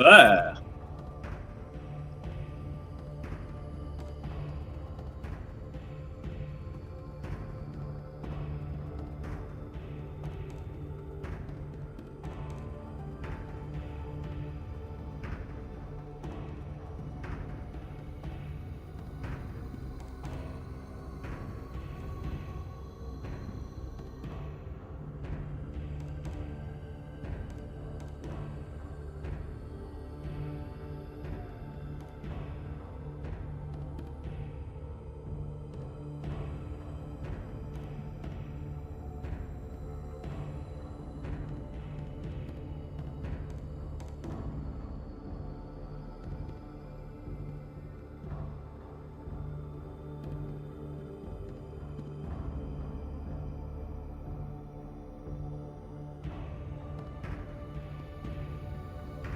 There.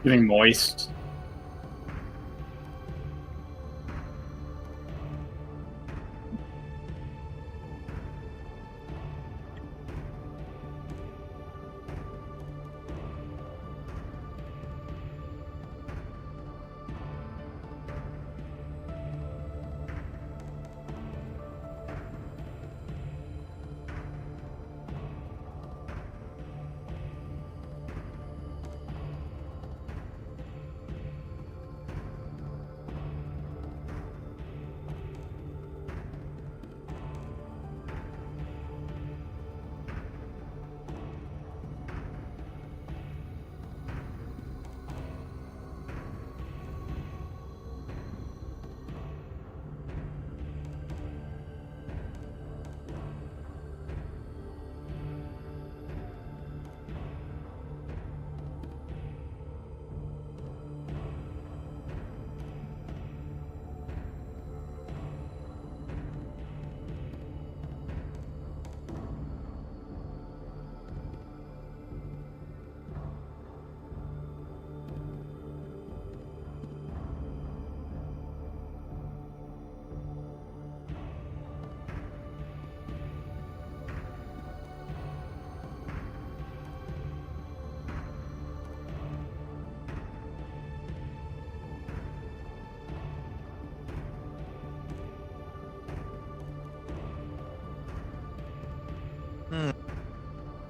Getting moist.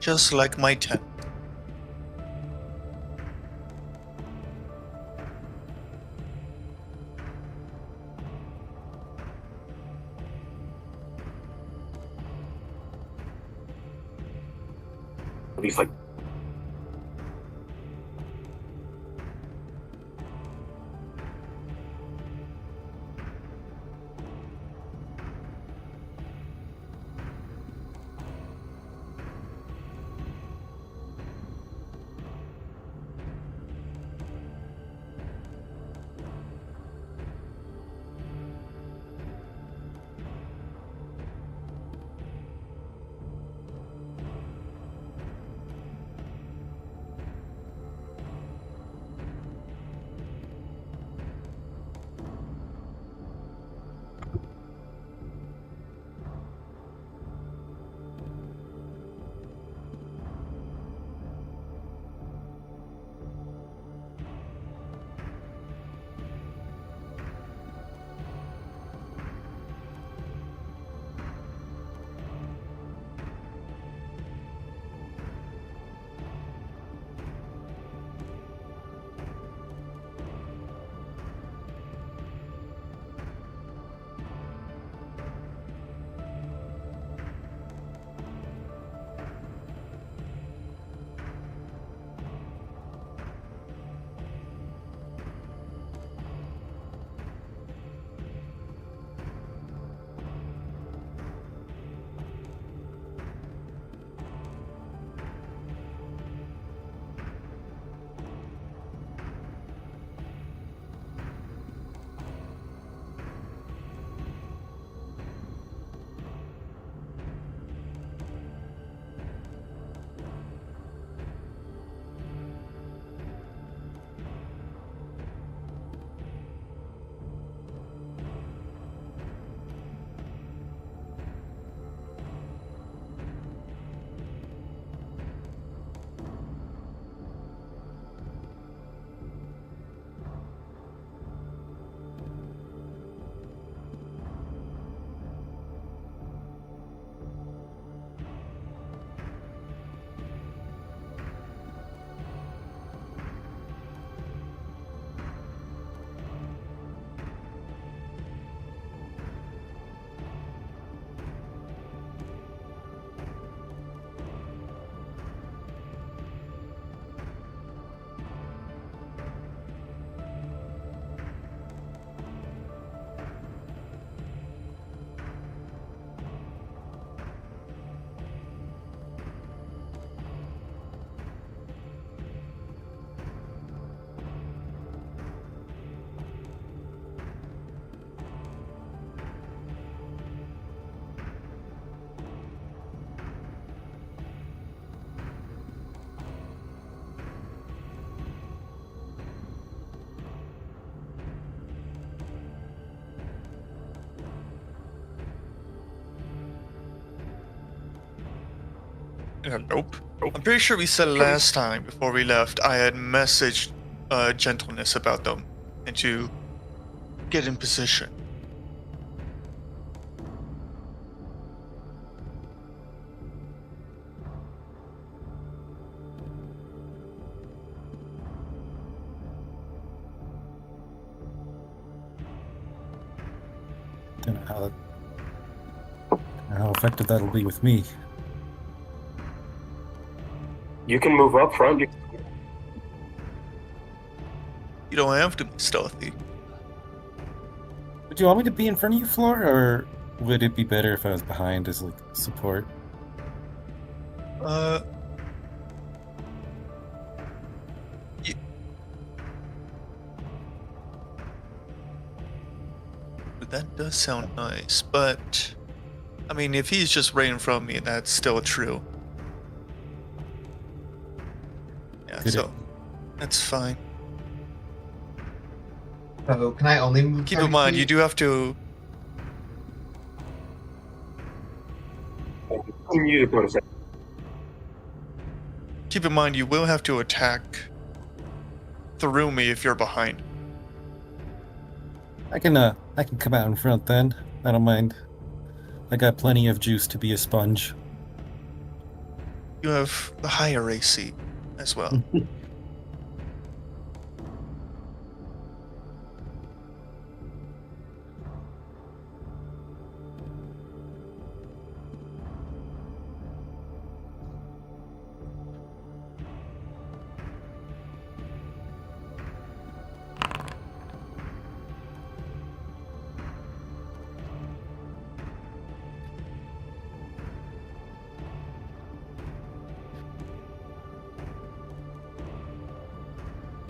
Just like my tent. He's like, Nope. I'm pretty sure we said last time before we left, I had messaged gentleness about them and to get in position. Don't know how effective that'll be with me. You can move up front. You don't have to be stealthy. Would you want me to be in front of you, Floor, or would it be better if I was behind as like support? That does sound nice, but I mean, if he's just right in front of me, that's still true. Yeah, so that's fine. So can I only move? Keep in mind, you do have to. Keep in mind, you will have to attack through me if you're behind. I can come out in front then. I don't mind. I got plenty of juice to be a sponge. You have the higher AC as well.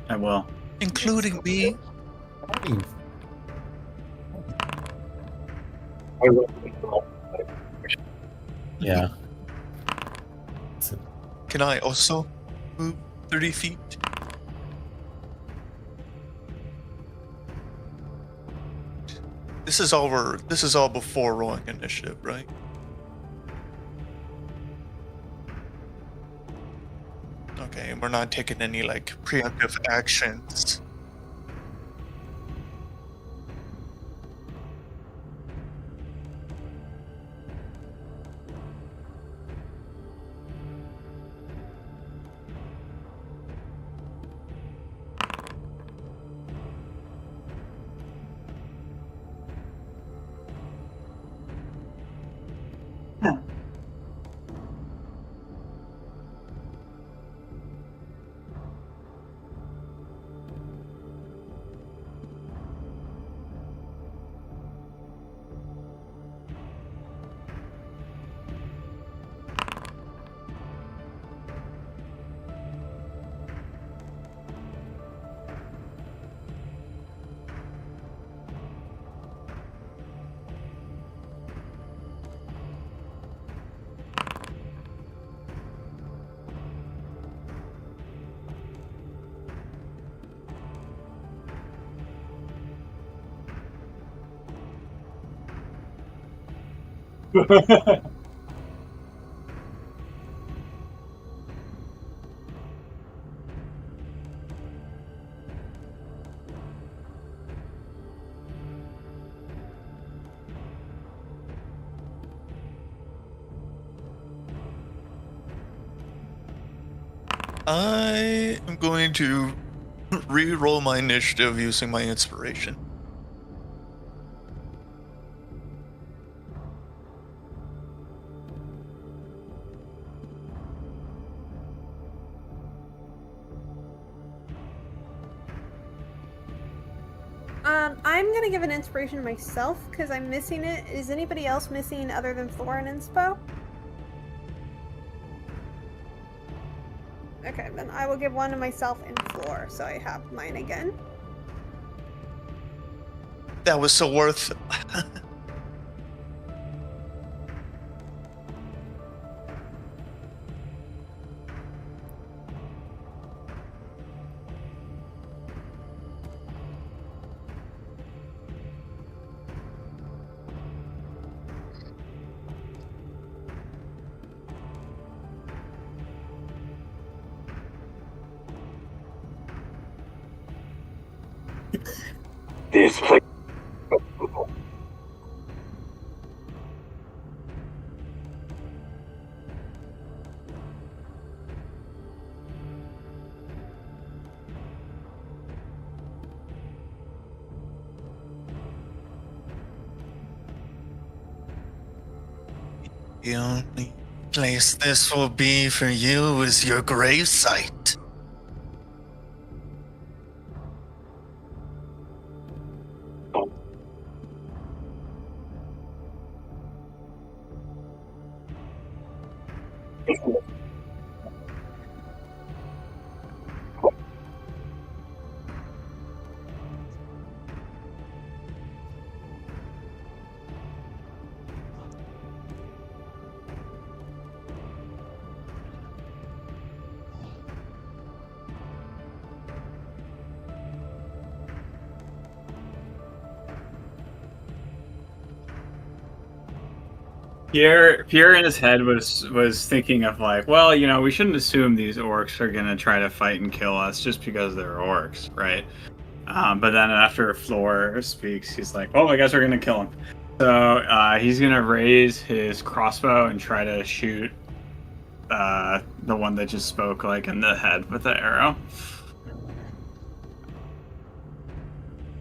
I will. Including me. Yeah. Can I also move 30 feet? This is all before rolling initiative, right? Okay, we're not taking any like preemptive actions. I am going to re-roll my initiative using my inspiration. I'm gonna give an inspiration myself because I'm missing it. Is anybody else missing other than Thor and inspo? Okay, then I will give one to myself and Floor, so I have mine again. That was so worth. This place. The only place this will be for you is your gravesite. Pierre in his head was thinking of like, well, you know, we shouldn't assume these orcs are gonna try to fight and kill us just because they're orcs, right? But then after Floor speaks, he's like, oh, I guess we're gonna kill him. So he's gonna raise his crossbow and try to shoot the one that just spoke like in the head with the arrow.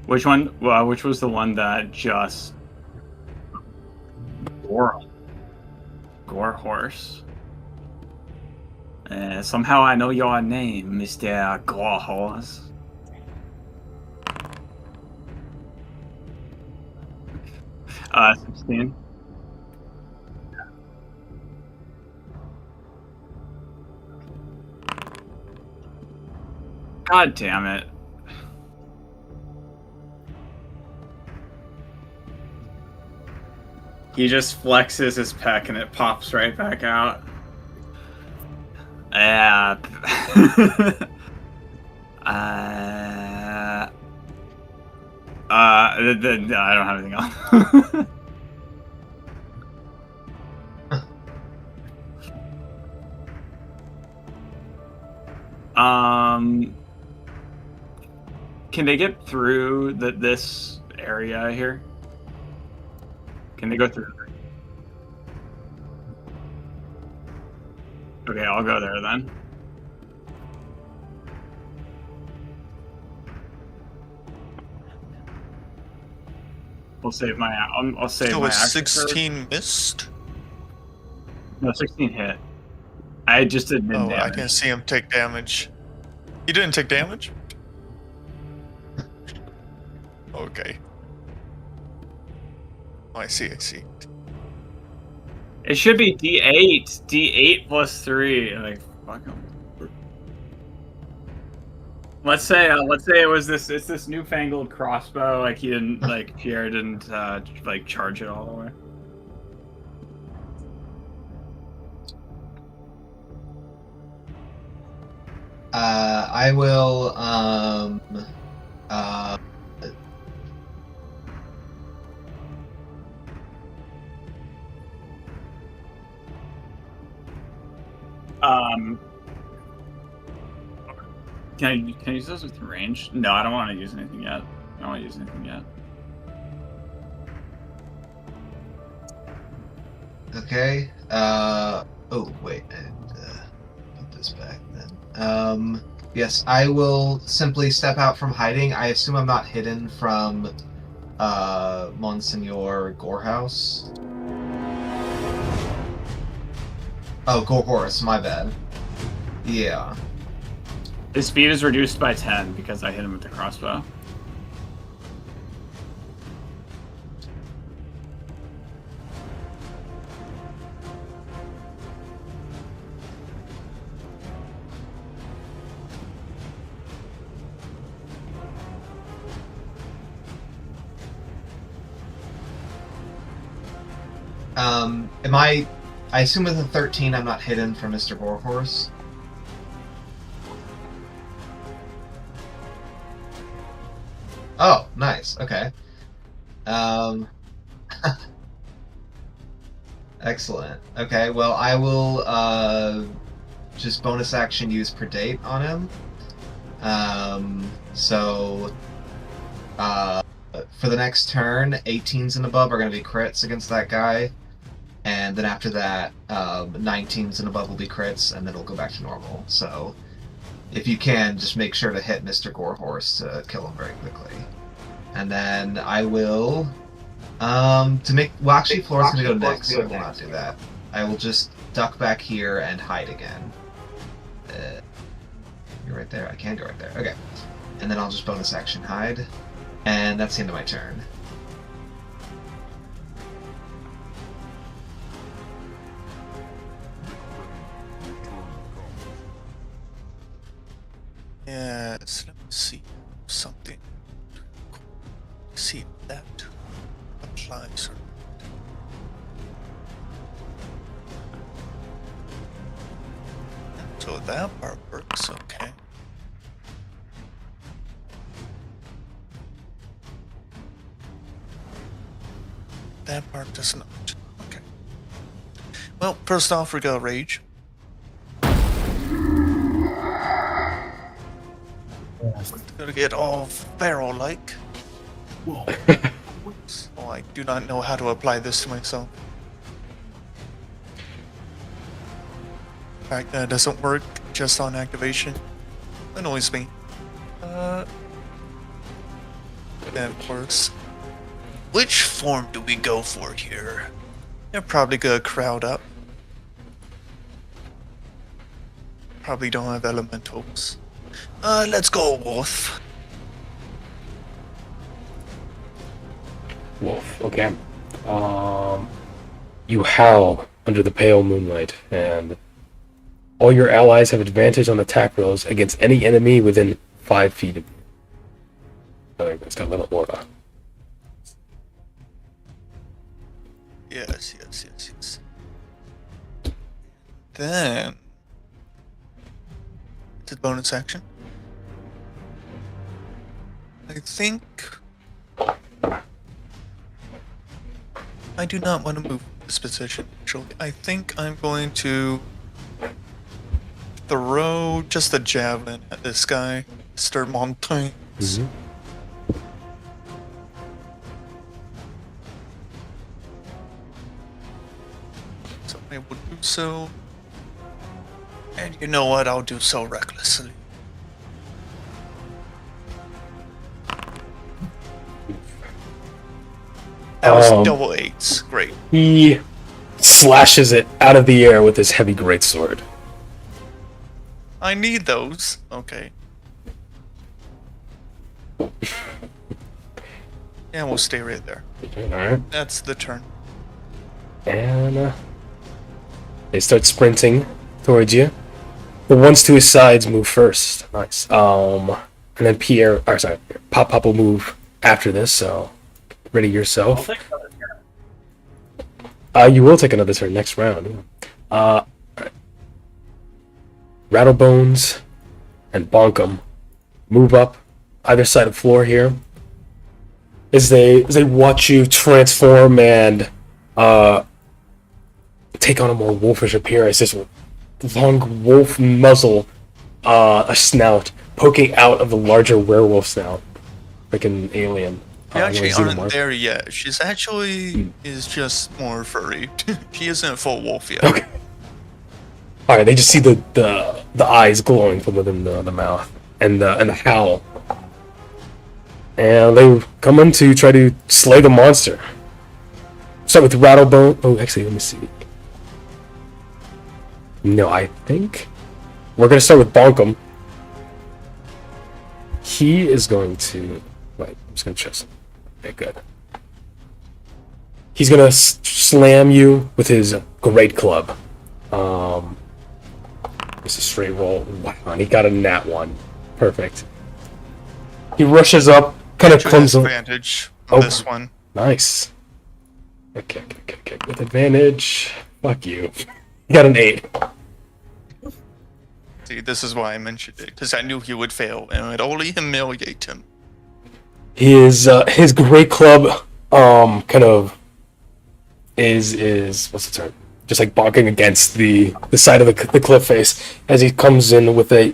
Which one? Well, which was the one that just Gore Horse. Somehow I know your name, Mr. Gore Horse. Uh, 16. God damn it. He just flexes his pec and it pops right back out. Yeah. I don't have anything else. Can they get through this area here? Can they go through? Okay, I'll go there then. We'll save my. I'll save So my. was action 16 missed? No, 16 hit. I just did mid damage. I can see him take damage. You didn't take damage? Okay. Oh, I see. It should be D8. D8 plus 3. Like, fuck him. Let's say it was this newfangled crossbow. Like he didn't, like Pierre didn't like charge it all the way. I will Can I use those with range? No, I don't want to use anything yet. Okay. Oh wait, and put this back then. Yes, I will simply step out from hiding. I assume I'm not hidden from Monsignor Gorehouse. Oh, Gorehorse, my bad. Yeah. His speed is reduced by 10 because I hit him with the crossbow. I assume with a 13 I'm not hidden from Mr. Gorehorse. Oh, nice. Okay. Excellent. Okay, well, I will just bonus action use Predate on him. So For the next turn, 18s and above are going to be crits against that guy. And then after that, 19s and above will be crits, and then it'll go back to normal. So, if you can, just make sure to hit Mr. Gorehorse to kill him very quickly. And then I will, actually, Flora's going to go next, so I will not do that. I will just duck back here and hide again. You're right there? I can go right there. Okay. And then I'll just bonus action hide. And that's the end of my turn. Yes, let me see something. See if that applies or not. So that part works, okay. That part does not. Okay. Well, first off, we got Rage. Gonna get all Pharaoh-like. Whoa. Oh, I do not know how to apply this to myself. In fact, that doesn't work just on activation. Annoys me. And of course, which form do we go for here? They're probably gonna crowd up. Probably don't have elementals. Let's go, Wolf. Wolf, okay. You howl under the pale moonlight, and all your allies have advantage on attack rolls against any enemy within 5 feet of you. Oh, it's got a little aura. Yes. Then, it's a bonus action. I think I do not want to move this position, actually. I think I'm going to throw just a javelin at this guy, Mr. Montaigne. Mm-hmm. So I will do so. And you know what? I'll do so recklessly. That was double 8s. Great. He slashes it out of the air with his heavy greatsword. I need those. Okay. Yeah, we'll stay right there. Alright. That's the turn. And they start sprinting towards you. The ones to his sides move first. Nice. And then Pop will move after this, so ready yourself. You will take another turn next round. Right. Rattlebones and Bonkum move up either side of the floor here as they watch you transform and take on a more wolfish appearance. This long wolf muzzle, a snout poking out of the larger werewolf snout, like an alien. We actually aren't there yet. She's actually is just more furry. She isn't full wolf yet. Okay. All right. They just see the eyes glowing from within the mouth and the howl, and they come in to try to slay the monster. Start with Rattlebone. Oh, actually, let me see. No, I think we're gonna start with Bonkum. He is going to. Wait, I'm just gonna trust him. Okay, good. He's gonna slam you with his great club. It's a straight roll. Wow, and he got a nat 1. Perfect. He rushes up, kind of comes up. Advantage on this one. Nice. Okay. With advantage. Fuck you. He got an 8. See, this is why I mentioned it, because I knew he would fail, and it would only humiliate him. His great club kind of is what's the term? Just like bonking against the side of the cliff face as he comes in with a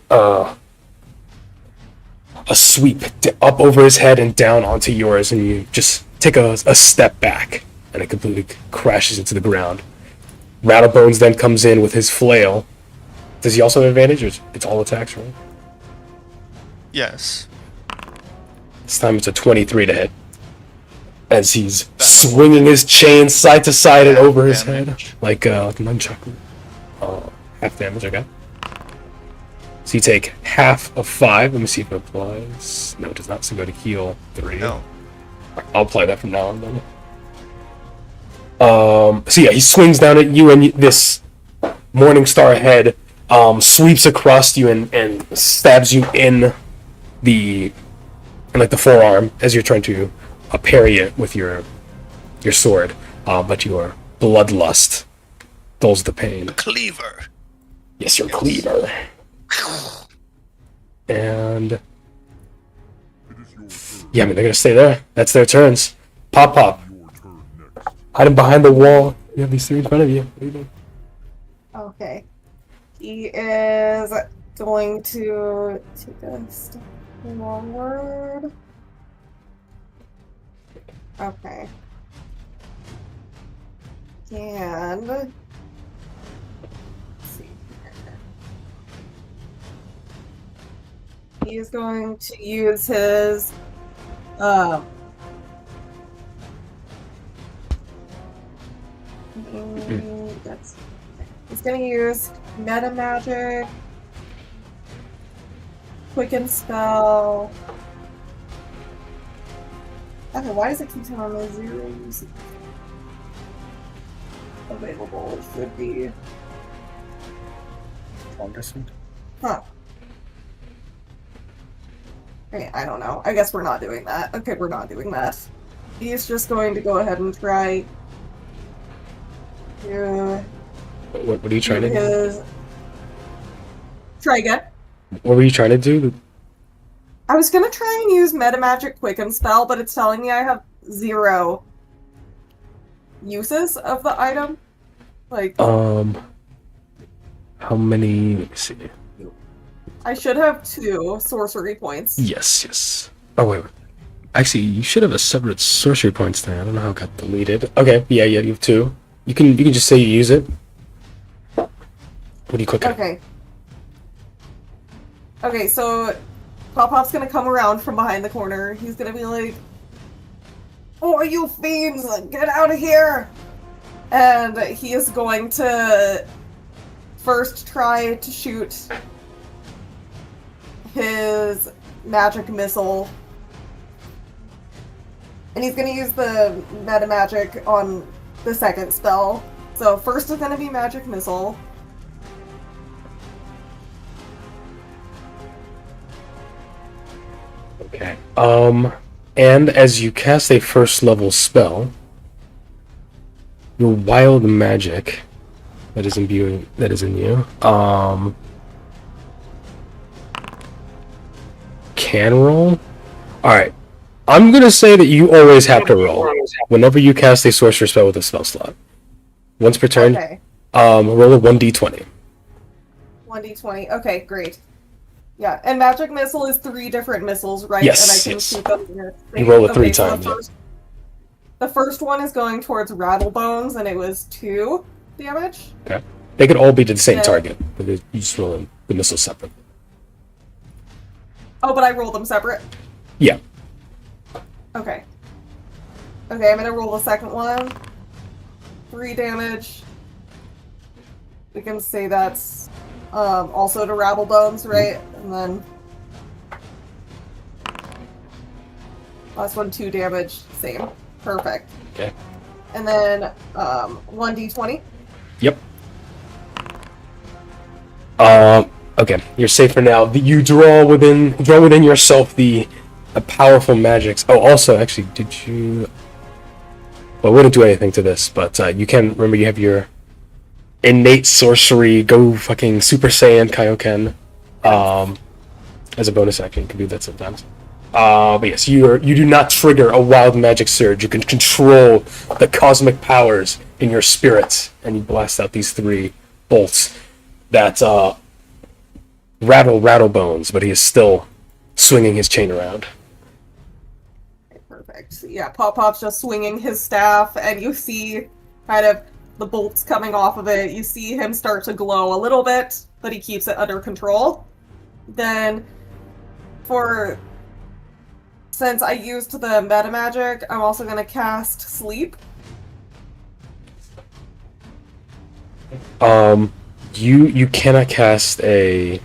a sweep up over his head and down onto yours, and you just take a step back, and it completely crashes into the ground. Rattlebones then comes in with his flail. Does he also have advantage, or it's all attacks, right? Yes. This time it's a 23 to hit. As he's swinging his chain side to side and over his head. Like a nunchaku. Half damage, okay. So you take half of 5. Let me see if it applies. No, it does not. So go to heal 3. No. I'll apply that from now on then. So yeah, he swings down at you, and this Morningstar head sweeps across you and stabs you in the forearm as you're trying to parry it with your sword. But your bloodlust dulls the pain. Cleaver. Yes, your cleaver. And yeah, I mean they're gonna stay there. That's their turns. Pop. Hiding behind the wall. You have these 3 in front of you. What are you doing? Okay. He is going to take a step forward. Okay. And let's see here. He is going to use his he's going to use meta magic, quicken spell. Okay, why does it keep telling me 0 use available? It should be. Huh. Okay, I don't know. I guess we're not doing that. Okay, we're not doing that. He's just going to go ahead and try. What are you trying to do? Try again. What were you trying to do? I was gonna try and use Meta Magic Quicken Spell, but it's telling me I have 0 uses of the item. Like, how many? Let me see. I should have 2 sorcery points. Yes. Oh wait. Actually, you should have a separate sorcery points there. I don't know how it got deleted. Okay, yeah, you have 2. You can just say you use it. What do you click on? Okay, so Pop-Pop's gonna come around from behind the corner. He's gonna be like, "Oh, you fiends! Get out of here!" And he is going to first try to shoot his magic missile. And he's gonna use the meta magic on the second spell. So first is gonna be magic missile. Okay. And as you cast a first level spell, your wild magic that is in you, can roll. All right. I'm gonna say that you always have to roll whenever you cast a sorcerer spell with a spell slot. Once per turn, Okay. Roll a 1d20. 1d20. Okay, great. Yeah, and magic missile is 3 different missiles, right? Yes, and I can yes. shoot them in your You roll it 3 okay, so times. the first one is going towards Rattlebones, and it was 2 damage. Okay. They could all be to the same Yeah. target, but you just roll the missiles separate. Oh, but I rolled them separate? Yeah. Okay. Okay, I'm gonna roll the second one. 3 damage. We can say that's also to Rattlebones, right? And then last one, 2 damage, same. Perfect. Okay. And then 1d20. Yep. Okay, you're safe for now. You draw within yourself the powerful magics. Oh, also, actually, did you? Well, I wouldn't do anything to this, but you can remember you have your innate sorcery. Go fucking Super Saiyan Kaioken. As a bonus action, you can do that sometimes. But yes, you do not trigger a wild magic surge. You can control the cosmic powers in your spirit, and you blast out these 3 bolts that rattle Rattlebones, but he is still swinging his chain around. Perfect. Yeah, Pop's just swinging his staff, and you see kind of the bolts coming off of it. You see him start to glow a little bit, but he keeps it under control. Then, since I used the meta magic, I'm also going to cast Sleep. You cannot cast two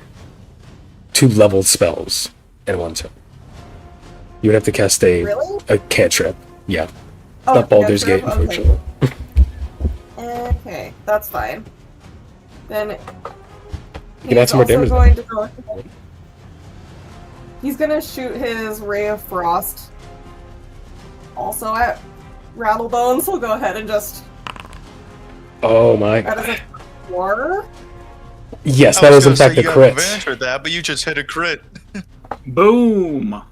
leveled spells in one turn. You would have to cast a cantrip. Yeah. Oh, not Baldur's Gate, cantrip? unfortunately. Okay, that's fine. Then You can add some more damage. He's gonna shoot his Ray of Frost also at Rattlebones. He'll go ahead and just... Oh my That is god. a 4. Yes, that was in fact a You have crit. advantage for that, but you just hit a crit. Boom.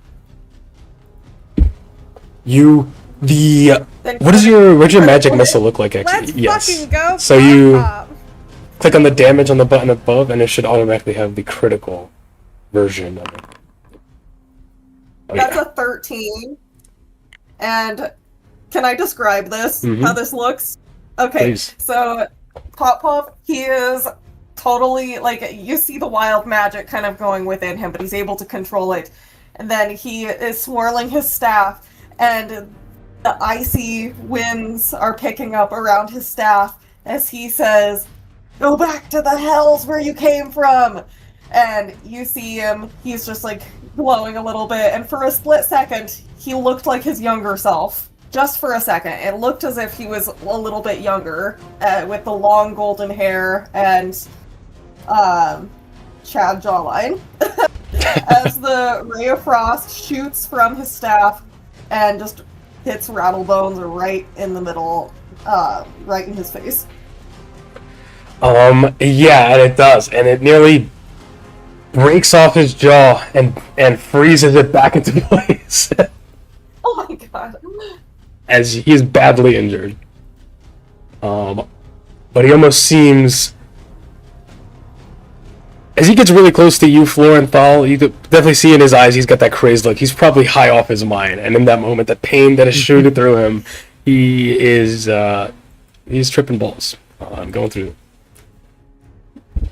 What does your magic missile look like actually? Let's fucking go. So you click on the damage on the button above, and it should automatically have the critical version of it. Oh, That's yeah. a 13. And can I describe this? How this looks? Okay, Please. so Pop, he is totally, like, you see the wild magic kind of going within him, but he's able to control it. And then he is swirling his staff, and the icy winds are picking up around his staff as he says, "Go back to the hells where you came from!" And you see him, he's just like glowing a little bit, and for a split second, he looked like his younger self. Just for a second. It looked as if he was a little bit younger, with the long golden hair and Chad jawline. As the Ray of Frost shoots from his staff and just hits Rattlebones right in the middle, right in his face. Yeah, and it does, and it nearly breaks off his jaw and freezes it back into place. Oh my god. As he is badly injured. But he almost seems... As he gets really close to you, Florenthal, you could definitely see in his eyes he's got that crazed look. He's probably high off his mind, and in that moment, the pain that is shooting through him, he's tripping balls. I'm going through.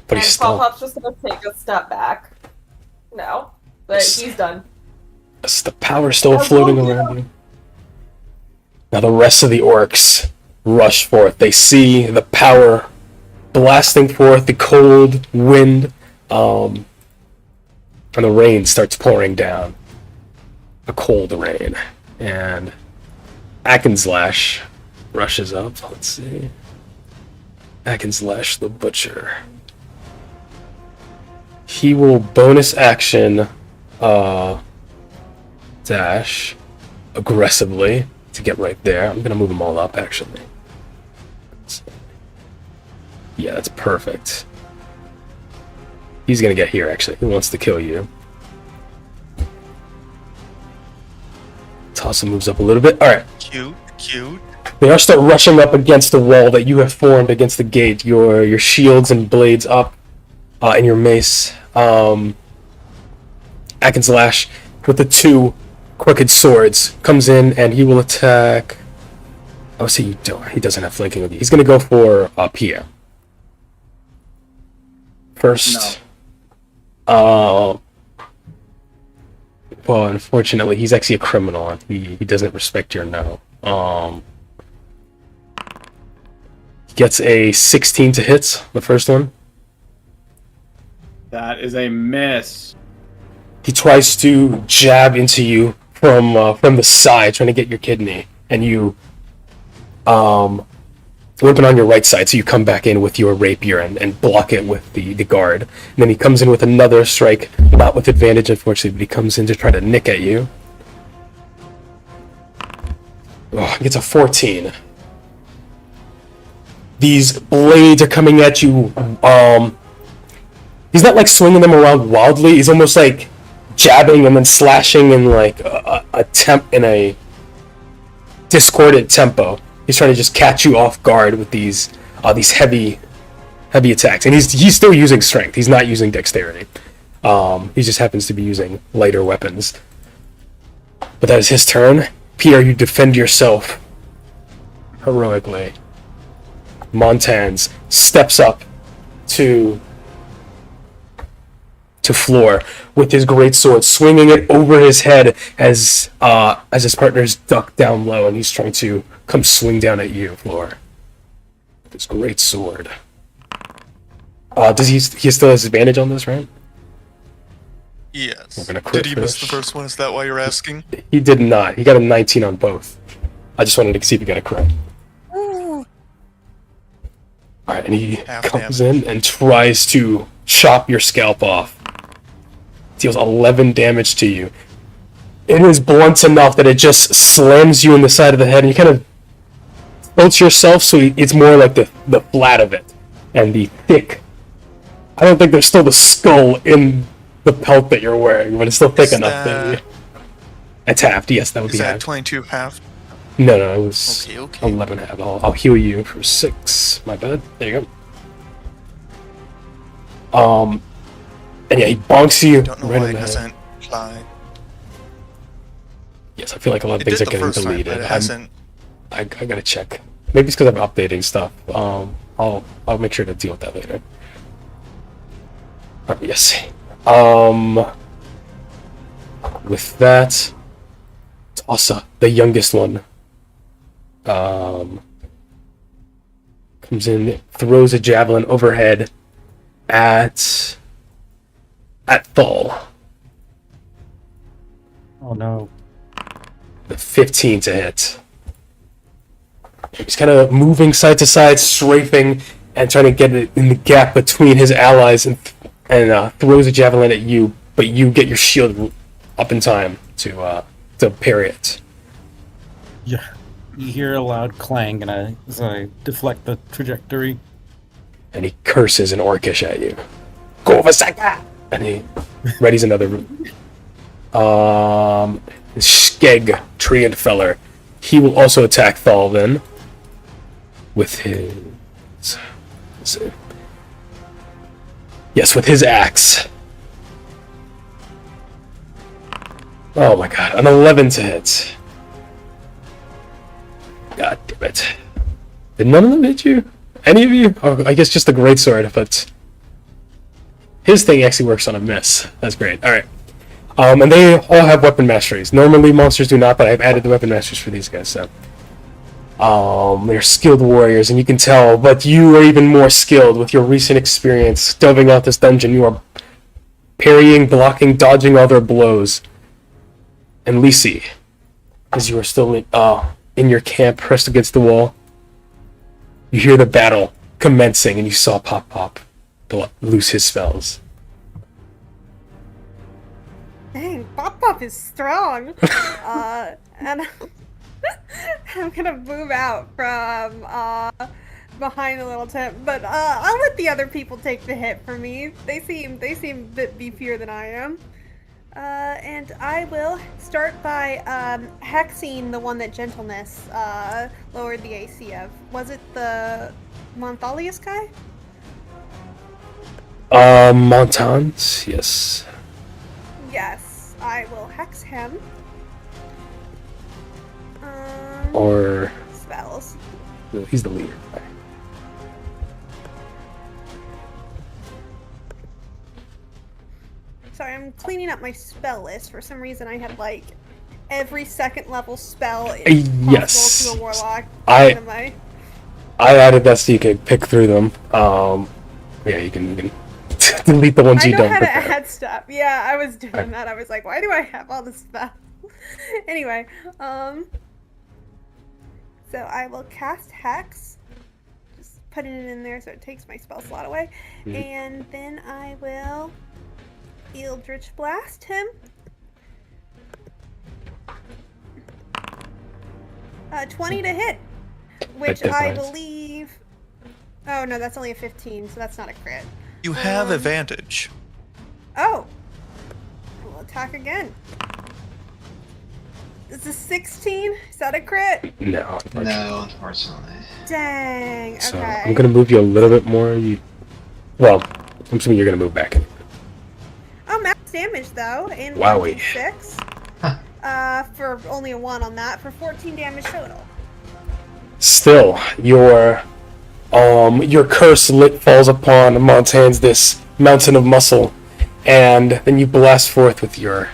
But he's still... Pop-Pop's just gonna take a step back. No. But he's done. The power's still floating around you. Now the rest of the orcs rush forth. They see the power blasting forth, the cold wind, and the rain starts pouring down. A cold rain. And 𝐀𝐜𝐜𝐿 rushes up. Let's see. 𝐀𝐜𝐜𝐿 the Butcher. He will bonus action dash aggressively to get right there. I'm gonna move them all up actually. Yeah, that's perfect. He's gonna get here actually. He wants to kill you. Tassa moves up a little bit. Alright. Cute. They are still rushing up against the wall that you have formed against the gate. Your shields and blades up, and your mace. 𝐀𝐜𝐿 with the 2 crooked swords comes in, and he will attack. Oh, see, he doesn't have flanking with you. He's gonna go for Pierre first. No. Well, unfortunately, he's actually a criminal, and he doesn't respect your no. He gets a 16 to hit, the first one. That is a miss. He tries to jab into you from the side, trying to get your kidney, and you weapon on your right side, so you come back in with your rapier and block it with the guard. And then he comes in with another strike, not with advantage, unfortunately, but he comes in to try to nick at you. Oh, he gets a 14. These blades are coming at you. He's not like swinging them around wildly. He's almost like jabbing and then slashing in like in a discordant tempo. He's trying to just catch you off guard with these heavy attacks, and he's still using strength. He's not using dexterity. He just happens to be using lighter weapons. But that is his turn. Pierre, you defend yourself heroically. Montans steps up to Floor with his great sword, swinging it over his head as his partners duck down low, and he's trying to come swing down at you, Floor. With his great sword. Does he still has advantage on this, right? Yes. We're gonna crit Did he miss first. the first one? Is that why you're asking? He did not. He got a 19 on both. I just wanted to see if he got a crit. Alright, and he Half comes in and tries to chop your scalp off. Deals 11 damage to you. It is blunt enough that it just slams you in the side of the head, and you kind of tilts yourself so it's more like the flat of it. And the thick... I don't think there's still the skull in the pelt that you're wearing, but it's still thick enough that it's halved. Yes, that would be Is that halved. 22 half? No, it was Okay. 11 half. I'll heal you for 6. My bad. There you go. And yeah, he bonks you Don't know right why in it the head. hasn't applied. Yes, I feel like a lot of It things did are the getting first time, deleted. but it hasn't. I gotta check. Maybe it's because I'm updating stuff. I'll make sure to deal with that later. Alright, yes. With that, Tossa, the youngest one, comes in, throws a javelin overhead at Thal. Oh no. The 15 to hit. He's kind of moving side to side, strafing, and trying to get it in the gap between his allies, and throws a javelin at you, but you get your shield up in time to parry it. Yeah. You hear a loud clang, and as I deflect the trajectory. And he curses in Orcish at you. Govasaka! And he readies another Skeg, Treantfeller. He will also attack Thal then. With his... let's see. Yes, with his axe. Oh my god, an 11 to hit. God damn it. Did none of them hit you? Any of you? Oh, I guess just the greatsword, but... his thing actually works on a miss. That's great. Alright. And they all have weapon masteries. Normally monsters do not, but I've added the weapon masteries for these guys, so... they're skilled warriors, and you can tell, but you are even more skilled with your recent experience delving out this dungeon. You are parrying, blocking, dodging all their blows. And Lisi, as you are still in your camp, pressed against the wall, you hear the battle commencing, and you saw Pop loose his spells. Dang, Pop is strong. And I'm gonna move out from behind the little tent, but I'll let the other people take the hit for me. They seem a bit beefier than I am. And I will start by hexing the one that Gentleness lowered the AC of. Was it the Monthalius guy? Montans, yes. Yes, I will hex him. Or... spells. no, he's the leader. Sorry, I'm cleaning up my spell list. For some reason, I had like every second level spell is possible yes. to a warlock. I added that so you can pick through them. Yeah, you can delete the ones I you know don't how to pick up. add stuff. Yeah, I was doing that. I was like, why do I have all this spells? Anyway, so I will cast Hex. Just putting it in there so it takes my spell slot away. And then I will Eldritch Blast him. 20 to hit. Which I believe... oh no, that's only a 15, so that's not a crit. You have advantage. Oh! We'll attack again. Is this 16? Is that a crit? No, No, unfortunately. Dang, okay. So I'm gonna move you a little bit more. Well, I'm assuming you're gonna move back in. I'm though, in Wowie. 1d6. For only a 1 on that, for 14 damage total. Still, your curse falls upon Montan's this mountain of muscle, and then you blast forth with your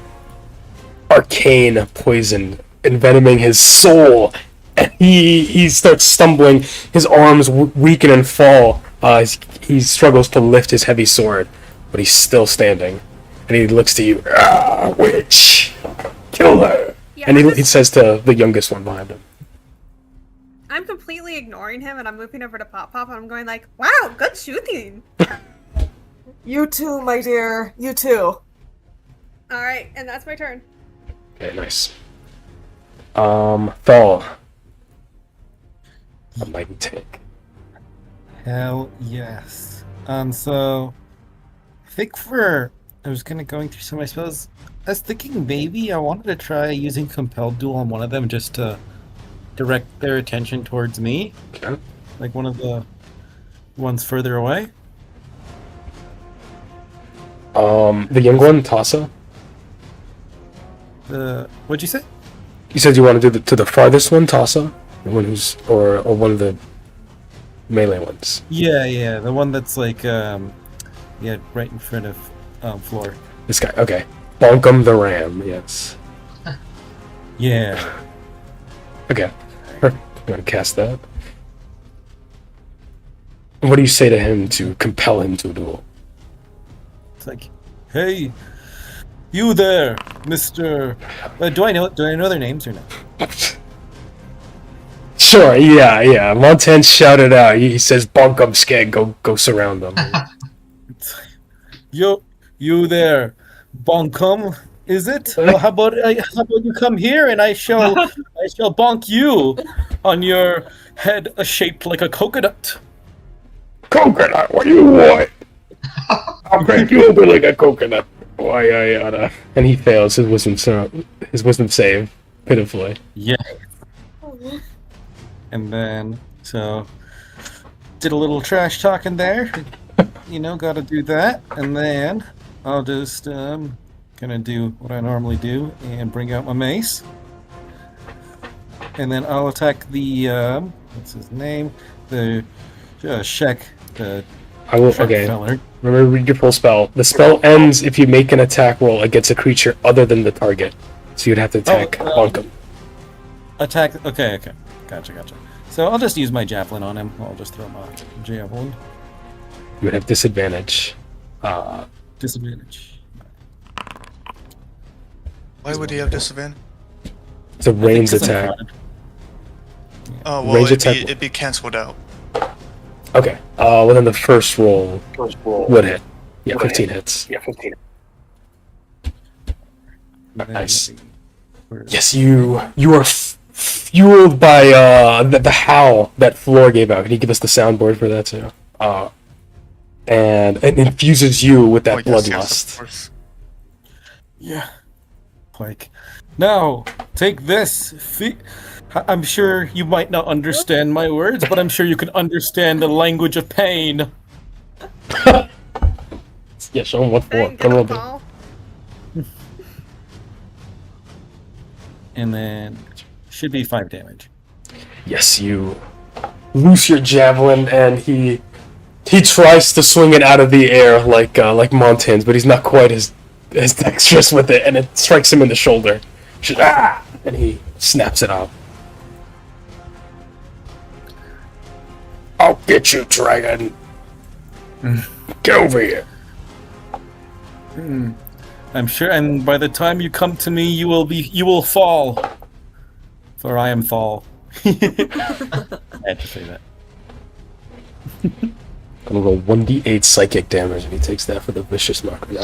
arcane poison, envenoming his soul, and he starts stumbling, his arms weaken and fall. He struggles to lift his heavy sword, but he's still standing, and he looks to you, witch, kill her, Yeah, and he says to the youngest one behind him. I'm completely ignoring him, and I'm moving over to Pop Pop, and I'm going like, wow, good shooting. You too, my dear. You too. Alright, and that's my turn. Okay, nice. Thal. A mighty tank. Hell yes. So I think I was kind of going through some of my spells. I was thinking maybe I wanted to try using Compelled Duel on one of them just to direct their attention towards me. Okay. Like one of the ones further away. The young one, Tassa. What'd you say? You said you want to do to the farthest one, Tassa? The one who's or one of the melee ones. Yeah, the one that's like right in front of Floor. This guy, okay. Bonkum the Ram, yes. Yeah. Okay. I'm gonna cast that. And what do you say to him to compel him to a duel? It's like, hey, you there, Mr. Do I know their names or not? Sure, yeah. Montan shouted out. He says, "Bonkum skeg, go surround them." You there, Bonkum? Is it? Well, how about you come here and I shall bonk you on your head shaped like a coconut. Coconut? What do you want? I'll make you be like a coconut. Why, and he fails his wisdom save pitifully. Yeah. And then so did a little trash talking there. Gotta do that, and then I'll just gonna do what I normally do and bring out my mace. And then I'll attack the what's his name? The Shek. I will. Okay. Feller. Remember, read your full spell. The spell ends if you make an attack roll against a creature other than the target. So you'd have to attack Bonkum. Attack. Okay. Gotcha. So I'll just use my javelin on him. I'll just throw my javelin. You would have disadvantage. Disadvantage. Why would he have disadvantage? It's a ranged attack. Oh, well, Range it'd be cancelled out. Okay. Well, then the first roll would hit. Yeah, 15 hits. Nice. Yes, you are fueled by the howl that Floor gave out. Can you give us the soundboard for that too? And it infuses you with that Yes, bloodlust. of course. Yeah. Like, now take this. I'm sure you might not understand my words, but I'm sure you can understand the language of pain. Yeah, show him what for. Thank Come you, on. Paul. And then should be 5 damage. Yes, you loose your javelin, and he tries to swing it out of the air like Montan's, but he's not quite as dexterous with it, and it strikes him in the shoulder. And he snaps it off. I'll get you, dragon. Get over here. I'm sure, and by the time you come to me, you will fall. For I am Thal. I had to say that. I'm gonna roll 1d8 psychic damage, and he takes that for the vicious mockery.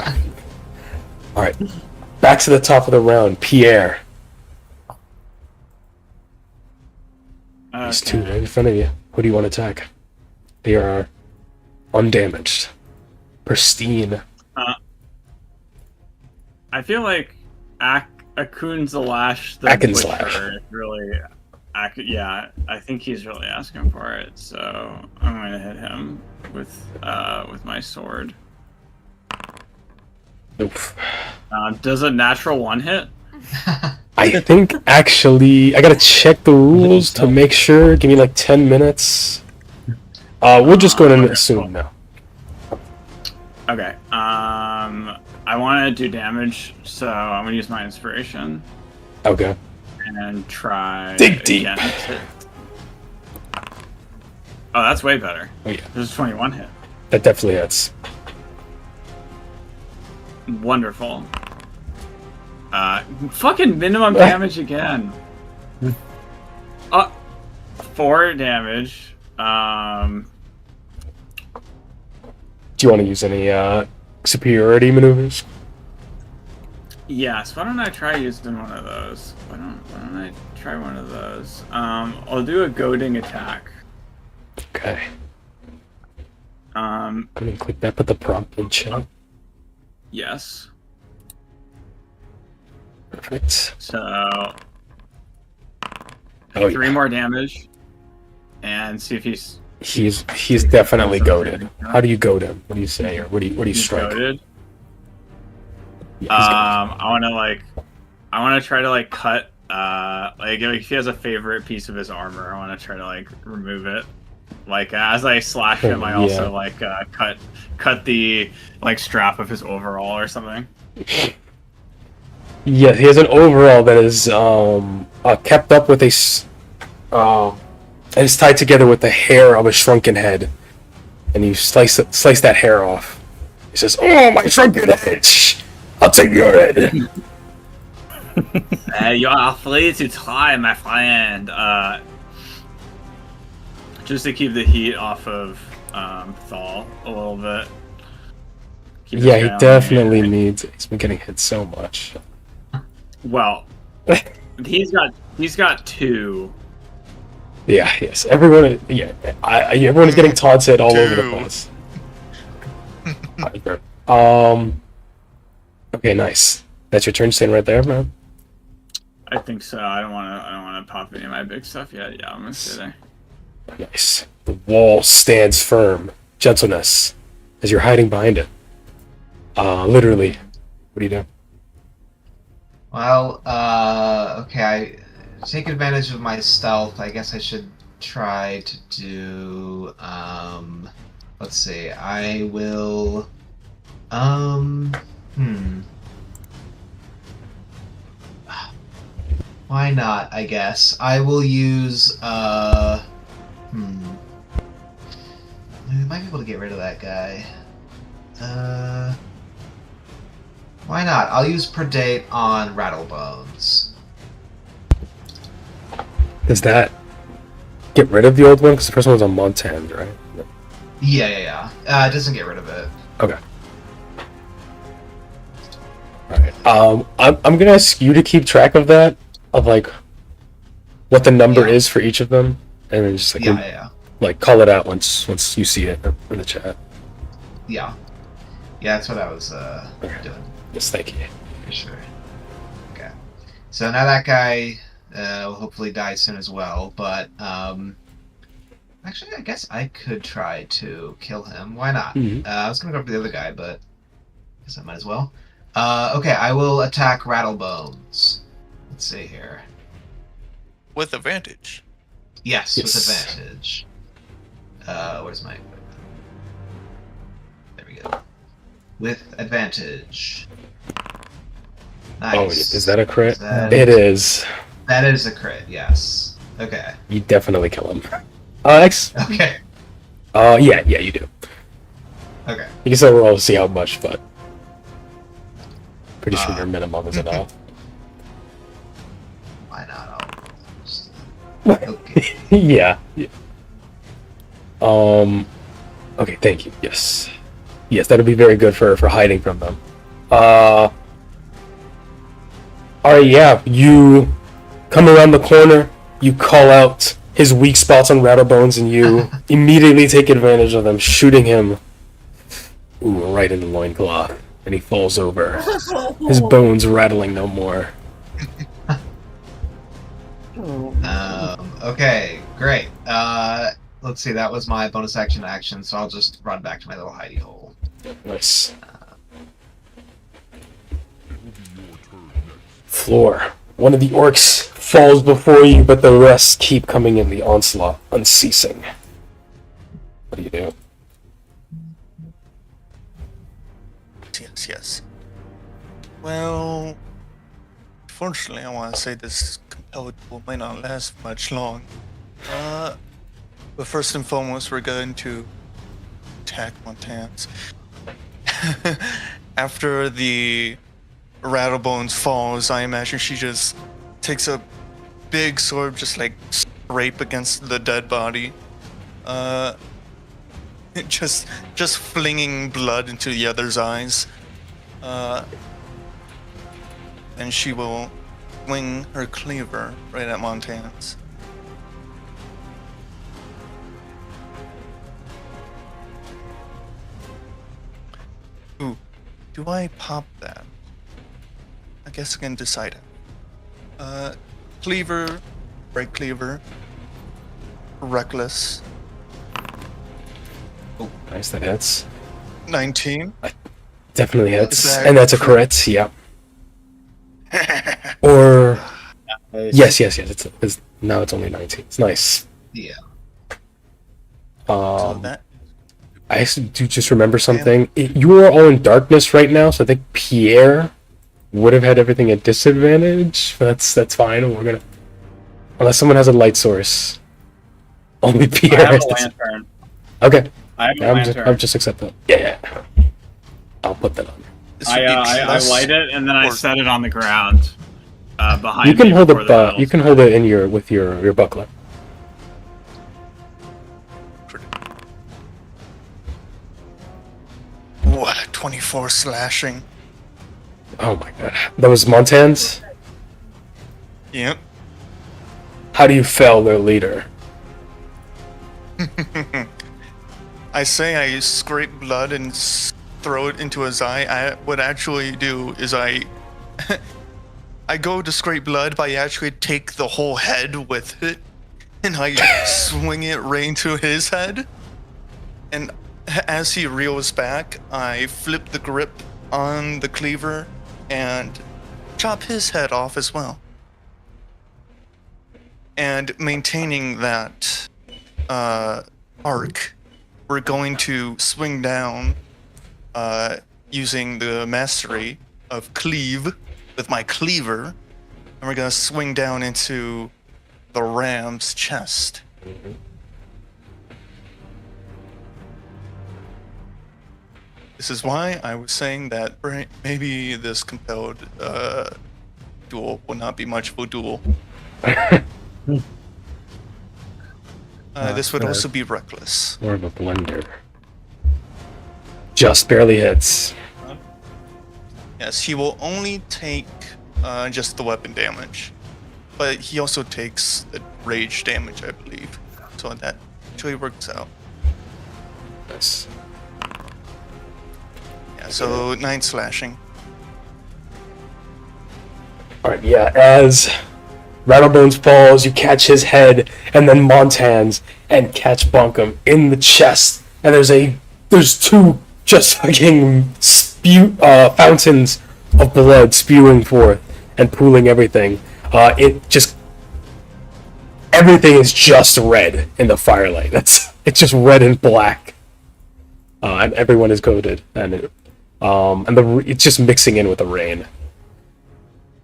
Alright. Back to the top of the round. Pierre. These two right in front of you. Who do you want to attack? They are undamaged. Pristine. I feel like Akun's Lash the Akun's Butcher Lash. is really... yeah, I think he's really asking for it, so I'm going to hit him with my sword. Oof. Does a natural 1 hit? I think actually I gotta check the rules to make sure. Give me like 10 minutes. We'll just go ahead and assume now. Okay. I want to do damage, so I'm gonna use my inspiration Okay. and try Dig deep. again. Oh, that's way better. Oh yeah, There's a 21 hit. that definitely hits. Wonderful. Fucking minimum damage again. 4 damage. Do you want to use any superiority maneuvers? Yes, why don't I try using one of those? Why don't I try one of those? I'll do a goading attack. Okay. Um, I'm gonna click that. Put the prompt in chat. yes. Perfect. So, Oh, 3 yeah. more damage. And see if he's He's definitely goaded. How do you goad him? What do you say? Or what do you strike? goaded. Yeah, he's goaded. I want to try to like cut like if he has a favorite piece of his armor, I want to try to like remove it. Like as I slash him, I also Yeah. like cut the like strap of his overall or something. Yeah, he has an overall that is kept up with and it's tied together with the hair of a shrunken head, and you slice that hair off. He says, "Oh, my shrunken head! Shh, I'll take your head." You are free to try, my friend. Just to keep the heat off of Thal a little bit. Keep Yeah, this he guy on definitely the- needs it. He's been getting hit so much. Well, he's got 2. Yeah, yes. Everyone is getting taunted all over the place. Okay, nice. That's your turn, staying right there, man. I think so. I don't want to pop any of my big stuff yet. Yeah, I'm gonna stay there. Nice. The wall stands firm. Gentleness, as you're hiding behind it. Literally. What do you do? Well, okay, I take advantage of my stealth. I guess I should try to do, let's see, I will, why not, I guess. I will use, I might be able to get rid of that guy. Why not? I'll use Predate on Rattlebones. Does that get rid of the old one? Because the first one was on Montand, right? Yeah. It doesn't get rid of it. Okay. Alright. I'm gonna ask you to keep track of that, of like what the number is for each of them, and then just like like call it out once you see it in the chat. Yeah, that's what I was doing. Yes, thank you. For sure. Okay. So now that guy will hopefully die soon as well, but actually I guess I could try to kill him. Why not? I was gonna go for the other guy, but I guess I might as well. Okay, I will attack Rattlebones. Let's see here. With advantage. Yes, with advantage. Where's my... There we go. With advantage. Nice. Oh, is that a crit? That It is. That is a crit, yes. Okay. You definitely kill him. X. Okay. Yeah, you do. Okay. You can still roll to see how much, but pretty sure your minimum is enough. Why not? I'll just... Okay. Yeah. Okay, thank you. Yes, that'll be very good for hiding from them. Alright, yeah. You come around the corner. You call out his weak spots on Rattlebones, and you immediately take advantage of them, shooting him. Ooh, right in the loincloth, and he falls over. His bones rattling no more. Okay, great. Let's see, that was my bonus action, so I'll just run back to my little hidey hole. Nice. floor. One of the orcs falls before you, but the rest keep coming in, the onslaught unceasing. What do you do? Yes. Well, fortunately, I want to say this compelled duel may not last much long. But first and foremost, we're going to attack Montans. After the Rattlebones falls, I imagine she just takes a big sword, just like scrape against the dead body. Just flinging blood into the other's eyes. And she will swing her cleaver right at Montans. Ooh, do I pop that? I guess I can decide it. Cleaver, break cleaver, reckless. Oh, nice, that hits. 19. Definitely hits. Is that And that's a crit, yeah. Or... Yes. It's now it's only 19. It's nice. Yeah. So that I actually do just remember something. You are all in darkness right now, so I think Pierre would have had everything at disadvantage. But that's fine. We're gonna, unless someone has a light source. Only Pierre I have has a this. lantern. Okay. I have a lantern. I'm just accept that. Yeah. I'll put that on. this would be I plus- light it and then I set it on the ground behind You can me hold before it. the battles You can start. hold it in your buckler. What? 24 slashing. Oh my god. That was Montans? Yep. How do you fell their leader? I say I scrape blood and throw it into his eye. What I actually do is I go to scrape blood, but I actually take the whole head with it, and I swing it right into his head. And as he reels back, I flip the grip on the cleaver and chop his head off as well. And maintaining that arc, we're going to swing down using the mastery of cleave with my cleaver, and we're going to swing down into the ram's chest. This is why I was saying that maybe this compelled duel will not be much of a duel. This would also be reckless. More of a blender. Just barely hits. Yes, he will only take just the weapon damage, but he also takes the rage damage, I believe. So that actually works out. Nice. Yeah, so 9 slashing. Alright, yeah, as Rattlebones falls, you catch his head, and then Montans, and catch Bunkum in the chest, and there's two just fucking fountains of blood spewing forth and pooling everything. Everything is just red in the firelight. It's just red and black, and everyone is coated, and it's just mixing in with the rain.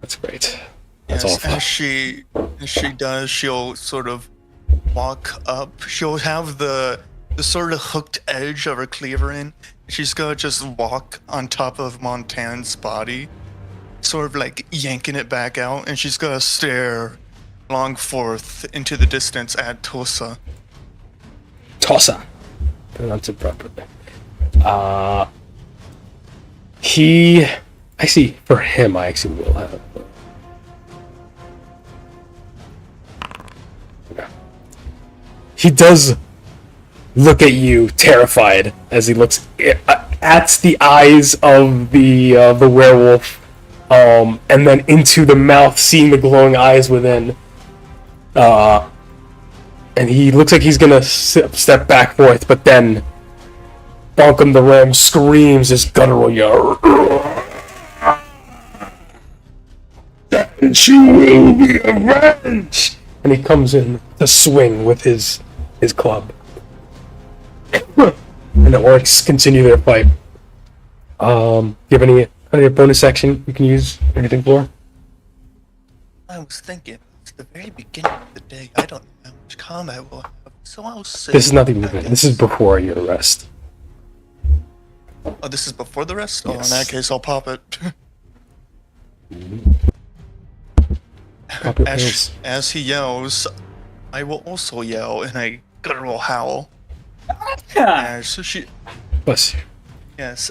That's great. That's Yes, awful. as she does, she'll sort of walk up. She'll have the sort of hooked edge of her cleaver in. She's gonna just walk on top of Montan's body, sort of like yanking it back out, and she's gonna stare long forth into the distance at Tosa. Tossa. Pronounce it properly. For him, I actually will have. He does look at you, terrified, as he looks at the eyes of the werewolf, and then into the mouth, seeing the glowing eyes within. And he looks like he's gonna step back forth, but then Bunkum the Ram screams his guttural yell. and you will be avenged. And he comes in to swing with his club. And the orcs continue their fight. Do you have any bonus action you can use? Anything, Floor? I was thinking, it's the very beginning of the day. I don't know how much combat we'll have, so I'll say. This is not the I event. guess- This is before your rest. Oh, this is before the rest? Oh, in Yes. that case, I'll pop it. Pop your pants. As he yells, I will also yell in a guttural howl. As she, Bless you. yes,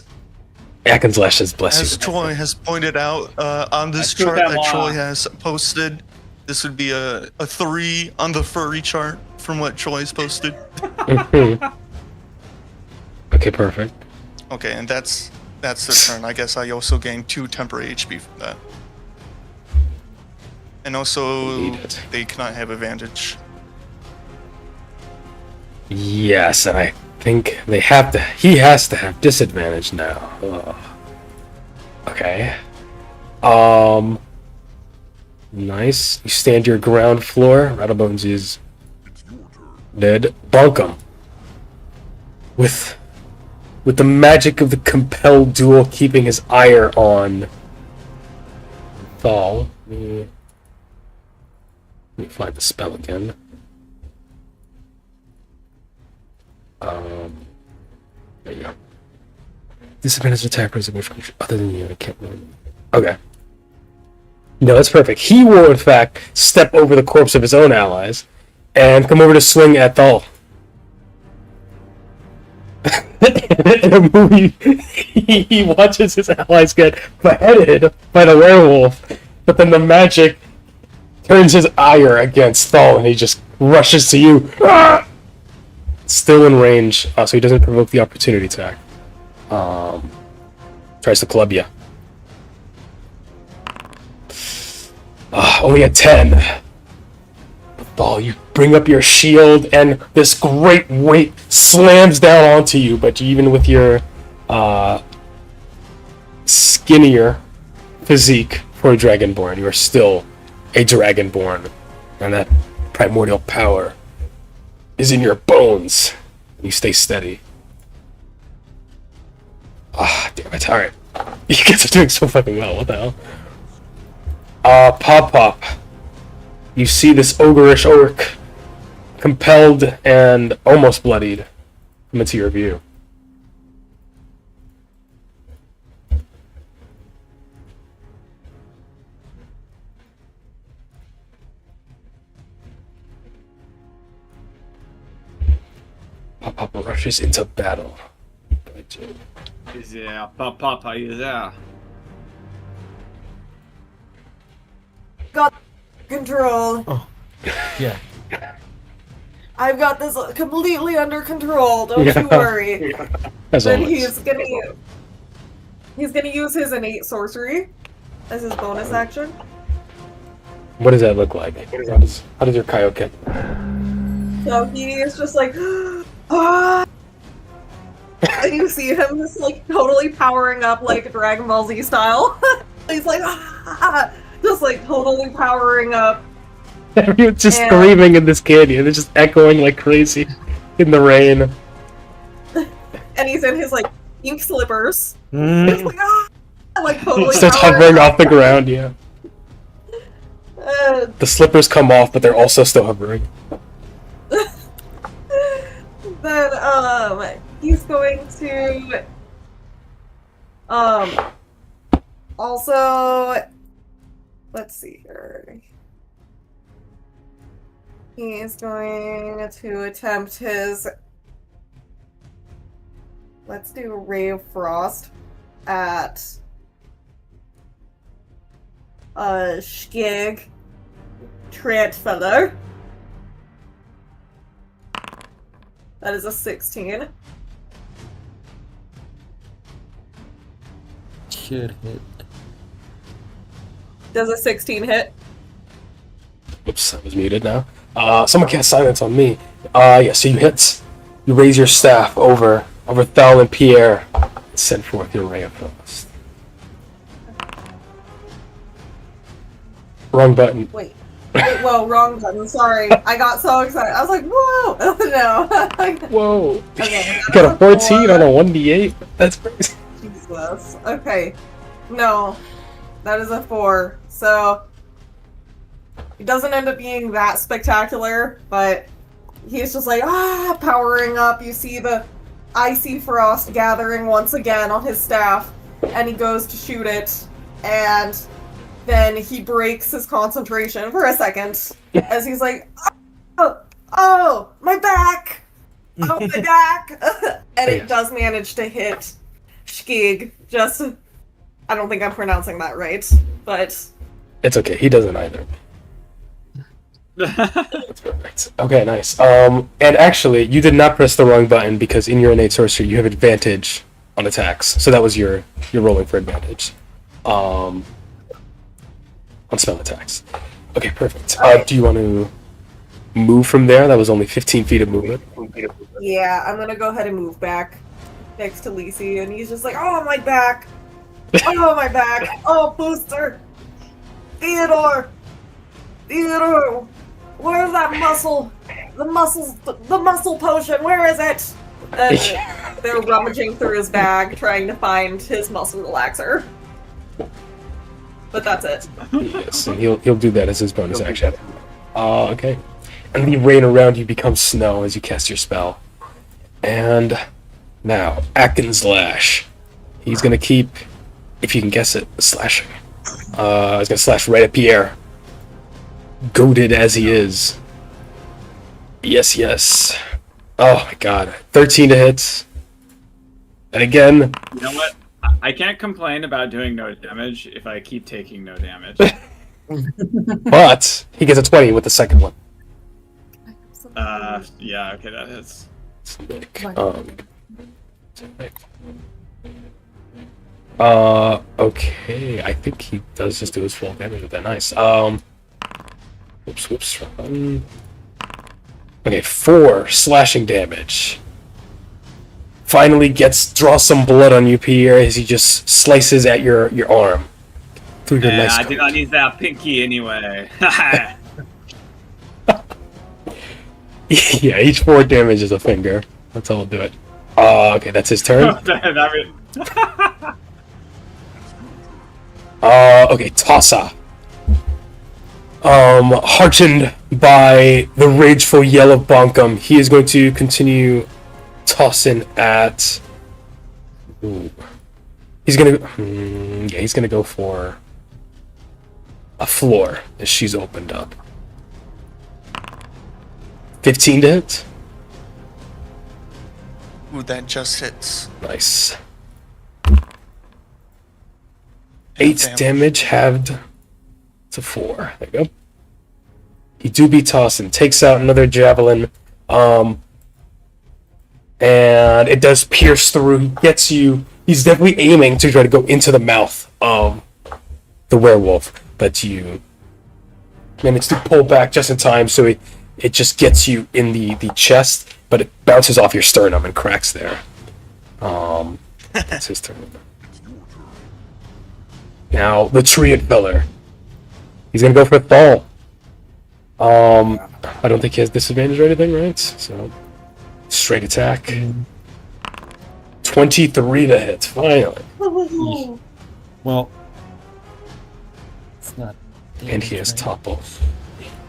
𝐀𝐜𝐜𝐜𝐜 says bless as you. Troy has pointed out on this That's what chart that that Troy was. has posted, this would be a 3 on the furry chart from what Troy's posted. Mhm. Okay, perfect. Okay, and that's their turn. I guess I also gain 2 temporary HP from that. And also, Need it. they cannot have advantage. Yes, and I think they have to. He has to have disadvantage now. Ugh. Okay. Nice. You stand your ground floor. Rattlebones is dead. Bonk him. With the magic of the compelled duel keeping his ire on. Thal. Let me find the spell again. There you go. Disadvantage attack rolls which other than you. I can't remember. Okay. No, that's perfect. He will, in fact, step over the corpse of his own allies and come over to swing at Thal. In a movie, he watches his allies get beheaded by the werewolf, but then the magic turns his ire against Thal and he just rushes to you. Ah! Still in range, so he doesn't provoke the opportunity attack. Tries to club you. Only a 10. Thal, you bring up your shield, and this great weight slams down onto you, but even with your skinnier physique for a Dragonborn, you are still a Dragonborn, and that primordial power is in your bones. You stay steady. Ah, damn it. Alright. You guys are doing so fucking well. What the hell? Pop. You see this ogreish orc compelled and almost bloodied come into your view. Pop rushes into battle. Yeah, Papa, you there? Got control. Oh, yeah. I've got this completely under control. Don't Yeah. you worry. As Then always. he's gonna use his innate sorcery as his bonus action. What does that look like? How does your 𝐀𝐜𝐜𝐜𝐜? So he is just like, ah! And you see him just like totally powering up like Dragon Ball Z style. He's like, ah! Just like totally powering up. Everyone's just And- screaming in this canyon. It's just echoing like crazy in the rain. And he's in his like ink slippers. He's Mm. like, ah! Like totally Starts powering hovering up. off the ground, yeah. Uh, The slippers come off, but they're also still hovering. then he's going to also, let's see here. He's going to attempt his, let's do Ray of Frost at 𝐀𝐜𝐜𝐜𝐜𝐜. That is a 16. Should hit. Does a 16 hit? Oops, I was muted now. Someone cast silence on me. Yeah, so you hit. You raise your staff over Thal and Pierre. Send forth your ray of frost. Wrong button. Wait, whoa, wrong button. Sorry, I got so excited. I was like, whoa! No. Whoa. Okay, You got a 14 on a 1d8? That's crazy. Jesus. Okay. No. That is a 4. So it doesn't end up being that spectacular, but he's just like, powering up. You see the icy frost gathering once again on his staff, and he goes to shoot it, and then he breaks his concentration for a second as he's like, oh, my back! Oh, my back! And it does manage to hit 𝐀𝐜𝐜𝐞𝐜. Just, I don't think I'm pronouncing that right, but... It's okay, he doesn't either. That's perfect. Okay, nice. And actually, you did not press the wrong button because in your innate sorcery you have advantage on attacks. So that was your rolling for advantage. On spell attacks. Okay, perfect. Do you want to move from there? That was only 15 feet of movement. Yeah, I'm gonna go ahead and move back next to Lisi, and he's just like, oh, my back! Oh, my back! Oh, Booster! Theodore! Where's that muscle? The muscle potion, where is it? And they're rummaging through his bag, trying to find his muscle relaxer. But that's it. Yes, and he'll do that as his bonus action. Okay. And the rain around you becomes snow as you cast your spell. And now, Atkins Lash. He's gonna keep, if you can guess it, slashing. He's gonna slash right at Pierre. Goated as he is. Yes. Oh my god. 13 to hit. And again. You know what? I can't complain about doing no damage if I keep taking no damage. But he gets a 20 with the second one. Yeah, okay, that hits. Okay. I think he does just do his full damage with that. Nice. Whoops. Okay, 4 slashing damage. Finally draws some blood on you, Pierre, as he just slices at your arm. Through your nice I coat. do not need that pinky anyway. Yeah, each 4 damage is a finger. That's how we'll do it. Okay, that's his turn. Okay, Tossa. Heartened by the rageful yell of Bonkum, he is going to continue tossing at... Ooh. He's gonna go for a floor as she's opened up. 15 to hit. Ooh, that just hits. Nice. 8 damage halved to 4. There you go. He do be tossing. Takes out another javelin. And it does pierce through. He gets you. He's definitely aiming to try to go into the mouth of the werewolf. But you manage to pull back just in time, so it just gets you in the chest, but it bounces off your sternum and cracks there. That's his turn. Now, the Triad Filler. He's gonna go for a fall. I don't think he has disadvantage or anything, right? So, straight attack. 23 to hit, finally. Well, it's not. And he has topple.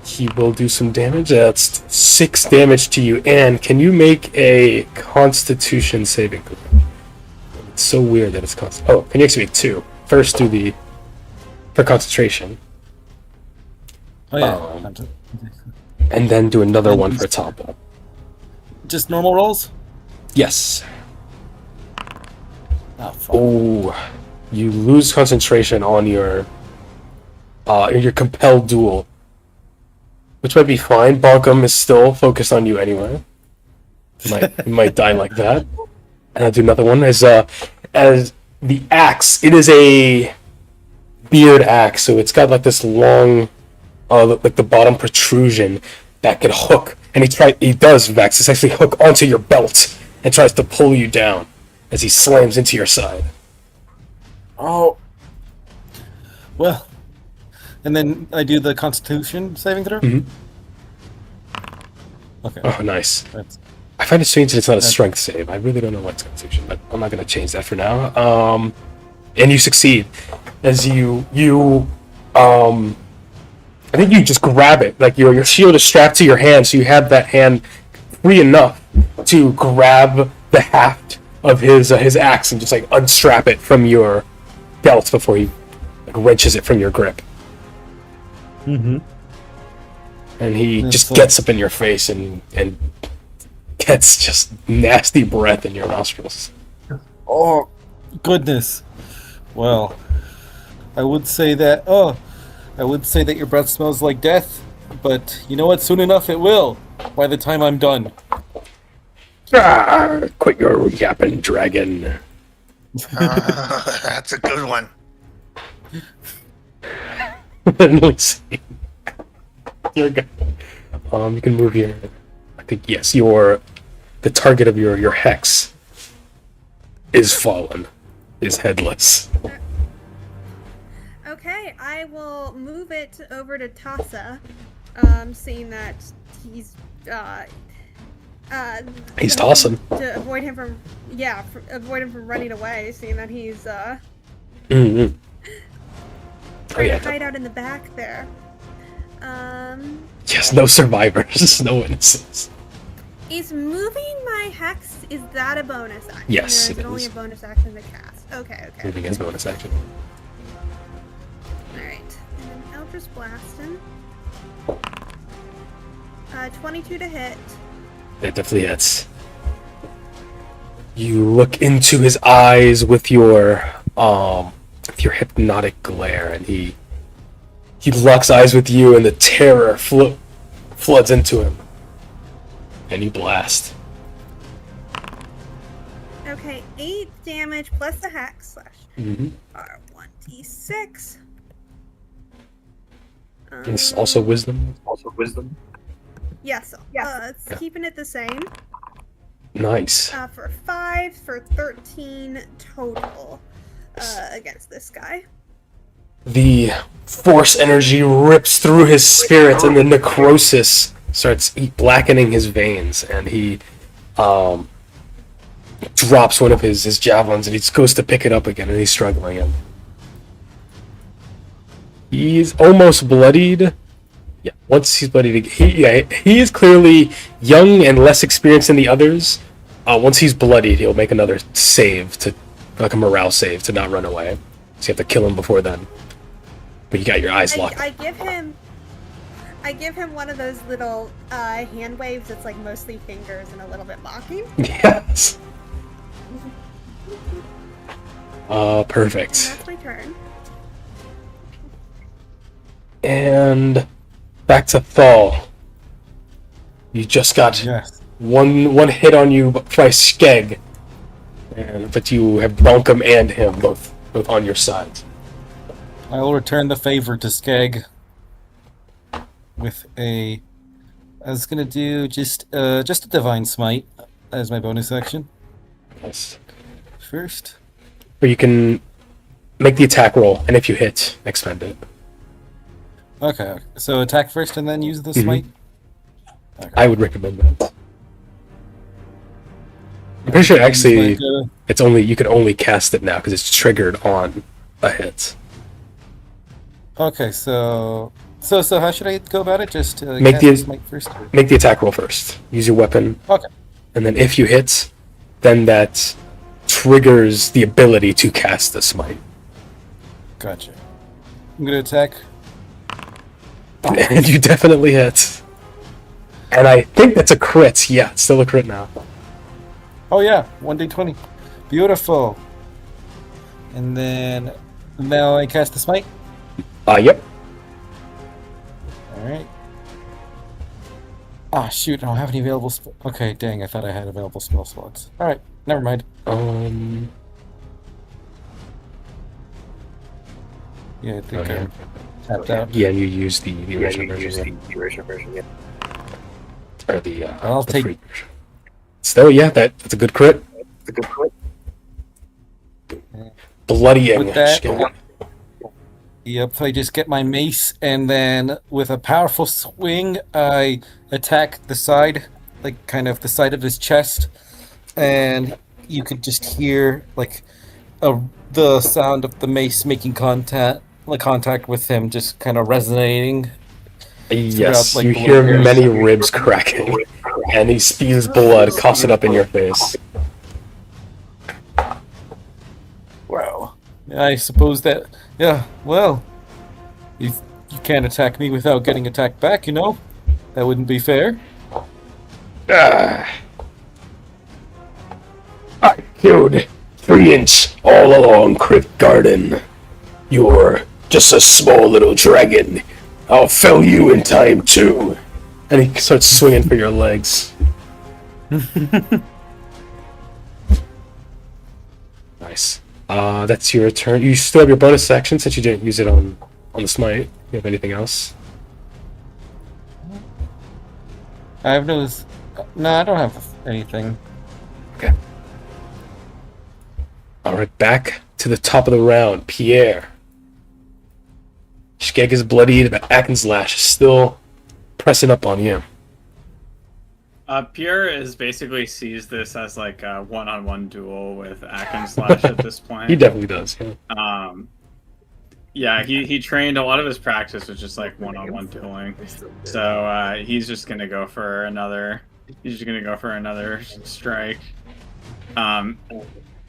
He will do some damage. That's 6 damage to you. And can you make a Constitution saving throw? It's so weird that it's constant. Oh, can you actually make 2? First, do for concentration. Oh yeah. And then do another one for topple. Just normal rolls? Yes. Oh, fuck. Oh, you lose concentration on your compelled duel, which might be fine. Bonkum is still focused on you anyway. You might die like that. And I'll do another one as the axe. It is a beard axe, so it's got like this long, like the bottom protrusion that could hook. And he does, Vex. It's actually hook onto your belt and tries to pull you down as he slams into your side. Oh. Well, And then I do the Constitution saving throw. Mhm. Okay. Oh, nice. That's, I find it strange that it's not a strength save. I really don't know what's Constitution, but I'm not going to change that for now. And you succeed as I think you just grab it, like your shield is strapped to your hand, so you have that hand free enough to grab the haft of his axe and just like unstrap it from your belt before he like wrenches it from your grip. mm-hmm. And he That's just like- gets up in your face and gets just nasty breath in your nostrils. Oh, goodness. Well, I would say that your breath smells like death, but you know what? Soon enough it will, by the time I'm done. Quit your yapping, dragon. That's a good one. Let's see. You're good. You can move your. I think yes. The target of your hex is fallen, is headless. Okay, I will move it over to Tassa, seeing that he's He's tossing. to avoid him from avoid him from running away, seeing that he's Mm-hmm. trying to hide out in the back there. Yes, no survivors, no witnesses. Is moving my hex, is that a bonus action? Yes, or is it it only is. a bonus action to cast? Okay. Moving as bonus action. Alright. And then Eldritch Blasting. 22 to hit. It definitely hits. You look into his eyes with your hypnotic glare, and he locks eyes with you, and the terror floods into him. And you blast. Okay, 8 damage plus the hex Mm-hmm. are 1d6. It's also wisdom. Yes, it's keeping it the same. Nice. For 5 for 13 total against this guy. The force energy rips through his spirit, and the necrosis starts blackening his veins, and he drops one of his javelins, and he just goes to pick it up again, and he's struggling. And he's almost bloodied. Yeah, once he's bloodied, he is clearly young and less experienced than the others. Once he's bloodied, he'll make another save, like a morale save, to not run away. So you have to kill him before then. But you got your eyes locked. I give him one of those little hand waves that's like mostly fingers and a little bit mocking. Yes. Perfect. That's my turn. And back to Thal. You just got yes. one hit on you by Skeg, but you have Bunkum and him both on your side. I will return the favor to Skeg with I was gonna do just a divine smite as my bonus action Yes. first. Or you can make the attack roll, and if you hit, expend it. Okay, so attack first and then use the smite. Okay. I would recommend that. I'm pretty sure actually Like, you can only cast it now because it's triggered on a hit. okay, so how should I go about it? Just Make cast the- the smite first. Make the attack roll first. Use your weapon. Okay. And then if you hit, then that triggers the ability to cast the smite. Gotcha. I'm gonna attack. And you definitely hit. And I think that's a crit. Yeah, it's still a crit now. Oh yeah, 1d20. Beautiful. And then now I cast the smite. Yep. Alright. Ah, shoot, I don't have any available okay, dang, I thought I had available spell slots. Alright, never mind. Yeah, I think I'm tapped out. Yeah, you use the original version. Yeah. Or the I'll the take- free version. Still, yeah, that's a good crit. Bloodying. With that- Skeg. Yep, I just get my mace, and then with a powerful swing, I attack the side, like kind of the side of his chest, and you could just hear like the sound of the mace making contact with him, just kind of resonating. Yes, throughout, you the hear little many hairs. ribs cracking, and he spews blood, coughs it up in your face. Wow. I suppose that, yeah, well, you can't attack me without getting attacked back, you know? That wouldn't be fair. I killed 3-inch all along Crypt Garden. You're just a small little dragon. I'll fell you in time too. And he starts swinging for your legs. Nice. That's your turn. You still have your bonus action since you didn't use it on the smite. You have anything else? I have no... No, I don't have anything. Okay. Alright, back to the top of the round. Pierre. Skeg is bloodied, but 𝐿/𝐴 is still pressing up on you. Pierre is basically sees this as like a one-on-one duel with 𝐿/𝐴 at this point. He definitely does, yeah. Yeah, he trained, a lot of his practice was just like one-on-one dueling. So he's just gonna go for another strike.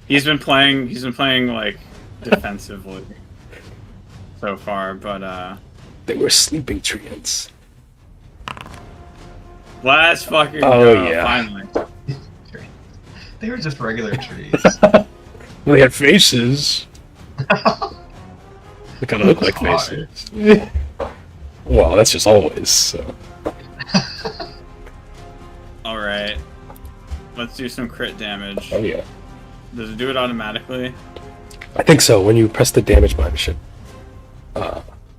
He's been playing like defensively so far, but They were sleeping treants. let's fucking Oh, go, yeah. finally. They were just regular trees. Well, they had faces. They kind of look like God. faces. Well, that's just always, so. Alright. Let's do some crit damage. Oh, yeah. Does it do it automatically? I think so. When you press the damage button, it should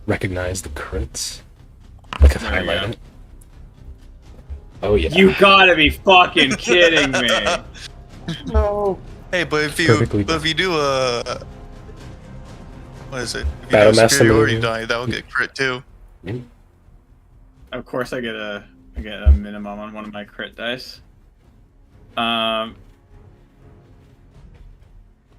recognize the crits. Like I've There you highlighted go. it. Oh, yeah. You gotta be fucking kidding me! No. Hey, but if Perfectly you do a what is it? If you Battle do a Master superiority move. die, that'll get crit too. Of course I get a minimum on one of my crit dice.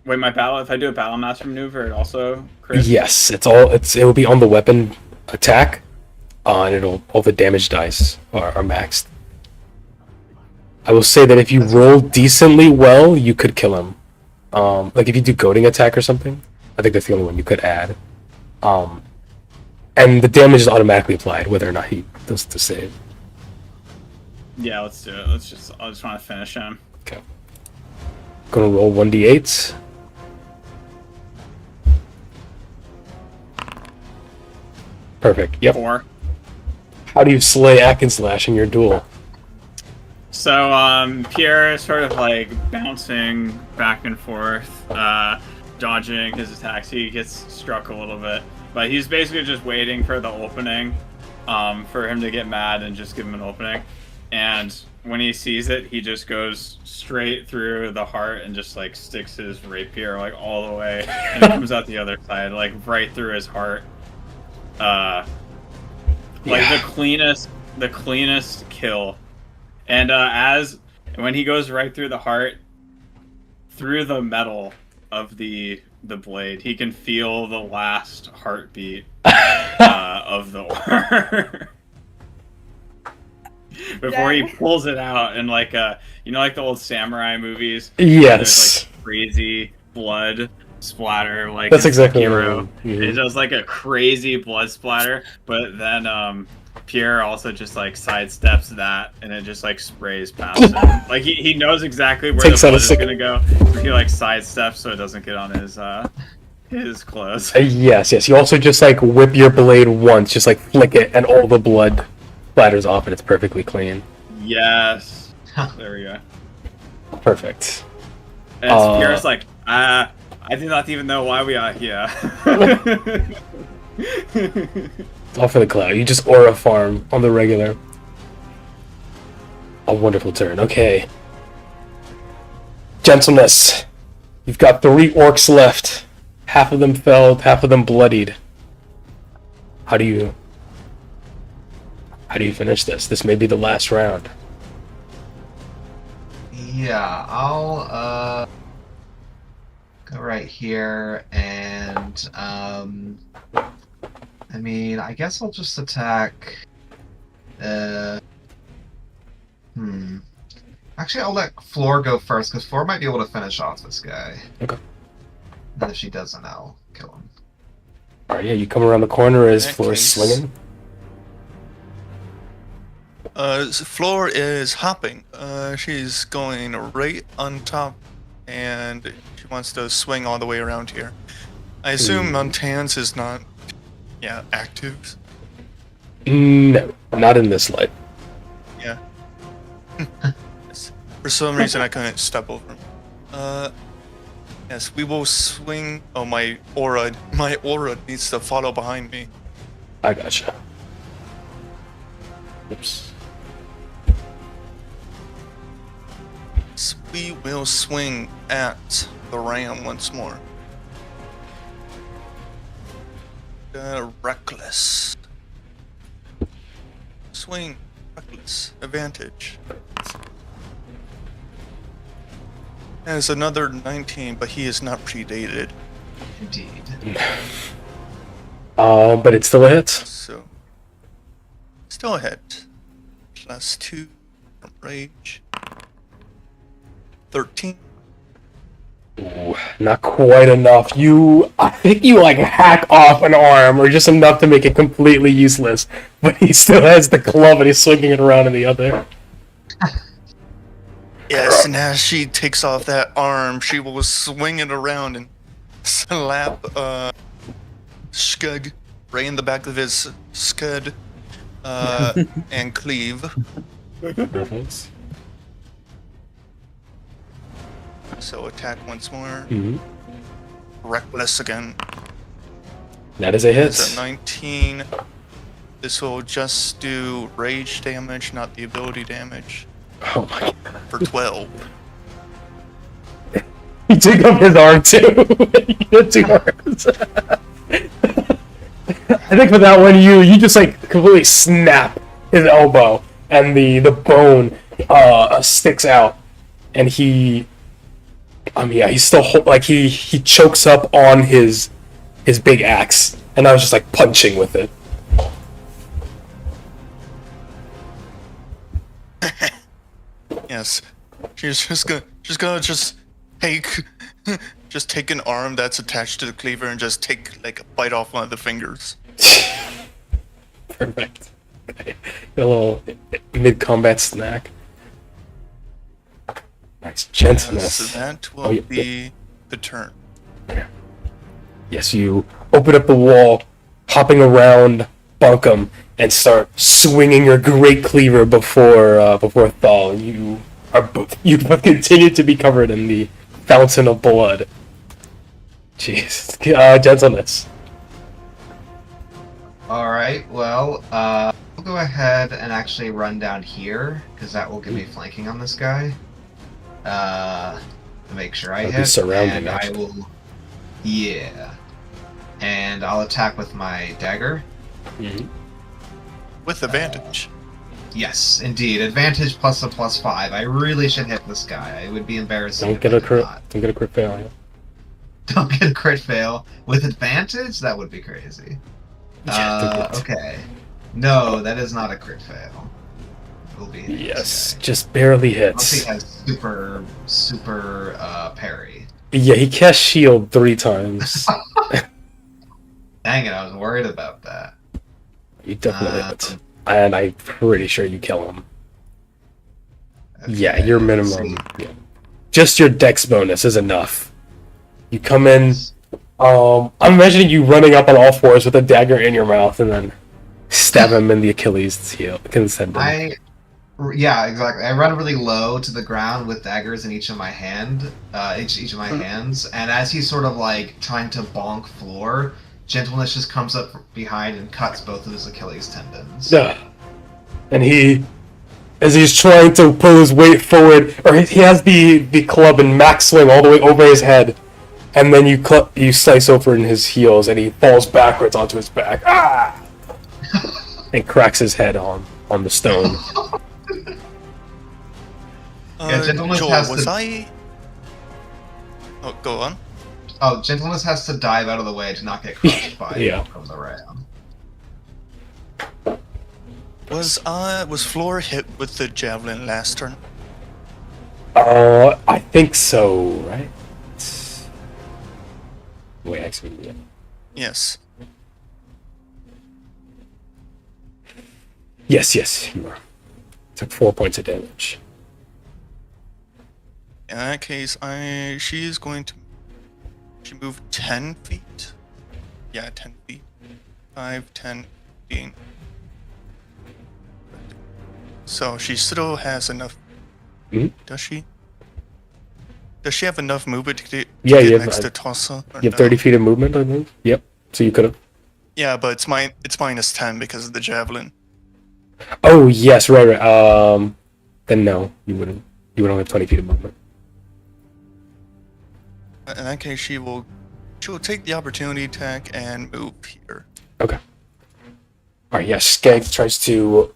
Wait, if I do a battle master maneuver, it also crit? Yes, it will be on the weapon attack, and all the damage dice are maxed. I will say that if you roll decently well, you could kill him. Like if you do goading attack or something, I think that's the only one you could add. And the damage is automatically applied, whether or not he does the save. Yeah, let's do it. I just want to finish him. Okay. Gonna roll 1d8. Perfect. Yep. 4. How do you slay 𝐿/𝐴 in your duel? So, Pierre is sort of like bouncing back and forth, dodging his attacks. He gets struck a little bit, but he's basically just waiting for the opening, for him to get mad and just give him an opening. And when he sees it, he just goes straight through the heart and just like sticks his rapier like all the way, and it comes out the other side, like right through his heart. Like the cleanest kill. And when he goes right through the heart, through the metal of the blade, he can feel the last heartbeat of the orc before he pulls it out. And like like the old samurai movies. Yes. There's like crazy blood splatter. Like That's in exactly Sekiro. what I mean. It does like a crazy blood splatter, but then Pierre also just like sidesteps that, and it just like sprays past him. Like he knows exactly where Takes the out a blood is second. gonna go. He like sidesteps so it doesn't get on his clothes. Yes. You also just like whip your blade once, just like flick it, and all the blood splatters off, and it's perfectly clean. Yes. There we go. Perfect. And Pierre's like, I do not even know why we are here. All for the cloud. You just aura farm on the regular. A wonderful turn. Okay. Gentleness. You've got 3 orcs left. Half of them felled, half of them bloodied. How do you finish this? This may be the last round. Yeah, I'll go right here and I mean, I guess I'll just attack. Actually, I'll let Floor go first because Floor might be able to finish off this guy. Okay. And if she doesn't, I'll kill him. Alright, yeah, you come around the corner as In that Floor's case- swinging. Floor is hopping. She's going right on top, and she wants to swing all the way around here. I assume Montans is not, active. No, not in this light. Yeah. For some reason, I couldn't step over him. Yes, we will swing. Oh, my aura needs to follow behind me. I gotcha. Oops. So we will swing at the ram once more. Reckless. Swing. Reckless. Advantage. Has another 19, but he is not predated. Indeed. But it still hits. So, still a hit. +2 from rage. 13. Ooh, not quite enough. I think you like hack off an arm, or just enough to make it completely useless. But he still has the club, and he's swinging it around in the other. Yes, and as she takes off that arm, she will swing it around and slap Skug right in the back of his scud and cleave. Perfect. So attack once more. Mm-hmm. Reckless again. That is a hit. It's a 19. This will just do rage damage, not the ability damage. Oh my god. For 12. He took off his arm too. He had 2 arms. I think for that one, you just like completely snap his elbow, and the bone sticks out, and he's still he chokes up on his big axe, and I was just like punching with it. Yes. She's gonna take an arm that's attached to the cleaver and just take like a bite off one of the fingers. Perfect. Okay. A little mid-combat snack. Nice gentleness. So that will be yeah. the turn. Yes, you open up the wall, hopping around Bunkum, and start swinging your great cleaver before Thal. You both continue to be covered in the fountain of blood. Jeez, gentleness. Alright, well, we'll go ahead and actually run down here, because that will give me flanking on this guy. To make sure I That'd be hit, surrounding, and I actually. will... Yeah. And I'll attack with my dagger. Mm-hmm. With advantage. Yes, indeed. Advantage plus a +5. I really should hit this guy. It would be embarrassing Don't if get I a did crit. not. Don't get a crit fail. Yeah. Don't get a crit fail. With advantage? That would be crazy. Yeah, don't get- Okay. No, that is not a crit fail. It will be an Yes, guy. just barely Unless hits. he has super parry. Yeah, he cast shield 3 times. Dang it, I was worried about that. You definitely hit. And I'm pretty sure you kill him. Yeah, Okay, your let's minimum. see. Yeah. Just your dex bonus is enough. You come in. I'm imagining you running up on all fours with a dagger in your mouth and then stab him in the Achilles heel. Yeah, exactly. I run really low to the ground with daggers in each of my hands, and as he's sort of like trying to bonk floor, Gentleness just comes up behind and cuts both of his Achilles tendons. Yeah. And as he's trying to pull his weight forward, or he has the club and max swing all the way over his head, and then you slice over in his heels, and he falls backwards onto his back. Ah! and cracks his head on the stone. Yeah, gentleness Joel, has was to- I? Oh, go on. Oh, gentleness has to dive out of the way to not get crushed by Yeah. from the ram. Was Floor hit with the javelin last turn? I think so, right? Wait, actually, yeah. Yes. Yes, you are. Took 4 points of damage. In that case, she is going to. She moved 10 feet. Yeah, 10 feet. 5, 10, 15. So she still has enough. Mhm. Does she? Does she have enough movement to get, Yeah, to get you next have, to Tossa? or You have no? 30 feet of movement, I think. Yep. So you could have. Yeah, but it's minus 10 because of the javelin. Oh yes, right. Then no, you wouldn't. You would only have 20 feet of movement. In that case, she will take the opportunity attack and move here. Okay. All right. Yeah. Skeg tries to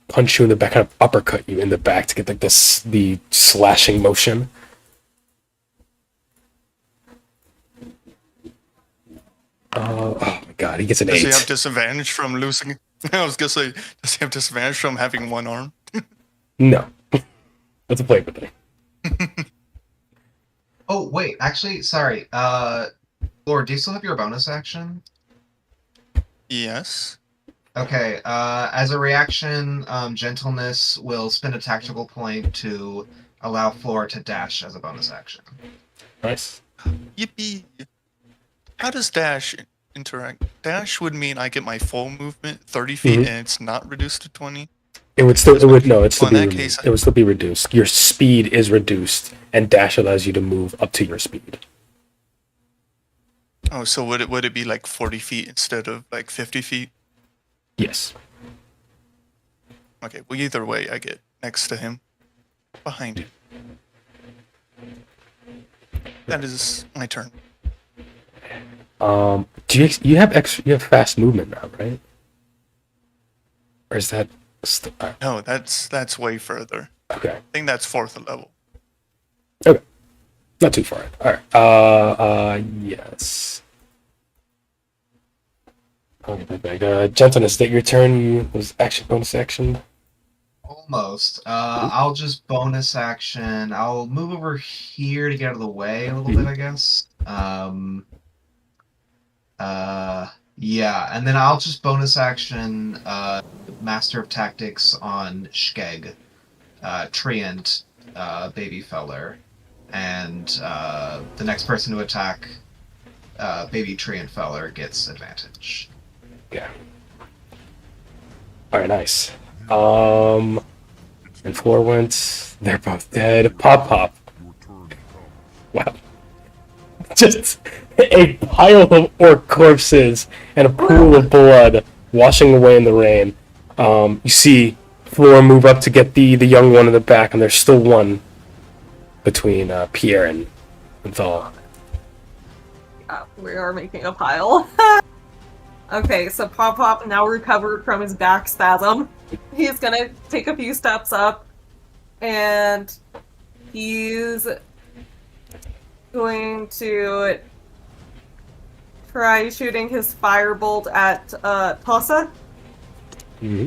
punch you in the back, kind of uppercut you in the back to get like the slashing motion. Oh my god, he gets an Does 8. he have disadvantage from losing? I was gonna say, does he have disadvantage from having one arm? No. That's a flavor thing. Oh wait, actually, sorry. Lord, do you still have your bonus action? Yes. Okay. As a reaction, gentleness will spend a tactical point to allow Floor to dash as a bonus action. Nice. Yippee! How does dash interact? Dash would mean I get my full movement, 30 feet, Mhm. and it's not reduced to 20. It would still. It would no. It'd still Well, be. in that case, It would still be reduced. Your speed is reduced, and dash allows you to move up to your speed. Oh, so would it be like 40 feet instead of like 50 feet? Yes. Okay. Well, either way, I get next to him, behind him. That is my turn. Do you have extra? You have fast movement now, right? Or is that? No, that's way further. Okay. I think that's 4th level. Okay. Not too far. All right. Yes. I'll get that back. Gentleness, is that your turn? You was action bonus action. Almost. I'll just bonus action. I'll move over here to get out of the way a little bit, I guess. Yeah, and then I'll just bonus action Master of Tactics on Skeg, Treant, Baby Feller, and the next person to attack Baby Treant Feller gets advantage. Yeah. All right. Nice. And Floor went. They're both dead. Pop. Wow. Just a pile of orc corpses and a pool of blood washing away in the rain. You see Floor move up to get the young one in the back, and there's still one between Pierre and Thaw. We are making a pile. Okay, so Pop now recovered from his back spasm. He's gonna take a few steps up, and he's going to try shooting his firebolt at Tossa. Mm-hmm.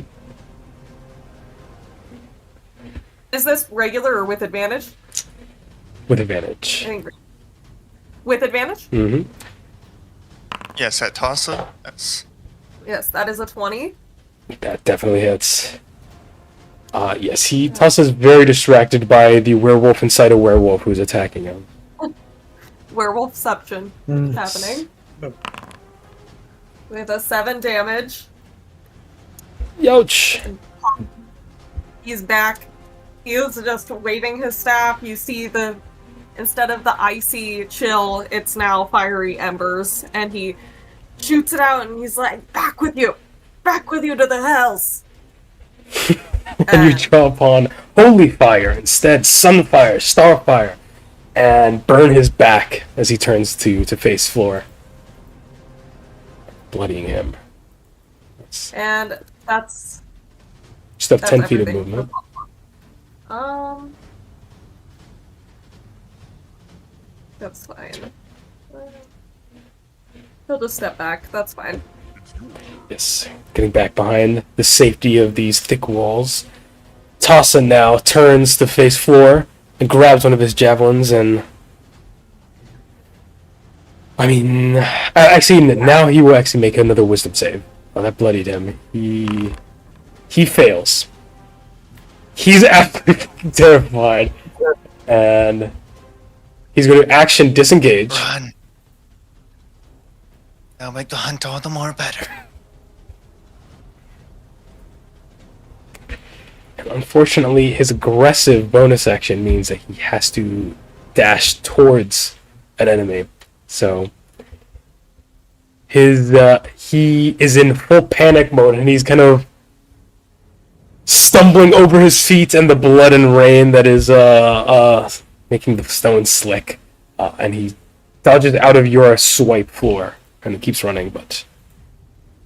Is this regular or with advantage? With advantage. I think with advantage? Mm-hmm. Yes, at Tossa. That's Yes, that is a 20. That definitely hits. Yes, Tossa's very distracted by the werewolf inside a werewolf who's attacking him. Werewolfception happening. With a 7 damage. Youch! He's back. He is just waving his staff. You see instead of the icy chill, it's now fiery embers. And he shoots it out and he's like, back with you to the hells. And you draw upon holy fire instead, sunfire, starfire, and burn his back as he turns to face Floor, bloodying him. And that's Just have 10 feet of everything. movement. That's fine. He'll just step back. That's fine. Yes, getting back behind the safety of these thick walls. Tassa now turns to face floor and grabs one of his javelins and... I mean... Actually, now he will actually make another wisdom save. Oh, that bloodied him. He fails. He's absolutely terrified. And he's going to action disengage. Run. That'll make the hunt all the more better. And unfortunately, his aggressive bonus action means that he has to dash towards an enemy. So he is in full panic mode, and he's kind of stumbling over his feet and the blood and rain that is making the stone slick. And he dodges out of your swipe floor and he keeps running, but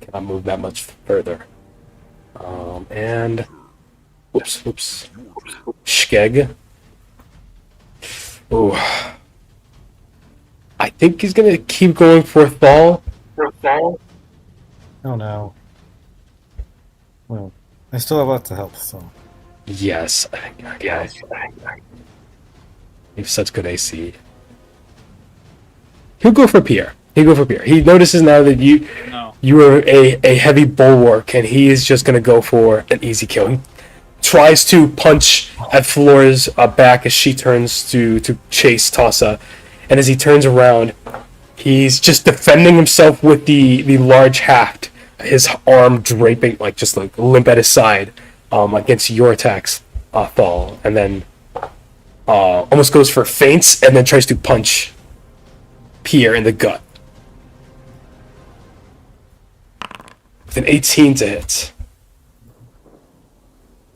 cannot move that much further. And whoops. 𝐀𝐜𝐜𝐜𝐞𝐜. Oh, I think he's gonna keep going for Thal. Oh no. Well, I still have lots of help, so. Yes, I think. Yeah, he has such good AC. He'll go for Pierre. He notices now that you are a heavy bulwark, and he is just gonna go for an easy kill. He tries to punch at Flora's back as she turns to chase Tassa, and as he turns around, he's just defending himself with the large haft, his arm draping like limp at his side against your attacks, Thal, and then almost goes for feints and then tries to punch Pierre in the gut. With an 18 to hit.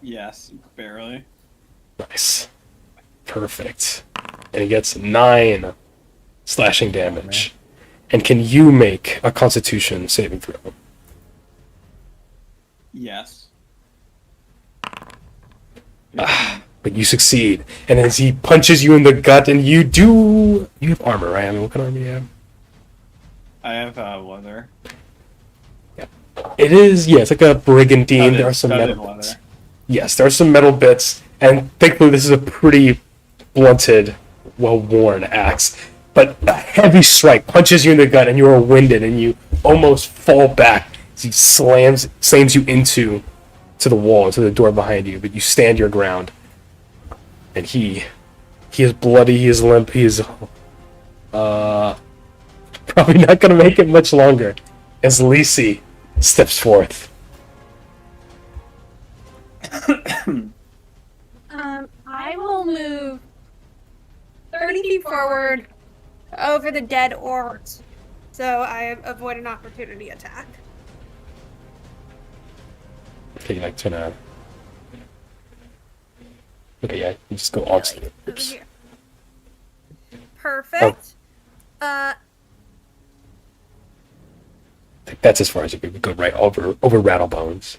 Yes, barely. Nice. Perfect. And he gets 9 slashing damage. And can you make a Constitution saving throw? Yes. But you succeed. And as he punches you in the gut, and you have armor, right? I mean, what kind of armor do you have? I have leather. It is, yeah, it's like a brigandine. There are some Studded metal bits. leather. Yes, there are some metal bits, and thankfully this is a pretty blunted, well-worn axe. But a heavy strike punches you in the gut, and you are winded, and you almost fall back as he slams you into the wall, into the door behind you. But you stand your ground, and he is bloody, he is limp, he is probably not gonna make it much longer. As Lisi steps forth. I will move 30 feet forward over the dead orcs, so I avoid an opportunity attack. Okay, like turn around. Okay, yeah, you just go on to the Over oops. here. Perfect. I think that's as far as you can go, right over Rattlebones.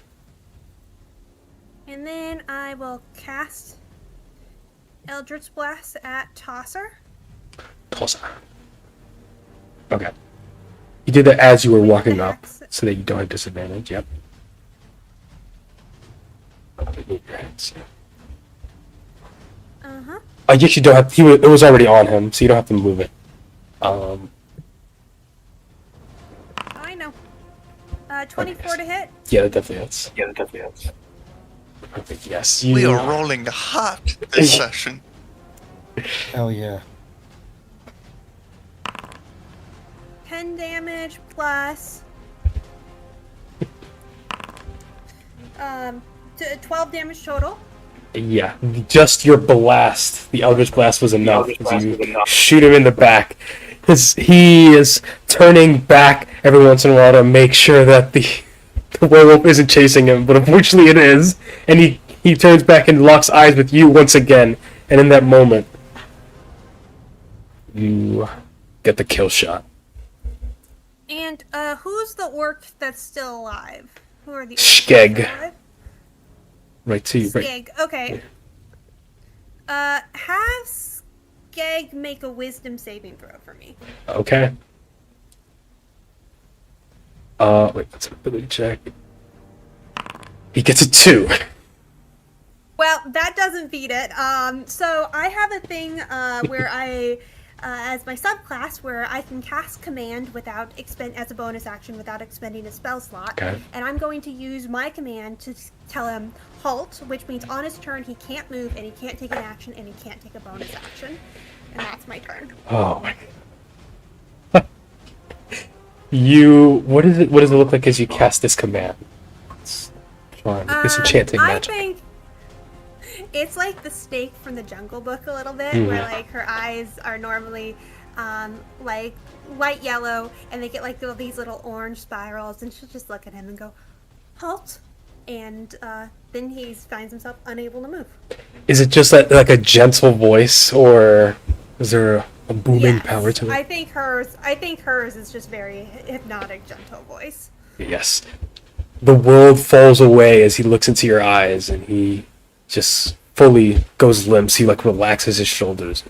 And then I will cast Eldritch Blast at Tosser. Closer. Okay. You did that as you were walking up, Axe. so that you don't have disadvantage. Yep. Move your heads. Uh-huh. I guess you don't have. It was already on him, so you don't have to move it. I know. 24 to hit. Yeah, that definitely hits. Perfect. Yes. We are rolling hot this session. Hell yeah. 10 damage plus 12 damage total. Yeah, just your blast, the Eldritch Blast was enough. You shoot him in the back. He is turning back every once in a while to make sure that the werewolf isn't chasing him, but unfortunately it is. And he turns back and locks eyes with you once again. And in that moment, you get the kill shot. And who's the orc that's still alive? Who are the 𝐀𝐜𝐜𝐜. Right to you. Right. 𝐀𝐜𝐜𝐜. Okay. Have 𝐀𝐜𝐜𝐜 make a wisdom saving throw for me. Okay. Wait, that's an ability check. He gets a 2. Well, that doesn't beat it. So I have a thing where I, as my subclass, where I can cast command without as a bonus action without expending a spell slot. Okay. And I'm going to use my command to tell him halt, which means on his turn he can't move and he can't take an action and he can't take a bonus action. And that's my turn. Oh my god. What does it look like as you cast this command? It's this enchanting magic. I think it's like the snake from the Jungle Book a little bit, where like her eyes are normally like light yellow and they get like these little orange spirals, and she'll just look at him and go, halt, and then he finds himself unable to move. Is it just like a gentle voice, or is there a booming power to it? I think hers is just very hypnotic, gentle voice. Yes. The world falls away as he looks into your eyes, and he just fully goes limp. He like relaxes his shoulders.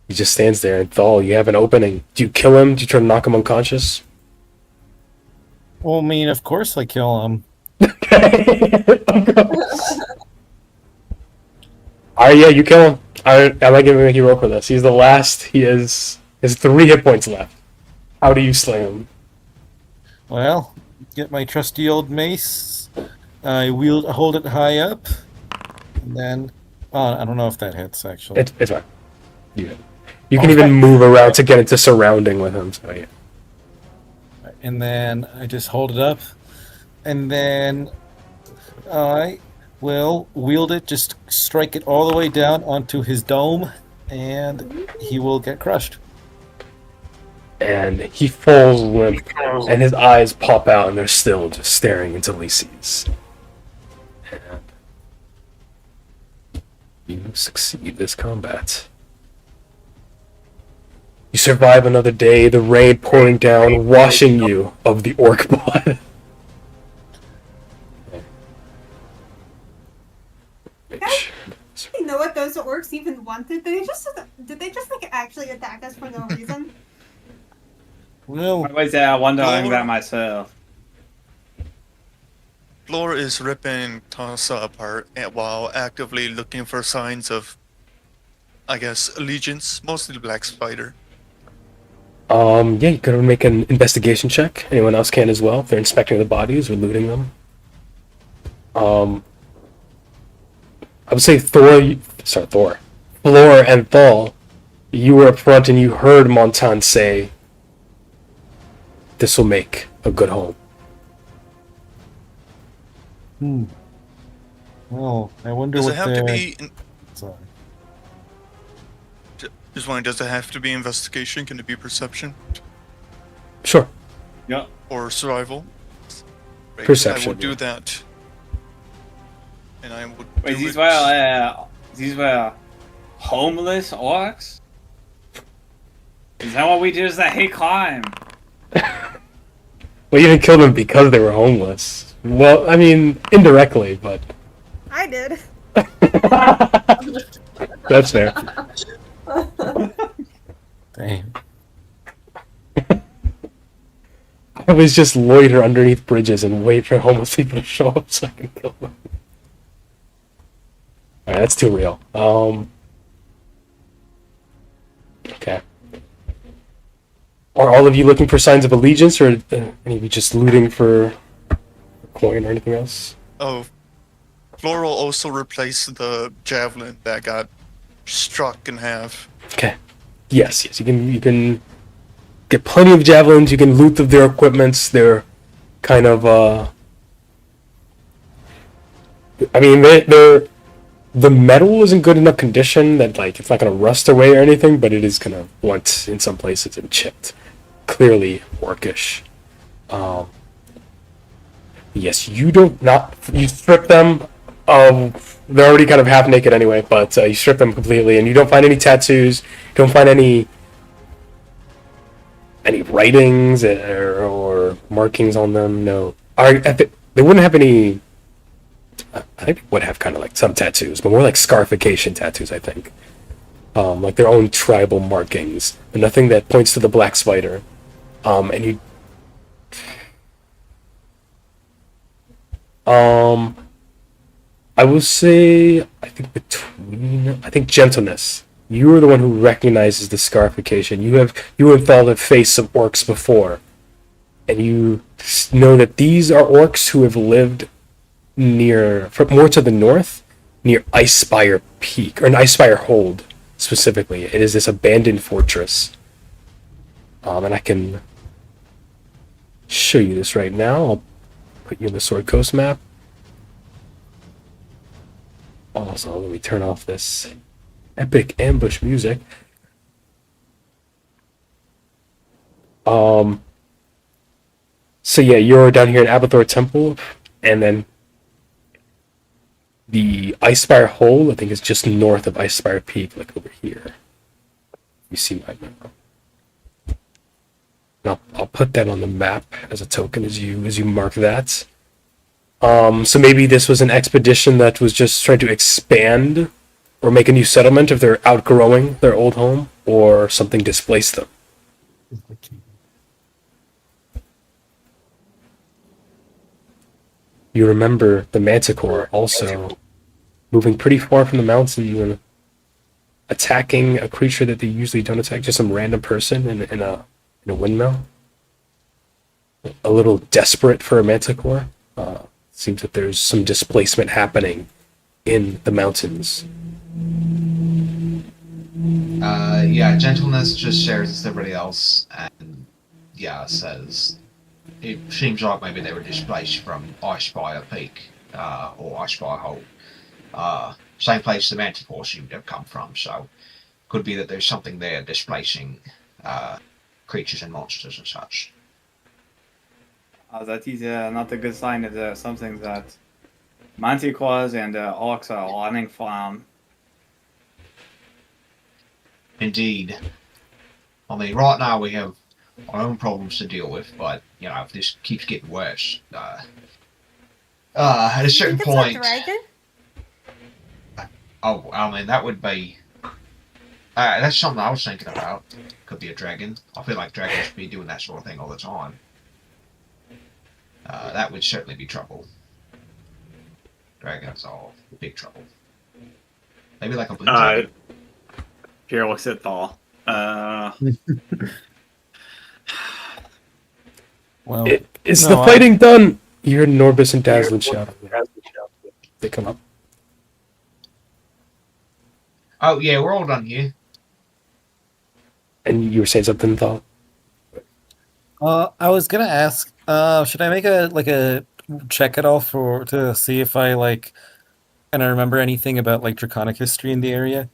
He just stands there, and Thal, you have an opening. Do you kill him? Do you try to knock him unconscious? Well, I mean, of course I kill him. Alright, yeah, you kill him. I like giving you roll for this. He's the last. He has 3 hit points left. How do you slay him? Well, get my trusty old mace. I hold it high up, and then I don't know if that hits actually. It's fine. You can even move around to get into surrounding with him. So yeah. And then I just hold it up, and then I will wield it, just strike it all the way down onto his dome, and he will get crushed. And he falls limp, and his eyes pop out, and they're still just staring into Lyses. And you succeed this combat. You survive another day, the rain pouring down, washing you of the orc blood. You know what those orcs even wanted? Did they just like actually attack us for no reason? Well, I wondering that myself. Floor is ripping Tassa apart while actively looking for signs of, I guess, allegiance, mostly the Black Spider. Yeah, you gotta make an investigation check. Anyone else can as well if they're inspecting the bodies or looting them. I would say Floor and Thal, you were up front and you heard Montan say, "This will make a good home." Well, I wonder Does what it have to be? Sorry. Just wondering, does it have to be investigation? Can it be perception Sure. Yeah. or survival? Right, Perception, I will do yeah. that. And I would. Wait, do these it. were homeless orcs? Is that what we do? Is that hate crime? Well, you didn't kill them because they were homeless. Well, I mean, indirectly, but... I did. That's fair. Damn. I always just loiter underneath bridges and wait for homeless people to show up so I can kill them. Alright, that's too real. Okay. Are all of you looking for signs of allegiance, or any of you just looting for a coin or anything else? Oh, Floor will also replace the javelin that got struck in half. Okay. Yes, you can get plenty of javelins, you can loot their equipments, they're kind of, I mean, they're the metal is in good enough condition that, like, it's not going to rust away or anything, but it is going to blunt in some places and chipped. Clearly orcish. Yes, you strip them. They're already kind of half naked anyway, but you strip them completely, and you don't find any tattoos. You don't find any writings or markings on them. No. they wouldn't have any. I think they would have kind of like some tattoos, but more like scarification tattoos, I think. Like their own tribal markings, but nothing that points to the black spider. And you. I will say, I think gentleness. You are the one who recognizes the scarification. You have felt the face of orcs before, and you know that these are orcs who have lived more to the north, near Icespire Peak, or an Icespire Hold, specifically. It is this abandoned fortress. And I can show you this right now. I'll put you in the Sword Coast map. Also, let me turn off this epic ambush music. So yeah, you're down here in Abathor Temple, and then the Icespire Hole, I think, is just north of Icespire Peak, like over here. You see my map. I'll put that on the map as a token as you mark that. So maybe this was an expedition that was just trying to expand or make a new settlement if they're outgrowing their old home, or something displaced them. You remember the Manticore also moving pretty far from the mountain and attacking a creature that they usually don't attack, just some random person in a windmill. A little desperate for a Manticore. Seems that there's some displacement happening in the mountains. Yeah, gentleness just shares with everybody else, and yeah, says it seems like maybe they were displaced from Icespire Peak, or Icespire Hole. Same place the Manticore seemed to have come from, so could be that there's something there displacing creatures and monsters and such. That is not a good sign. It's something that Manticores and orcs are running from. Indeed. I mean, right now we have our own problems to deal with, but, you know, if this keeps getting worse, at a certain Think point... it's a dragon? Oh, I mean, that would be... that's something I was thinking about. Could be a dragon. I feel like dragons should be doing that sort of thing all the time. That would certainly be trouble. Dragons are big trouble. Maybe like a blue dragon. Pierre looks at Thal. Well, Is the fighting done? You heard Norbus and Dazzlin shout. They come up. Oh, yeah, we're all done here. And you were saying something, Thal? I was gonna ask, should I make a check at all to see if I and I remember anything about draconic history in the area?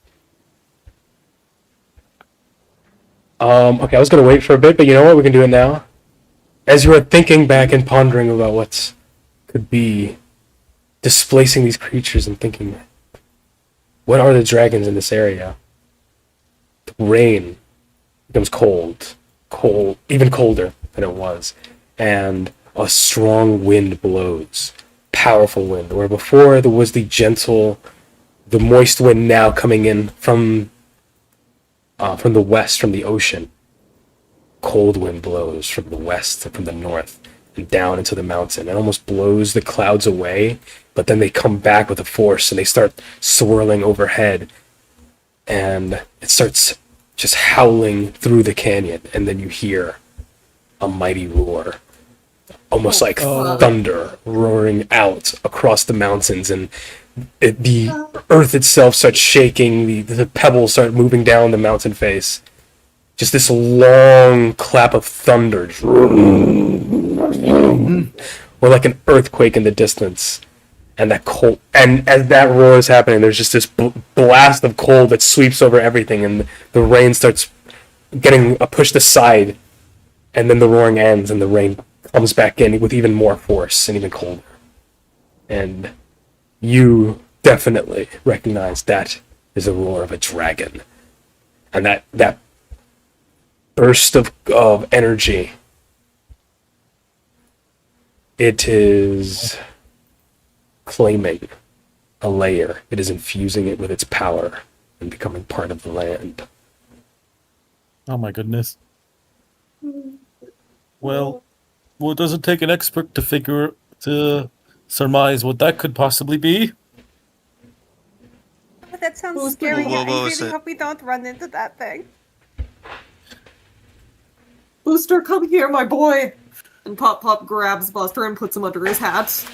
Okay, I was gonna wait for a bit, but you know what? We can do it now. As you are thinking back and pondering about what could be displacing these creatures and thinking, what are the dragons in this area? The rain becomes cold, even colder than it was, and a strong wind blows, powerful wind. Where before there was the moist wind now coming in from the west, from the ocean. Cold wind blows from the west and from the north and down into the mountain. It almost blows the clouds away, but then they come back with a force and they start swirling overhead, and it starts just howling through the canyon, and then you hear a mighty roar, almost like thunder roaring out across the mountains, and the earth itself starts shaking, the pebbles start moving down the mountain face. Just this long clap of thunder, or like an earthquake in the distance. And that cold, and as that roar is happening, there's just this blast of cold that sweeps over everything, and the rain starts getting pushed aside, and then the roaring ends, and the rain comes back in with even more force and even colder. And you definitely recognize that is the roar of a dragon, and that burst of energy It is claiming a layer. It is infusing it with its power and becoming part of the land. Oh my goodness. Well, it doesn't take an expert to surmise what that could possibly be. Oh, that sounds Who's scary. gonna- What I was really it? hope we don't run into that thing. Booster, come here, my boy! And Pop grabs Buster and puts him under his hat.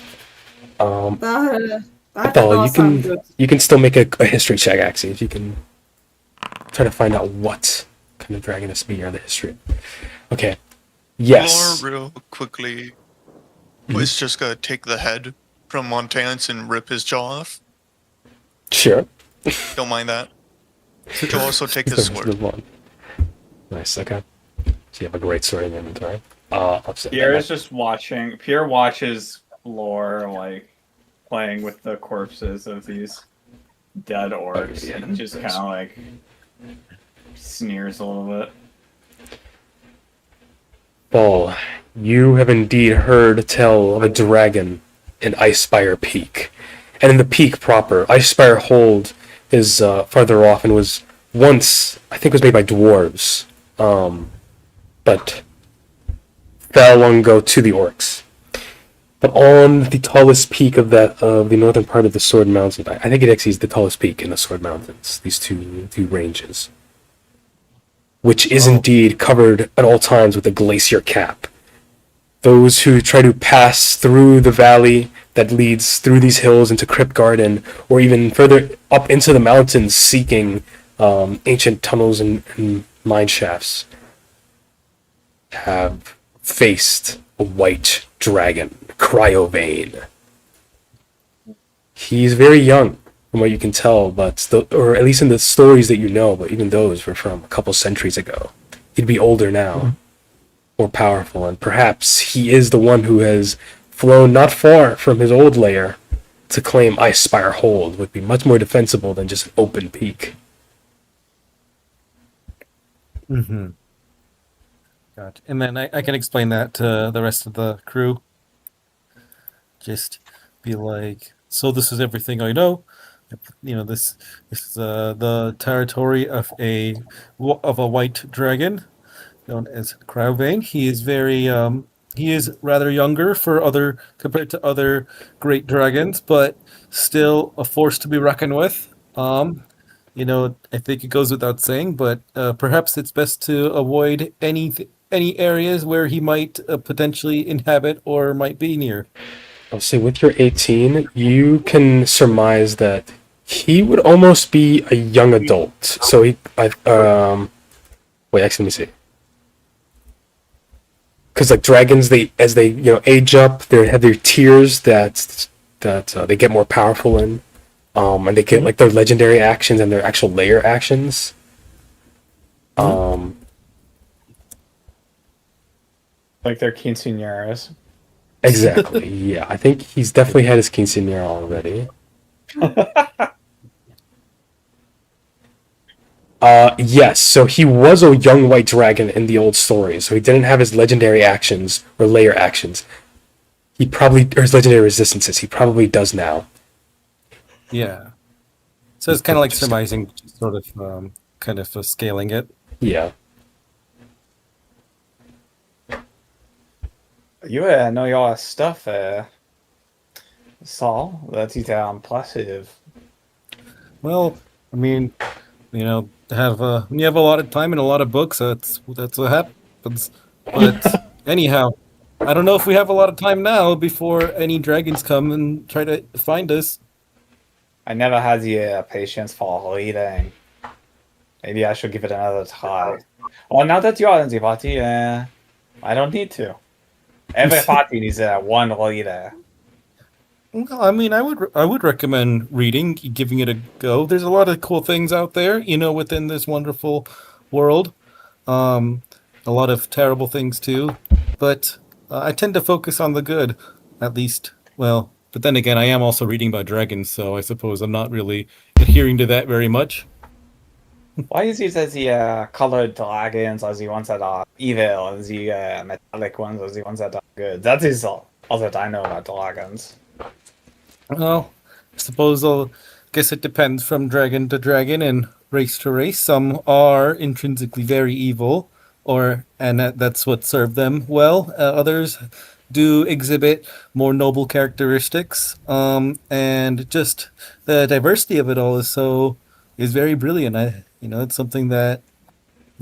That did Bella, not sound good. you can still make a history check, actually, if you can try to find out what kind of dragon this be or the history. Okay. Yes. Or real quickly, was just gonna take the head from Montanus and rip his jaw off. Sure. Don't mind that. He'll also take his sword. Nice, okay. So you have a great sword in your inventory. Upset. Pierre is just watching. Pierre watches Lore like playing with the corpses of these dead orcs, yeah, and just kind of like sneers a little bit. Ball, you have indeed heard tell of a dragon in Icespire Peak. And in the peak proper, Icespire Hold is farther off and was once, I think, was made by dwarves, but fell long ago to the orcs. But on the tallest peak of the northern part of the Sword Mountain, I think it actually is the tallest peak in the Sword Mountains, these two ranges, which is indeed covered at all times with a glacier cap. Those who try to pass through the valley that leads through these hills into Crypt Garden, or even further up into the mountains seeking ancient tunnels and mine shafts, have faced a white dragon, Cryovane. He's very young, from what you can tell, or at least in the stories that you know, but even those were from a couple centuries ago. He'd be older now, more powerful, and perhaps he is the one who has flown not far from his old lair to claim Icespire Hold would be much more defensible than just an open peak. Mm-hmm. Gotcha. And then I can explain that to the rest of the crew. Just be like, so this is everything I know. You know, this is the territory of a white dragon known as Cryovane. He is he is rather younger compared to other great dragons, but still a force to be reckoned with. You know, I think it goes without saying, but perhaps it's best to avoid any areas where he might potentially inhabit or might be near. I'll say with your 18, you can surmise that he would almost be a young adult. So wait, actually, let me see. Because like dragons, as they age up, they have their tiers that they get more powerful in, and they get like their legendary actions and their actual layer actions. Like their quinceañeras. Exactly. Yeah, I think he's definitely had his quinceañera already. Yes, so he was a young white dragon in the old story, so he didn't have his legendary actions or layer actions. Or his legendary resistances, he probably does now. Yeah. So it's kind of like surmising, sort of, kind of scaling it. Yeah. You know your stuff, Saul. That's impressive. Well, I mean, you know, when you have a lot of time and a lot of books, that's what happens. But anyhow, I don't know if we have a lot of time now before any dragons come and try to find us. I never had the patience for reading. Maybe I should give it another try. Well, now that you're in the party, I don't need to. Every party needs one reader. Well, I mean, I would recommend reading, giving it a go. There's a lot of cool things out there, you know, within this wonderful world. A lot of terrible things too, but I tend to focus on the good, at least. Well, but then again, I am also reading about dragons, so I suppose I'm not really adhering to that very much. Why is it that the colored dragons are the ones that are evil and the metallic ones are the ones that are good? That is all all that I know about dragons. Well, I suppose guess it depends from dragon to dragon and race to race. Some are intrinsically very evil, and that's what served them well. Others do exhibit more noble characteristics. And just the diversity of it all is very brilliant. It's something that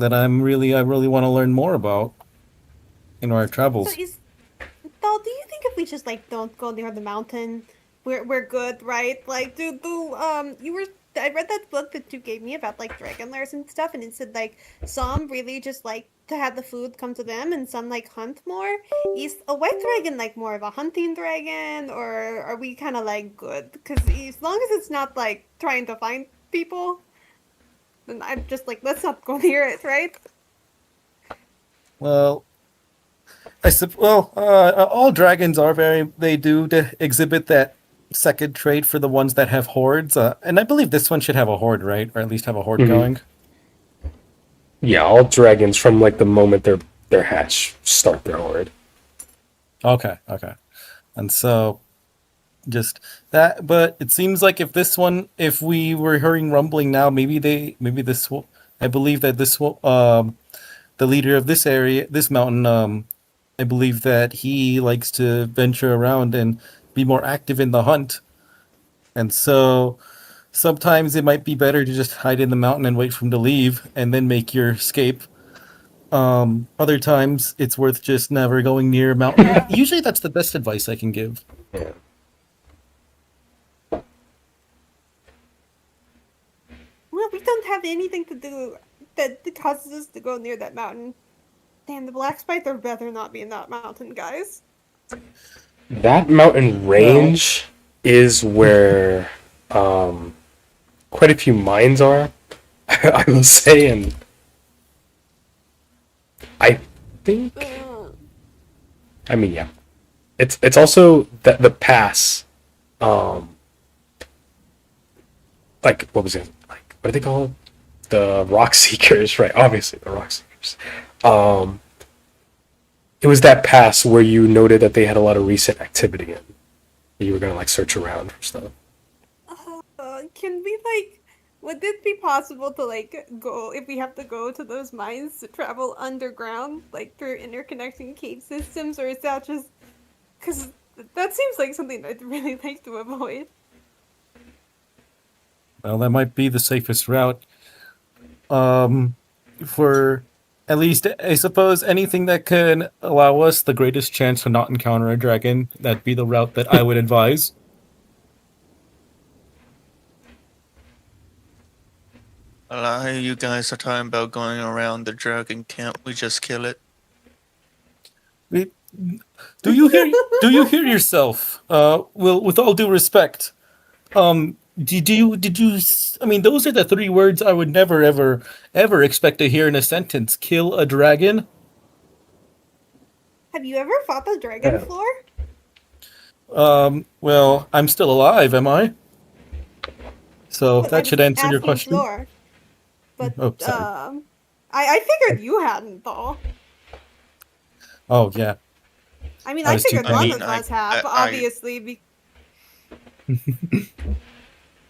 I really want to learn more about in our travels. So Thal, do you think if we just like don't go near the mountain, we're good, right? Like, I read that book that you gave me about like dragon lairs and stuff, and it said like some really just like to have the food come to them, and some like hunt more. Is a white dragon like more of a hunting dragon, or are we kind of like good? Because as long as it's not like trying to find people, then I'm just like, let's not go near it, right? Well, all dragons they do exhibit that second trait for the ones that have hordes. And I believe this one should have a horde, right? Or at least have a horde going. Yeah, all dragons from like the moment they're hatched start their horde. Okay. And so just that, but it seems like if we were hearing rumbling now, I believe that the leader of this area, this mountain, I believe that he likes to venture around and be more active in the hunt. And so sometimes it might be better to just hide in the mountain and wait for him to leave and then make your escape. Other times it's worth just never going near a mountain. Usually that's the best advice I can give. Yeah. Well, we don't have anything to do that causes us to go near that mountain. Damn, the Black Spider better not be in that mountain, guys. That mountain range is where quite a few mines are, I will say, and I think, I mean, yeah, it's also that the pass, like what was it? Like what are they called? The Rock Seekers, right? Obviously, the Rock Seekers. It was that pass where you noted that they had a lot of recent activity in. You were gonna like search around for stuff. Can we like? Would it be possible to like go if we have to go to those mines to travel underground, like through interconnecting cave systems, or is that just because that seems like something I'd really like to avoid? Well, that might be the safest route. For at least, I suppose, anything that can allow us the greatest chance to not encounter a dragon, that'd be the route that I would advise. You guys are talking about going around the dragon camp. We just kill it. Do you hear yourself? With all due respect, did you? I mean, those are the three words I would never, ever expect to hear in a sentence. Kill a dragon. Have you ever fought the dragon floor? Well, I'm still alive, am I? So that should answer your question. Floor. But sorry. I figured you hadn't though. Oh yeah. I mean, I figured none of us have, I obviously.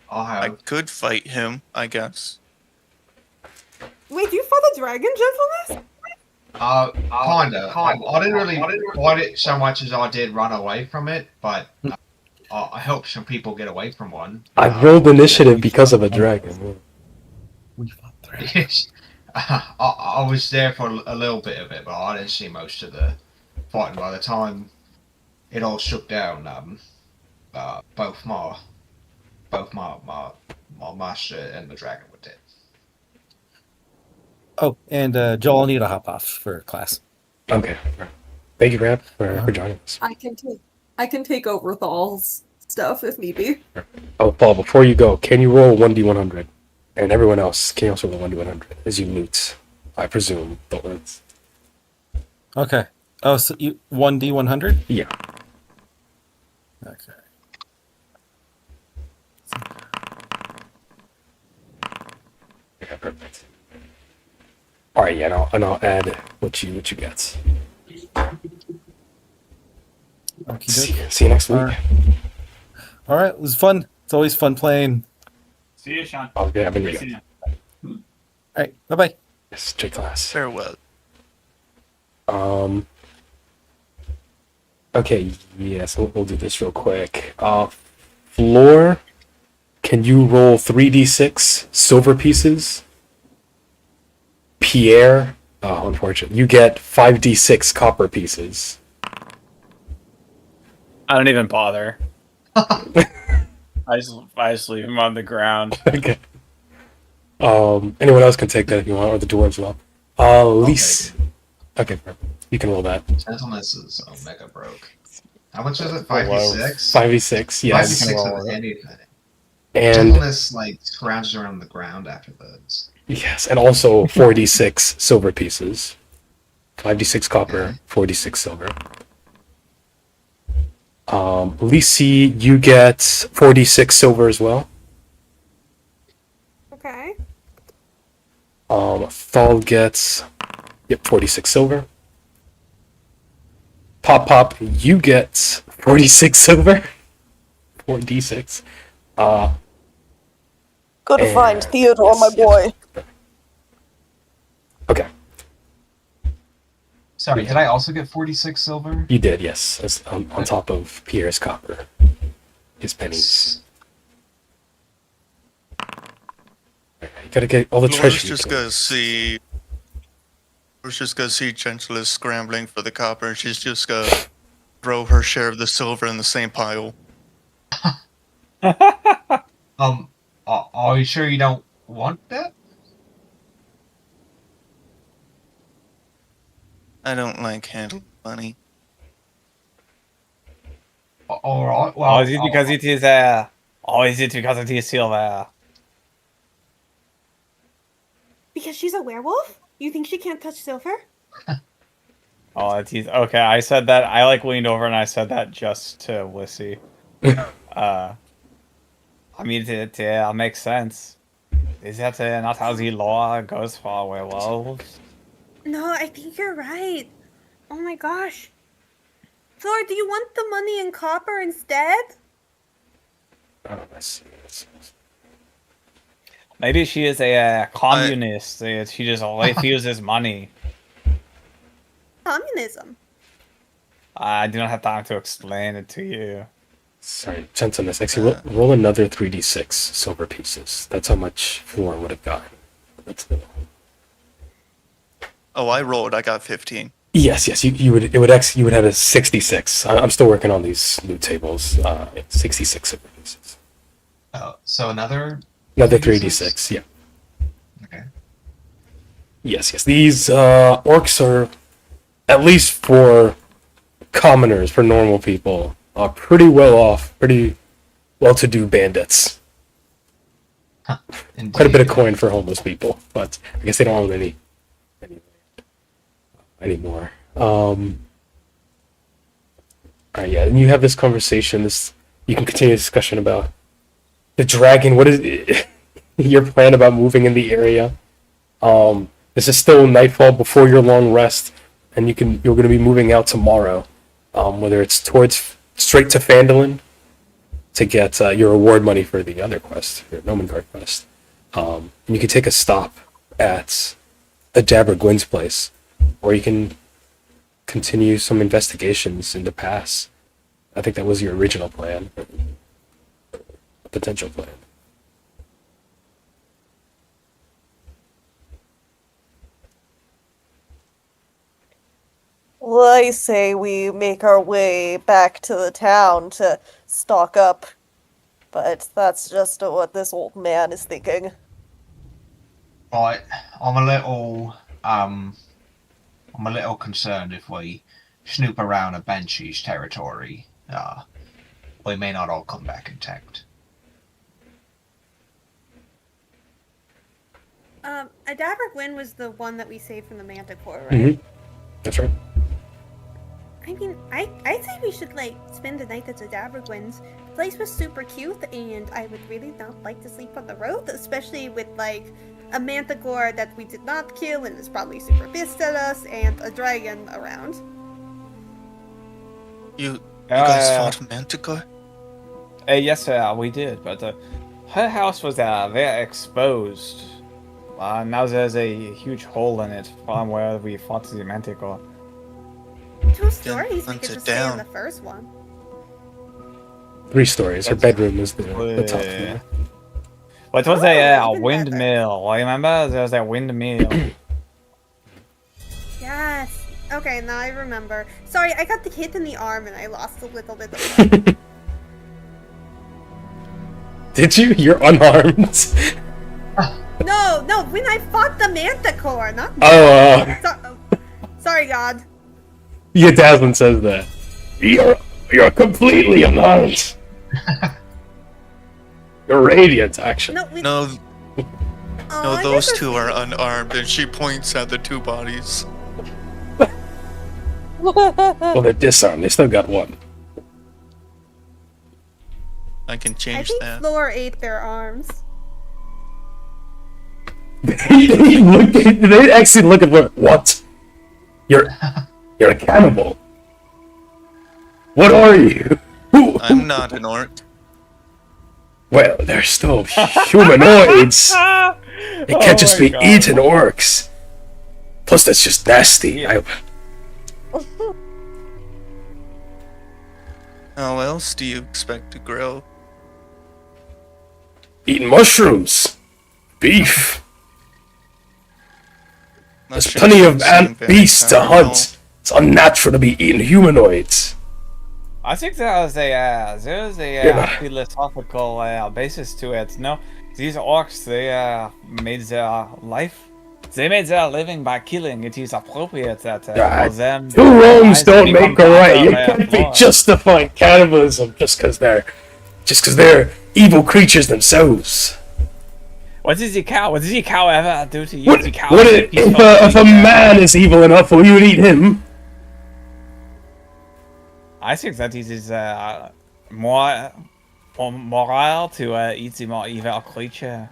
I could fight him, I guess. Wait, you fought the dragon, gentleness? Kinda. I didn't really fight it so much as I did run away from it, but I helped some people get away from one. I rolled initiative because of a dragon. We fought dragons. I was there for a little bit of it, but I didn't see most of the fighting. By the time it all shook down, both my master and the dragon were dead. Oh, and Joel, I'll need to hop off for class. Okay. Thank you, Rab, for joining us. I can take over Thal's stuff if need be. Oh, Paul, before you go, can you roll 1d100? And everyone else, can you also roll 1d100 as you meet, I presume, the words? Okay. Oh, so you 1d100? Yeah. Okay. Okay, perfect. All right, yeah, and I'll add what you get. See you next week. All right, it was fun. It's always fun playing. See you, Sean. Oh, yeah, having you. See ya. All right, bye-bye. Yes, J class. Farewell. Okay, yeah, so we'll do this real quick. Floor, can you roll 3d6 silver pieces? Pierre, unfortunately, you get 5d6 copper pieces. I don't even bother. I just leave him on the ground. Okay. Anyone else can take that if you want, or the dwarves will. Lise. Okay, perfect. You can roll that. Gentleness is Omega broke. How much is it? 5d6? 5d6, yes. 5d6 with anything. And Gentleness like scrounges around the ground after those. yes, and also 4d6 silver pieces. 5d6 copper, 4d6 silver. Lisi, you get 4d6 silver as well. Okay. Thal gets 46 silver. Pop, you get 46 silver. 4d6. Go to And- find Theodore, my yes. boy. Okay, Sorry, did I also get 46 silver? you did, yes. As, on top of Pierre's copper. His pennies. You gotta get all the Laura's treasure. just gonna see. Laura's just gonna see Gentleless scrambling for the copper, and she's just gonna throw her share of the silver in the same pile. Are you sure you don't want that? I don't like handling money. Alright, well... Oh, is it because it is oh, is it because it is silver? Because she's a werewolf? You think she can't touch silver? Oh, it is okay. I said that. I leaned over and I said that just to Lissy. I mean, it makes sense. Is that not how the law goes for werewolves? No, I think you're right. Oh my gosh. Flor, do you want the money in copper instead? Oh, I see. Maybe she is a communist. She just refuses money. Communism. I do not have time to explain it to you. Sorry, gentleness. Actually, roll another 3d6 silver pieces. That's how much Floor would have gotten. That's the... Oh, I rolled. I got 15. Yes. You would have a 66. I'm still working on these new tables. 66 silver pieces. Oh, so another 3d6. Yeah. Okay. Yes. These orcs are, at least for commoners, for normal people, are pretty well off, pretty well-to-do bandits. Quite a bit of coin for homeless people, but I guess they don't own any anymore. Alright, yeah, and you have this conversation, you can continue the discussion about the dragon. What is your plan about moving in the area? This is still nightfall before your long rest, and you're going to be moving out tomorrow. Whether it's straight to Phandelver to get your reward money for the other quest, your Nomenguard quest. And you can take a stop at Adaber Gwyn's place, or you can continue some investigations in the pass. I think that was your original plan, a potential plan. Well, I say we make our way back to the town to stock up, but that's just what this old man is thinking. Right, I'm a little concerned if we snoop around a Banshee's territory. We may not all come back intact. Adaber Gwyn was the one that we saved from the Manticore, right? Mm-hmm. That's right. I mean, I'd say we should, spend the night at Adaber Gwyn's. The place was super cute, and I would really not like to sleep on the road, especially with, a manticore that we did not kill and is probably super pissed at us, and a dragon around. You guys fought Manticore? Yes, we did, but her house was very exposed. Now there's a huge hole in it from where we fought the Manticore. 2 stories. We hunt could it just stay in down. the first one. 3 stories. Her bedroom is the top floor. But it was Oh, a even windmill. Remember? There was a windmill. Yes. Okay, now I remember. Sorry, I got the hit in the arm and I lost a little bit of blood. Did you? You're unarmed. No, when I fought the Manticore, not sorry, God. Yeah, Daslin says that. You're completely unarmed. You're radiant, actually. No, we, No, oh, no, I those guess two are unarmed, and she points at the 2 bodies. Well, they're disarmed. They still got one. I can I change think that. Floor ate their arms. They actually look at what? You're a cannibal. What are you? Who? I'm not an orc. Well, they're still humanoids. They can't just be eating orcs. Plus, that's just nasty. How else do you expect to grow? Eating mushrooms, beef. There's Mushrooms plenty don't of seem very beasts to powerful. hunt. It's unnatural to be eating humanoids. I think there's a philosophical basis to it. No, these orcs, they made their life. They made their living by killing. It is appropriate that for them. 2 wrongs don't to make a become right. You part of can't be war. justifying cannibalism just because they're evil creatures themselves. What does the cow? What does the cow ever do to you? What, The cow what is a if, peaceful if a creature. man is evil enough, will you eat him? I think that it is more moral to eat the more evil creature.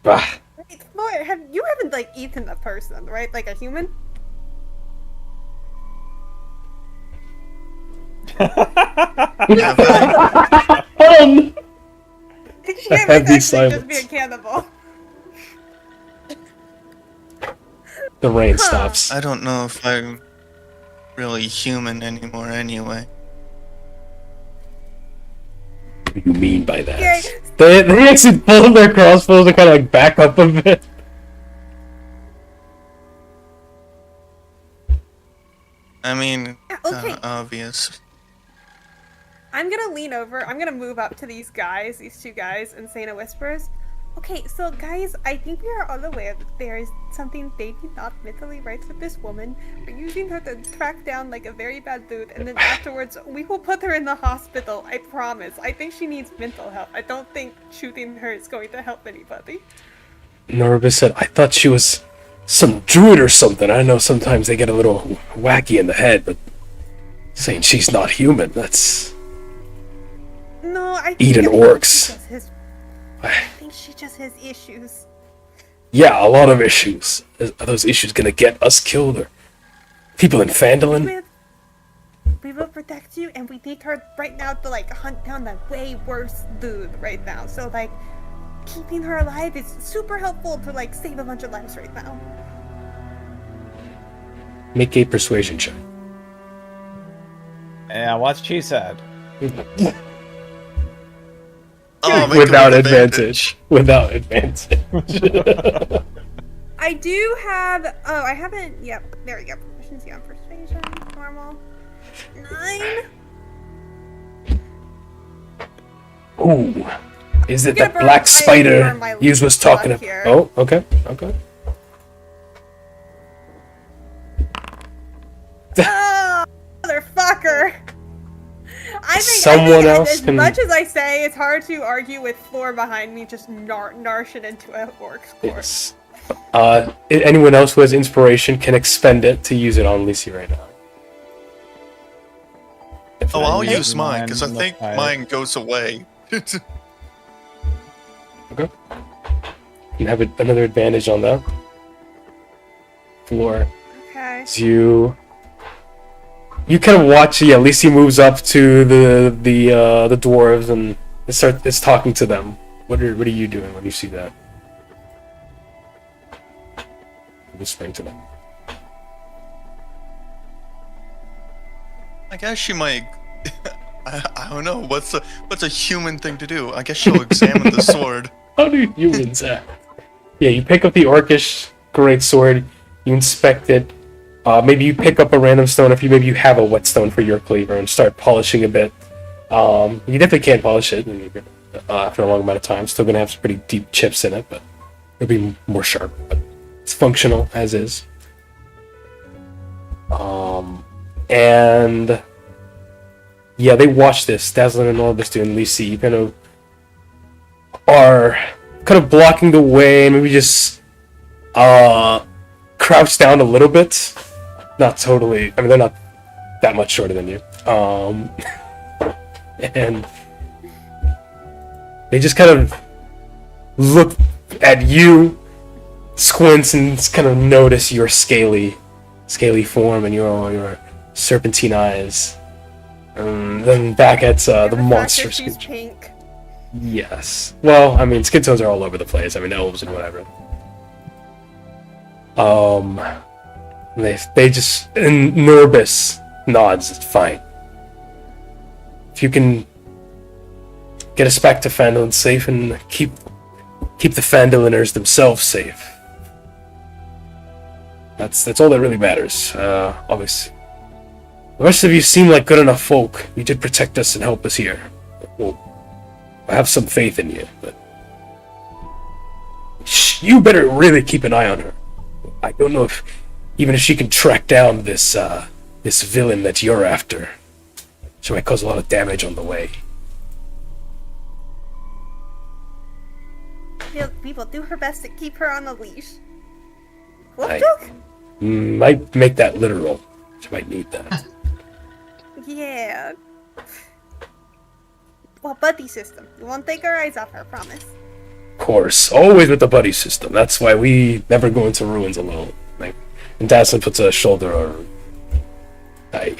Bah. Wait, Floor, you haven't like eaten a person, right? Like a human? Have I? She might Heavy actually silence. just be a cannibal. The rain Huh. stops. I don't know if I'm really human anymore anyway. What do you mean by that? Yeah. They actually pull their crossbows and kind of like back up a bit. I mean, Yeah, okay. obvious. I'm gonna lean over. I'm gonna move up to these guys, these 2 guys, and say in a whispers. Okay, so guys, I think we are all aware that there is something maybe not mentally right with this woman. We're using her to track down like a very bad dude, and then afterwards we will put her in the hospital. I promise. I think she needs mental help. I don't think shooting her is going to help anybody. Norba said, I thought she was some druid or something. I know sometimes they get a little wacky in the head, but saying she's not human, that's... No, I think Eating I think orcs. I think she just has issues. Yeah, a lot of issues. Are those issues gonna get us killed or people in Phandelver? We will protect you, and we need her right now to like hunt down the way worse dude right now. So like, keeping her alive is super helpful to like save a bunch of lives right now. Make a persuasion check. Yeah, what she said. Oh, make it Without with advantage. Without advantage. I do have. Oh, I haven't. Yep, there we go. Proficiency on persuasion, normal. 9. Ooh. Is it Gonna that burn- black I spider burn my you was talking blood about? here. Oh, okay, okay. Oh, motherfucker! I think Someone else as can- much as I say, it's hard to argue with Floor behind me just narshing into a orc's corpse. Yes. Anyone else who has inspiration can expend it to use it on Lisi right now. Oh, I'll Use use mine, because I mine, think okay. mine goes away. Okay. You have another advantage on that. Floor. Okay. You you kind of watch. Yeah, Lisi moves up to the dwarves and is talking to them. What are you doing when you see that? Whispering to them. I guess she might. I don't know. What's a human thing to do? I guess she'll examine the sword. How do humans act? Yeah, you pick up the orcish greatsword, you inspect it. Maybe you pick up a random stone if maybe you have a whetstone for your cleaver and start polishing a bit. You definitely can't polish it after a long amount of time. Still gonna have some pretty deep chips in it, but it'll be more sharp. But it's functional as is. And yeah, they watch this. Dazzlin and Orbis doing Lisi. You kind of are blocking the way and maybe just crouch down a little bit. Not totally. I mean, they're not that much shorter than you. And they just kind of look at you, squints, and kind of notice your scaly form and your serpentine eyes. And then back at the monster she's pink. Yes. Well, I mean, skin tones are all over the place. I mean, elves and whatever. They just, and Norbis nods. It's fine. If you can get us back to Phandalin safe and keep the Phandaliners themselves safe. That's all that really matters. Obviously, the rest of you seem like good enough folk. You did protect us and help us here. Well, I have some faith in you, but you better really keep an eye on her. I don't know if she can track down this villain that you're after. She might cause a lot of damage on the way. We will do her best to keep her on the leash. I Joke? Might make that literal. She might need that. Yeah. Well, buddy system. We won't take our eyes off her, promise. Of course, always with the buddy system. That's why we never go into ruins alone. And Dazzlin puts a shoulder on her.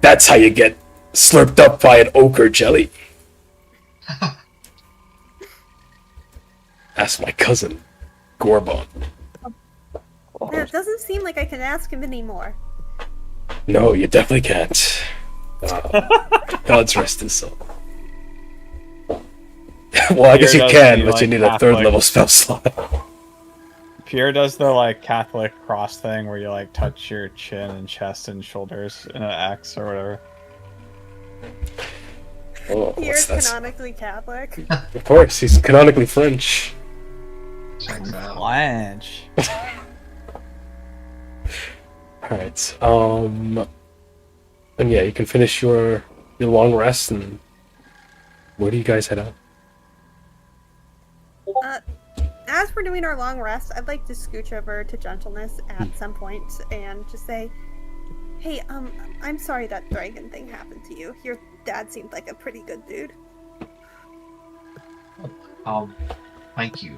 That's how you get slurped up by an ochre jelly. Ask my cousin, Gorbon. It doesn't seem like I can ask him anymore. No, you definitely can't. God's rest his soul. Well, I guess you can, but you need a third level spell slot. Pierre does the Catholic cross thing where you touch your chin and chest and shoulders in an X or whatever. Oh, Pierre's canonically Catholic. Of course, he's canonically French. Flange. Alright, and yeah, you can finish your long rest, and where do you guys head out? As we're doing our long rest, I'd like to scooch over to Gentleness at some point and just say, hey, I'm sorry that dragon thing happened to you. Your dad seemed like a pretty good dude. Thank you.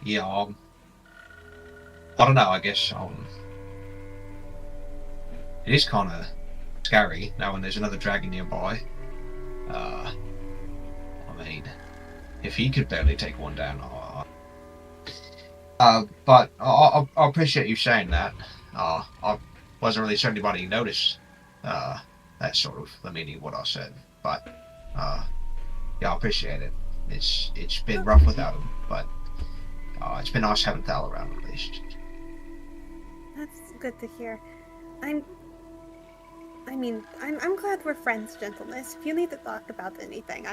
Yeah, I don't know, I guess, it is kind of scary now when there's another dragon nearby. I mean, if he could barely take one down, but I appreciate you saying that. I wasn't really sure anybody noticed that sort of the meaning of what I said, but yeah, I appreciate it. It's been rough without him, but it's been nice having Thal around at least. That's good to hear. I'm glad we're friends, Gentleness. If you need to talk about anything,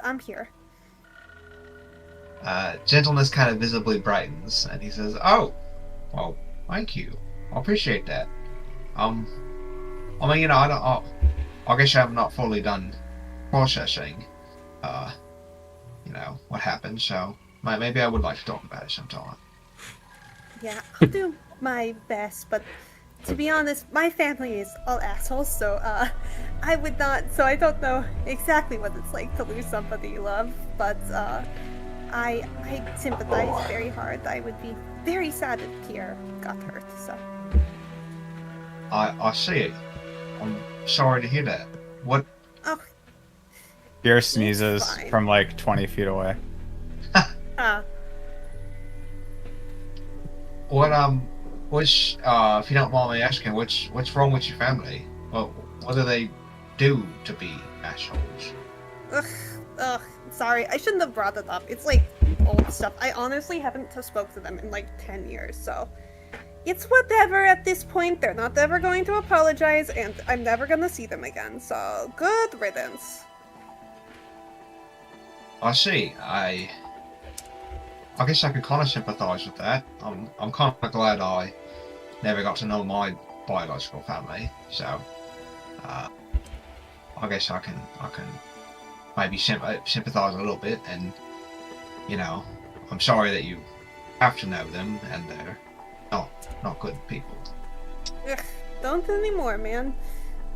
I'm here. Gentleness kind of visibly brightens, and he says, "Oh, well, thank you. I appreciate that. I mean, I guess I'm not fully done processing, what happened, so maybe I would like to talk about it sometime." Yeah, I'll do my best, but to be honest, my family is all assholes, so, I would not, so I don't know exactly what it's like to lose somebody you love, but, I sympathize very hard. I would be very sad if Pierre got hurt, so. I see it. I'm sorry to hear that. What? Oh, Pierre sneezes fine. from like 20 feet away. What's if you don't mind me asking, what's wrong with your family? What do they do to be assholes? Ugh, sorry, I shouldn't have brought it up. It's like old stuff. I honestly haven't spoke to them in like 10 years, so it's whatever at this point. They're not ever going to apologize, and I'm never gonna see them again, so good riddance. I see. I guess I could kind of sympathize with that. I'm kind of glad I never got to know my biological family, so I guess I can maybe sympathize a little bit, and you know, I'm sorry that you have to know them, and they're not good people. Ugh, don't anymore, man.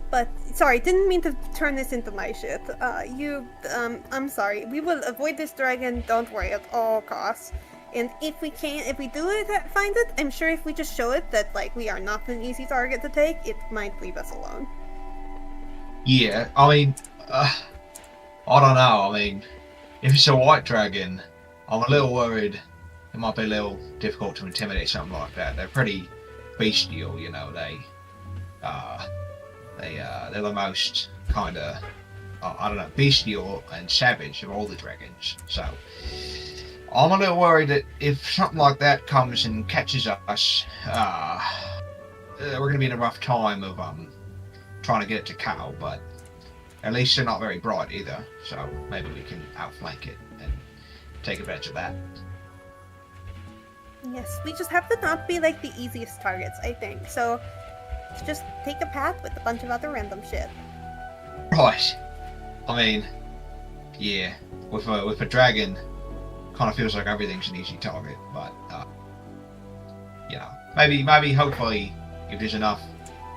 But sorry, didn't mean to turn this into my shit. I'm sorry. We will avoid this dragon. Don't worry, at all costs. And if we do find it, I'm sure if we just show it that like we are not an easy target to take, it might leave us alone. Yeah, I mean, I don't know. I mean, if it's a white dragon, I'm a little worried. It might be a little difficult to intimidate something like that. They're pretty bestial, you know. They're the most kind of, I don't know, bestial and savage of all the dragons. So I'm a little worried that if something like that comes and catches us, we're going to be in a rough time of trying to get it to Cal. But at least they're not very bright either, so maybe we can outflank it and take advantage of that. Yes, we just have to not be like the easiest targets, I think. So just take a path with a bunch of other random shit. Right. I mean, yeah, with a dragon, kind of feels like everything's an easy target. But you know, maybe, hopefully, if there's enough.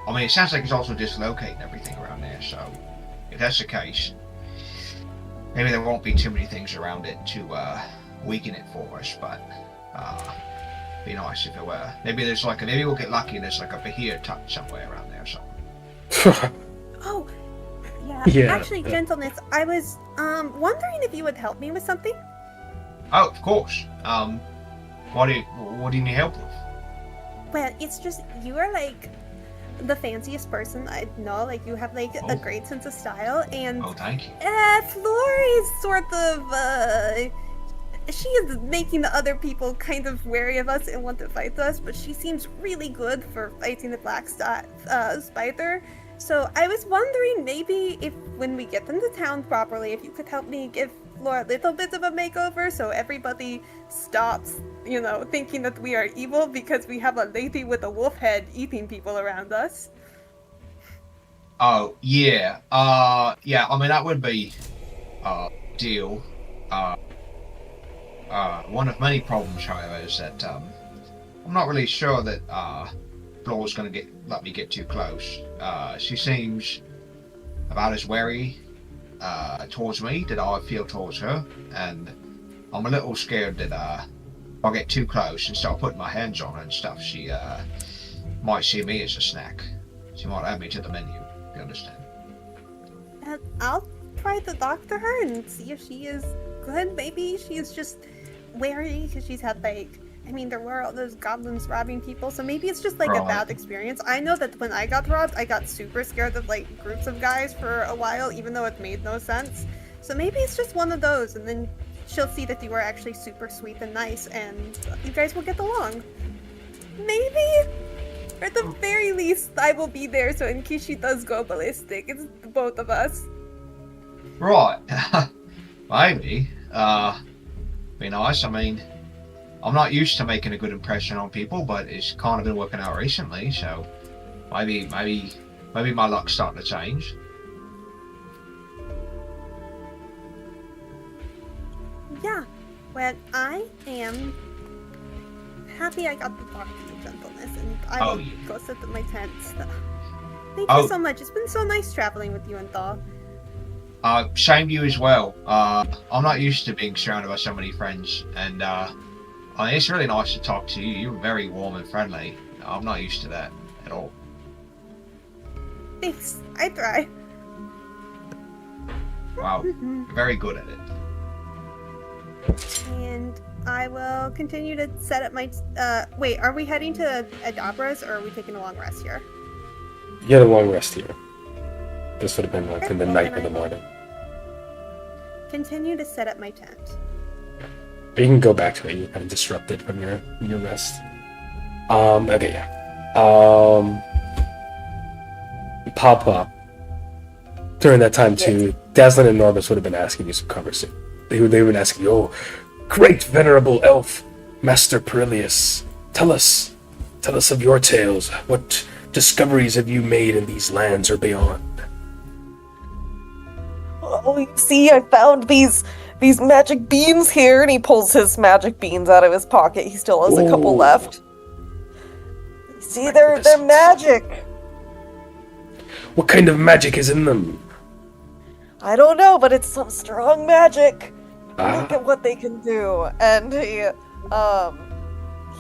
I mean, it sounds like it's also dislocating everything around there. So if that's the case, maybe there won't be too many things around it to weaken it for us. But be nice if it were. Maybe we'll get lucky and there's like a Bahir tucked somewhere around there or something. Oh, yeah. Yeah. Actually, gentleness, I was wondering if you would help me with something. Oh, of course. What do you need help with? Well, it's just you are like the fanciest person I know. Like you have like a great sense of style, and Oh, thank you. Flora is sort of she is making the other people kind of wary of us and want to fight us, but she seems really good for fighting the Black Spider. So I was wondering maybe if when we get into town properly, if you could help me give Flora a little bit of a makeover so everybody stops, you know, thinking that we are evil because we have a lady with a wolf head eating people around us. Oh, yeah. Yeah, I mean, that would be deal. One of many problems, however, is that I'm not really sure that Flora's going to let me get too close. She seems about as wary towards me that I feel towards her, and I'm a little scared that if I get too close and start putting my hands on her and stuff, she might see me as a snack. She might add me to the menu, if you understand. I'll try to talk to her and see if she is good. Maybe she is just wary because she's had like, I mean, there were all those goblins robbing people, so maybe it's just like a bad experience. I know that when I got robbed, I got super scared of like groups of guys for a while, even though it made no sense. So maybe it's just one of those, and then she'll see that you are actually super sweet and nice, and you guys will get along. Maybe, or at the very least, I will be there, so in case she does go ballistic, it's the both of us. Right. Maybe. Be nice. I mean, I'm not used to making a good impression on people, but it's kind of been working out recently, so maybe my luck's starting to change. Yeah, well, I am happy I got to talk to you, gentleness, and I will go sit in my tent. Thank you so much. It's been so nice traveling with you and Thaw. Same to you as well. I'm not used to being surrounded by so many friends, and I mean, it's really nice to talk to you. You're very warm and friendly. I'm not used to that at all. Thanks. I try. Wow, very good at it. And I will continue to set up my. Wait, are we heading to Adabra's or are we taking a long rest here? You had a long rest here. This would have been like in the night or the morning. Continue to set up my tent. But you can go back to it. You kind of disrupted from your rest. Okay, yeah. Pop. During that time too, Dazzlin and Norbus would have been asking you some conversation. They would have been asking you, "Oh, great venerable elf, Master Perilius, tell us of your tales. What discoveries have you made in these lands or beyond?" Oh, you see, I found these magic beans here, and he pulls his magic beans out of his pocket. He still has a couple left. You see, they're magic. What kind of magic is in them? I don't know, but it's some strong magic. Look at what they can do. And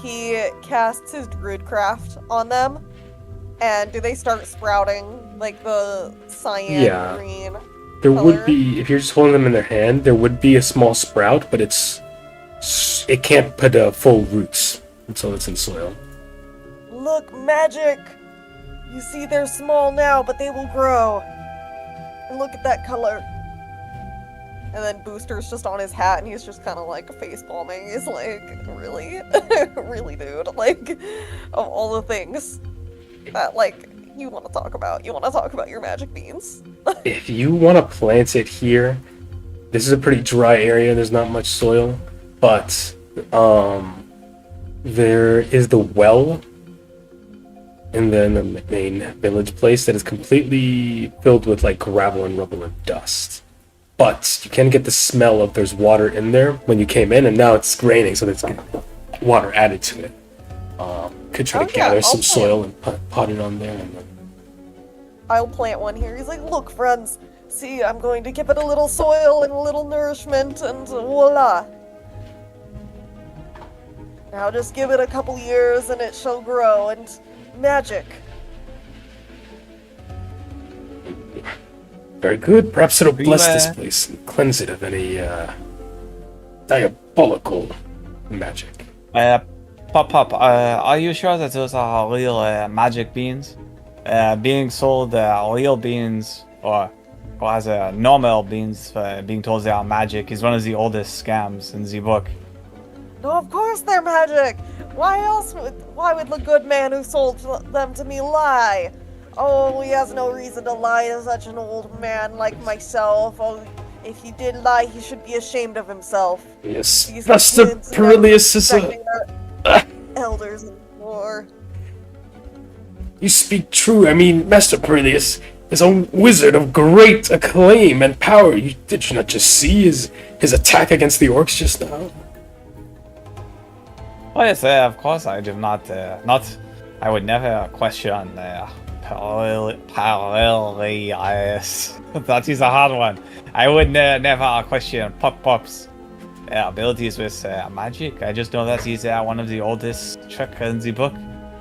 he casts his druidcraft on them, and do they start sprouting like the cyan green? There color? would be, if you're just holding them in their hand, there would be a small sprout, but it can't put full roots until it's in soil. Look, magic! You see, they're small now, but they will grow. And look at that color. And then Booster's just on his hat, and he's just kind of like face palming. He's like, really? Really, dude? Like, of all the things that, like, you want to talk about your magic beans. If you want to plant it here, this is a pretty dry area. There's not much soil, but there is the well and then the main village place that is completely filled with like gravel and rubble and dust. But you can get the smell of there's water in there when you came in, and now it's raining, so there's water added to it. Could try to gather some soil and pot it on there. And then... I'll plant one here. He's like, look, friends, see, I'm going to give it a little soil and a little nourishment, and voila. Now just give it a couple years and it shall grow, and magic. Very good. Perhaps it'll bless this place and cleanse it of any diabolical magic. Pop, are you sure that those are real magic beans? Being sold real beans, or as normal beans, being told they are magic is one of the oldest scams in the book. No, of course they're magic. Why would the good man who sold them to me lie? Oh, he has no reason to lie to such an old man like myself. Oh, if he did lie, he should be ashamed of himself. Yes, Master Perilius is elders in war. You speak true. I mean, Master Perilius is a wizard of great acclaim and power. Did you not just see his attack against the orcs just now? Oh yes, of course I do not. I would never question Perilius. That is a hard one. I would never question Pop's abilities with magic. I just know that he's one of the oldest tricks in the book.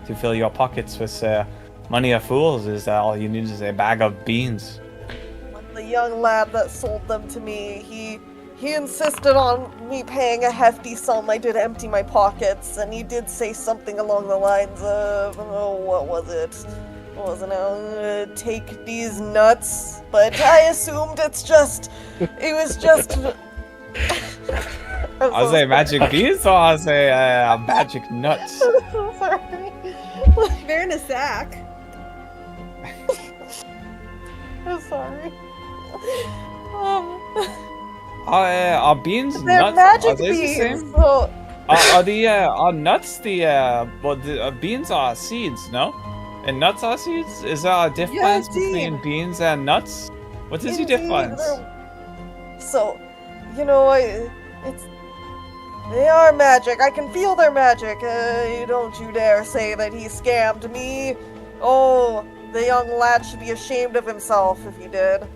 To fill your pockets with money of fools is all you need is a bag of beans. The young lad that sold them to me, he insisted on me paying a hefty sum. I did empty my pockets, and he did say something along the lines of, what was it? Take these nuts. But I assumed it was just... I'll say magic beans, or I'll say magic nuts. I'm so sorry. They're in a sack. I'm sorry. Are beans They're nuts? magic Are they beans. the same? So, Are nuts the beans are seeds, no? And nuts are seeds? Is there a difference between beans and nuts? What is the difference? So, they are magic. I can feel their magic. Don't you dare say that he scammed me. Oh, the young lad should be ashamed of himself if he did.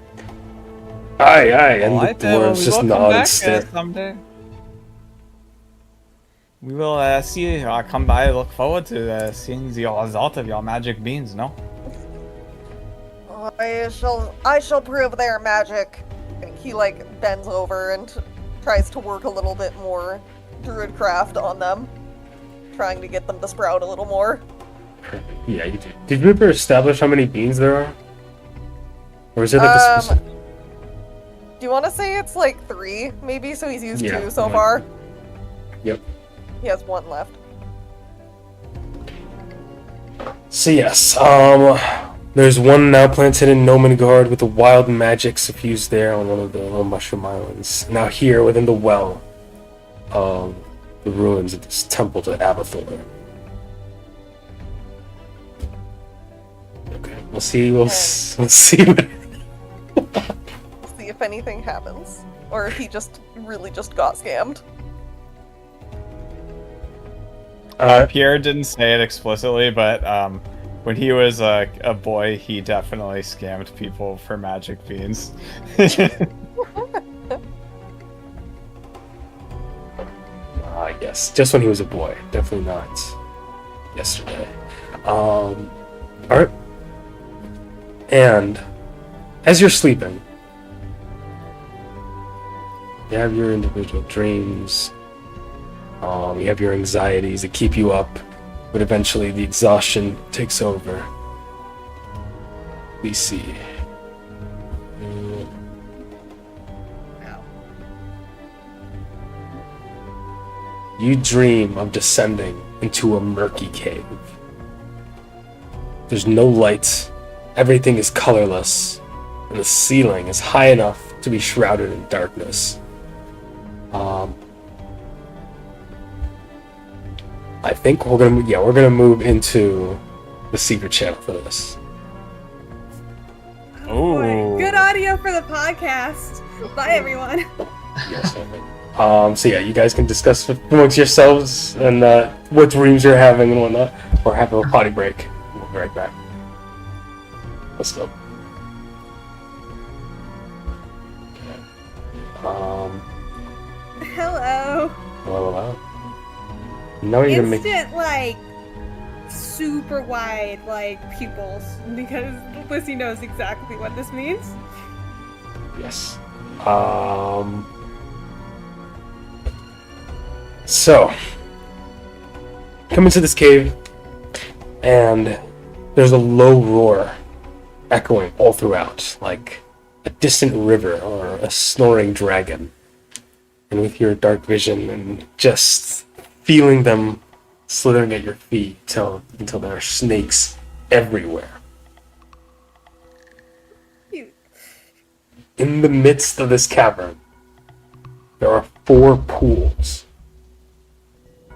Aye, and the dwarves just nod and stare. Someday. We will see. I'll come by. Look forward to seeing the result of your magic beans. No. I shall prove their magic. He like bends over and tries to work a little bit more druidcraft on them, trying to get them to sprout a little more. Yeah, you did. Did you ever establish how many beans there are? Or is it like a specific... Do you want to say it's like 3, maybe? So he's used 2 so like... far? Yep. He has 1 left. So yes, there's one now planted in Nomengard with the wild magic suffused there on one of the little mushroom islands. Now here, within the well of the ruins of this temple to Abathor. Okay, we'll see. We'll see. What... See if anything happens, or if he just really just got scammed. Pierre didn't say it explicitly, but when he was a boy, he definitely scammed people for magic beans. Yes, just when he was a boy. Definitely not yesterday. Alright. And as you're sleeping, you have your individual dreams. You have your anxieties that keep you up, but eventually the exhaustion takes over. We see. You dream of descending into a murky cave. There's no light, everything is colorless, and the ceiling is high enough to be shrouded in darkness. I think we're gonna move into the secret channel for this. Oh, good audio for the podcast. Bye, everyone. Yes, I think. So yeah, you guys can discuss amongst yourselves and what dreams you're having and whatnot, or have a potty break. We'll be right back. Let's go. Hello. Hello. Now you're gonna Instant, like, super wide, like, pupils, because Lissy knows exactly what this means. Yes. So, come into this cave, and there's a low roar echoing all throughout, like a distant river or a snoring dragon. And with your dark vision and just feeling them slithering at your feet until there are snakes everywhere. In the midst of this cavern, there are 4 pools.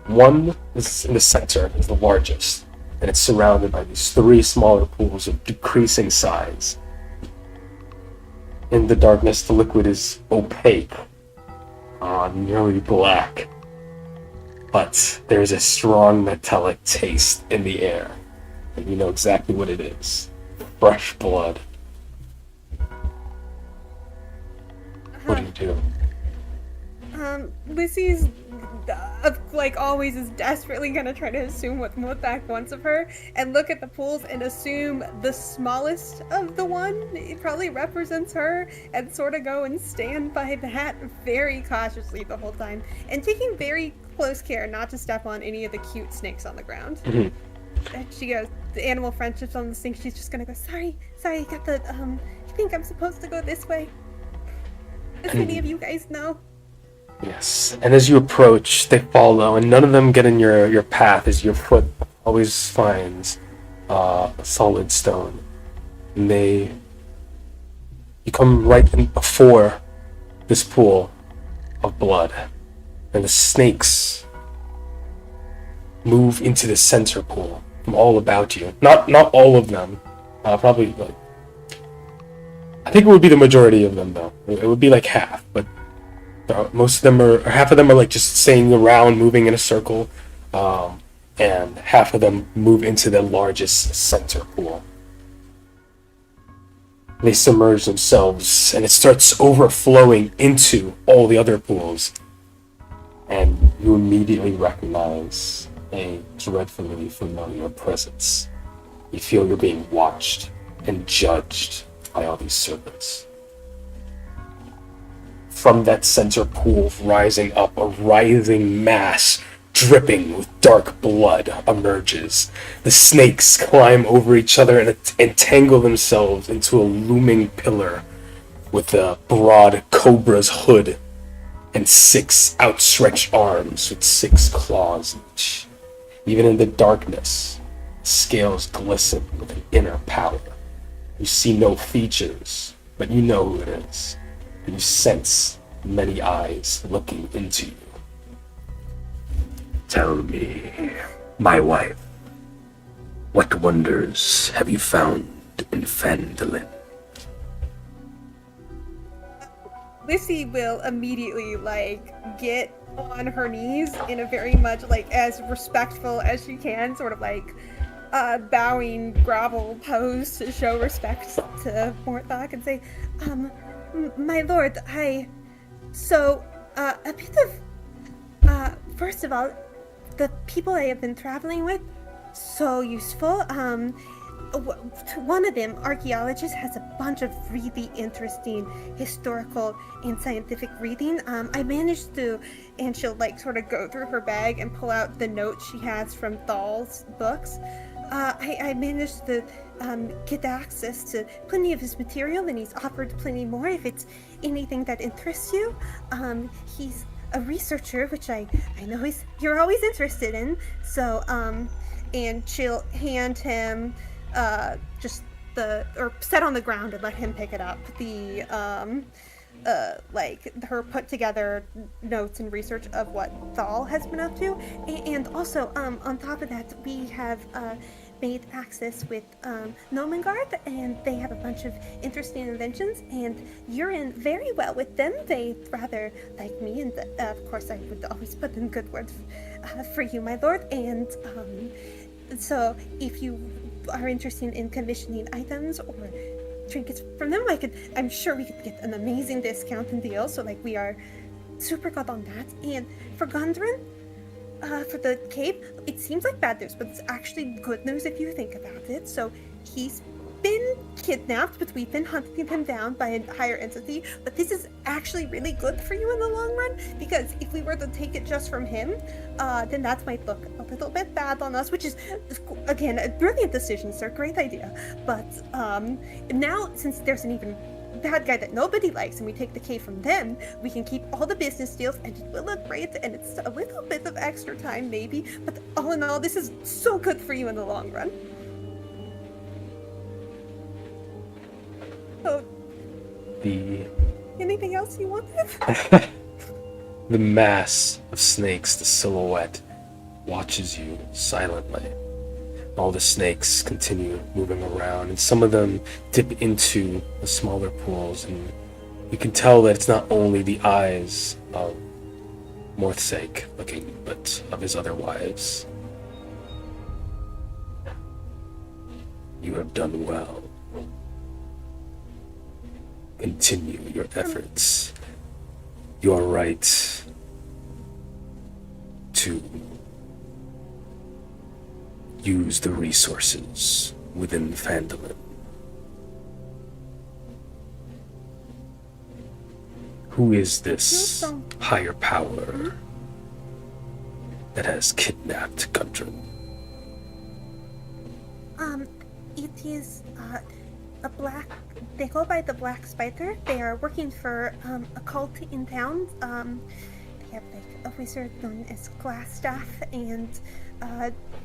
One is in the center, is the largest, and it's surrounded by these 3 smaller pools of decreasing size. In the darkness, the liquid is opaque, nearly black, but there's a strong metallic taste in the air, and you know exactly what it is. Fresh blood. What do you do? Lissy's, like always, is desperately gonna try to assume what Mothak wants of her, and look at the pools and assume the smallest of the one, it probably represents her, and sort of go and stand by that very cautiously the whole time, and taking very close care not to step on any of the cute snakes on the ground. Mm-hmm. And she goes, the animal friendship's on this thing, she's just gonna go, sorry, I got the, I think I'm supposed to go this way. As many of you guys know. Yes, and as you approach, they follow, and none of them get in your path as your foot always finds solid stone. And you come right in before this pool of blood, and the snakes move into the center pool from all about you. Not all of them, probably like. I think it would be the majority of them though. It would be like half, but most of them or half of them are like just staying around, moving in a circle, and half of them move into the largest center pool. They submerge themselves, and it starts overflowing into all the other pools, and you immediately recognize a dreadfully familiar presence. You feel you're being watched and judged by all these serpents. From that center pool rising up, a writhing mass dripping with dark blood emerges. The snakes climb over each other and entangle themselves into a looming pillar with a broad cobra's hood and 6 outstretched arms with 6 claws each. Even in the darkness, scales glisten with an inner power. You see no features, but you know who it is. And you sense many eyes looking into you. Tell me, my wife, what wonders have you found in Phandelver? Lissy will immediately, get on her knees in a very much, as respectful as she can, sort of bowing grovel pose to show respect to Morthok and say, my lord, a bit of, first of all, the people I have been traveling with, so useful. One of them, archaeologist, has a bunch of really interesting historical and scientific reading. I managed to, and she'll sort of go through her bag and pull out the notes she has from Thal's books. I managed to get access to plenty of his material, and he's offered plenty more if it's anything that interests you. He's a researcher, which I know you're always interested in. So, and she'll hand him or set on the ground and let him pick it up. The her put together notes and research of what Thal has been up to, and also on top of that, we have made access with Nomengard, and they have a bunch of interesting inventions, and you're in very well with them. They rather like me, and of course I would always put in good words for you, my lord. And so if you are interested in commissioning items or trinkets from them, I'm sure we could get an amazing discount and deal. So we are super good on that. And for Gundren, for the cape, it seems like bad news, but it's actually good news if you think about it. So he's been kidnapped, but we've been hunting him down by a higher entity. But this is actually really good for you in the long run, because if we were to take it just from him, then that might look a little bit bad on us, which is, again, a brilliant decision, sir. Great idea. But now, since there's an even bad guy that nobody likes, and we take the K from them, we can keep all the business deals, and it will look great, and it's a little bit of extra time, maybe, but all in all, this is so good for you in the long run. So, anything else you wanted? The mass of snakes, the silhouette, watches you silently. All the snakes continue moving around, and some of them dip into the smaller pools, and you can tell that it's not only the eyes of Morthsake looking, but of his other wives. You have done well. Continue your efforts. You are right to use the resources within Phandelver. Who is this higher power that has kidnapped Gundren? It is a black. They go by the Black Spider. They are working for a cult in town. They have a wizard known as Glassstaff, and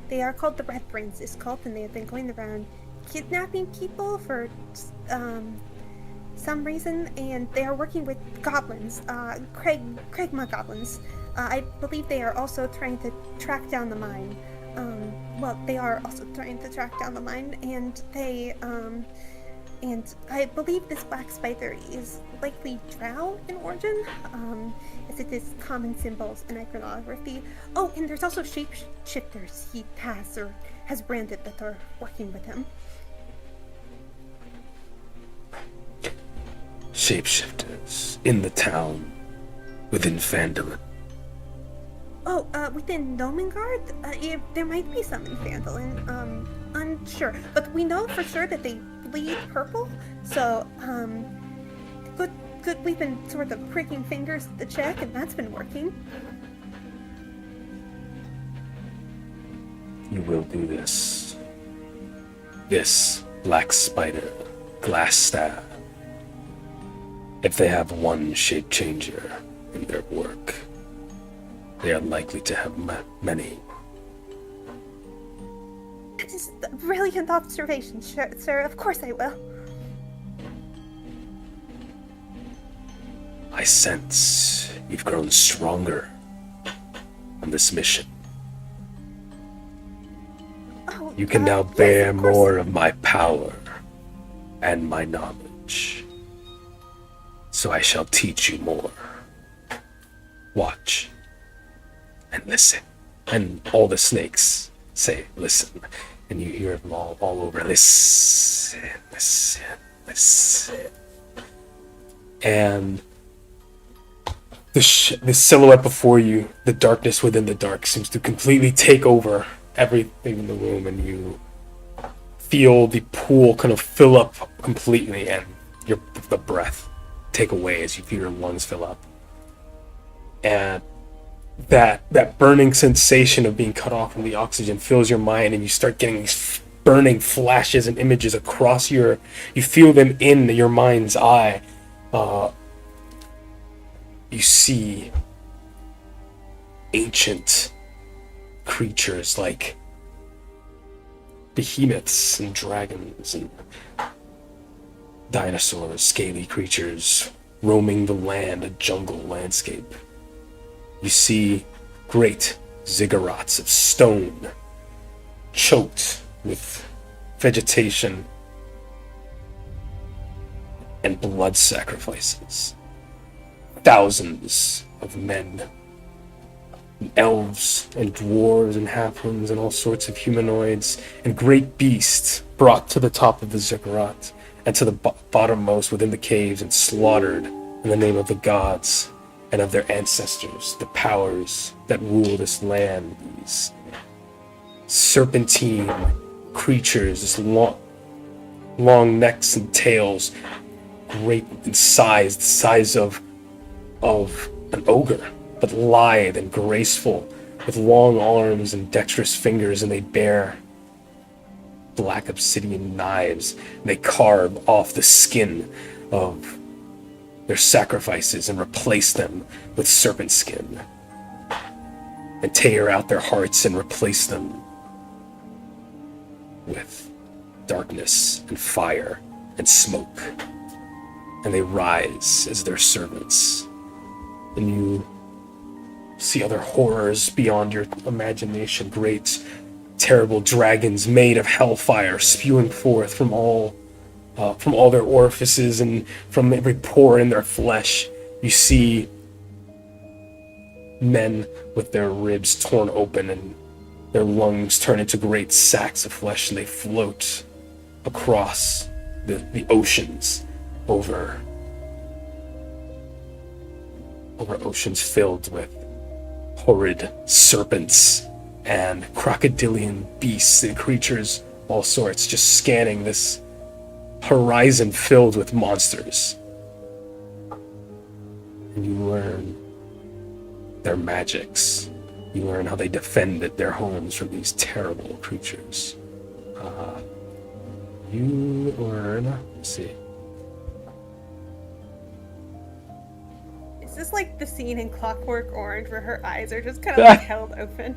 they are called the Red Brains, this cult, and they have been going around kidnapping people for some reason, and they are working with goblins, Kragma goblins. I believe they are also trying to track down the mine. They are also trying to track down the mine, and they, and I believe this Black Spider is likely Drow in origin, as it is common symbols in iconography. Oh, and there's also shapeshifters he has branded that are working with him. Shapeshifters in the town within Phandelver. Oh, within Nomengard? There might be some in Phandelver. unsure, but we know for sure that they bleed purple. So, good. We've been sort of pricking fingers at the check, and that's been working. You will do this. This black spider, glass stab. If they have one shape changer in their work, they are likely to have many. That is a brilliant observation, sir. Of course I will. I sense you've grown stronger on this mission. Oh, You can now yes, bear of course. more of my power and my knowledge. So I shall teach you more. Watch and listen. And all the snakes say, listen. And you hear them all over. Listen, listen, listen. And the silhouette before you, the darkness within the dark, seems to completely take over everything in the room, and you feel the pool kind of fill up completely, and the breath take away as you feel your lungs fill up. And that burning sensation of being cut off from the oxygen fills your mind, and you start getting these burning flashes and images across you feel them in your mind's eye. You see ancient creatures like behemoths and dragons and dinosaurs, scaly creatures roaming the land, a jungle landscape. You see great ziggurats of stone choked with vegetation and blood sacrifices. Thousands of men, elves and dwarves and halflings and all sorts of humanoids, and great beasts brought to the top of the ziggurat and to the bottommost within the caves and slaughtered in the name of the gods and of their ancestors, the powers that rule this land. These serpentine creatures, this long necks and tails, great in size, the size of an ogre, but lithe and graceful, with long arms and dexterous fingers, and they bear black obsidian knives, and they carve off the skin of their sacrifices and replace them with serpent skin, and tear out their hearts and replace them with darkness and fire and smoke, and they rise as their servants. And you see other horrors beyond your imagination, great, terrible dragons made of hellfire spewing forth from all their orifices and from every pore in their flesh. You see men with their ribs torn open and their lungs turn into great sacks of flesh, and they float across the oceans over oceans filled with horrid serpents and crocodilian beasts and creatures, all sorts, just scanning this horizon filled with monsters. And you learn their magics. You learn how they defended their homes from these terrible creatures. You learn, let's see. Is this like the scene in Clockwork Orange where her eyes are just kind of like held open?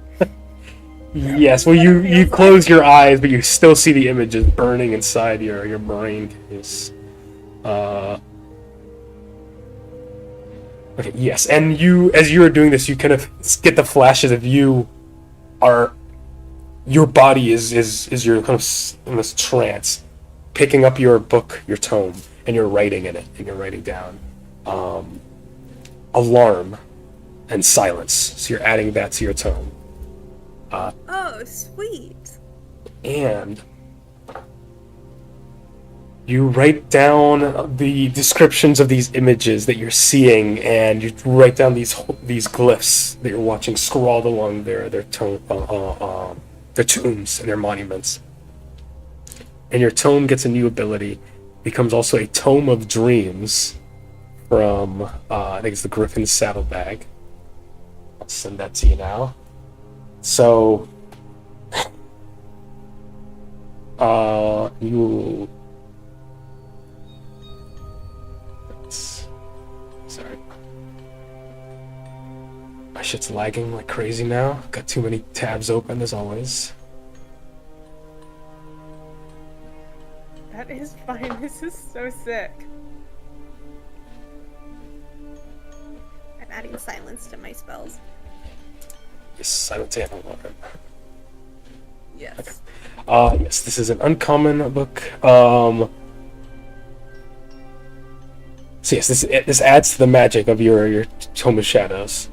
Yes, well, you close your eyes, but you still see the images burning inside your brain case. Okay, yes, and as you are doing this, you kind of get the flashes of your body is your kind of in this trance, picking up your book, your tome, and you're writing in it, and you're writing down alarm and silence. So you're adding that to your tome. Oh, sweet. And you write down the descriptions of these images that you're seeing, and you write down these glyphs that you're watching scrawled along their tombs and their monuments. And your tome gets a new ability. Becomes also a Tome of Dreams from, I think it's the Griffin's Saddlebag. I'll send that to you now. So, you... Sorry. My shit's lagging like crazy now. Got too many tabs open as always. That is fine. This is so sick. I'm adding silence to my spells. Yes, silence and alarm. Yes. Okay. Yes, this is an uncommon book. So yes, this adds to the magic of your Tome of Shadows.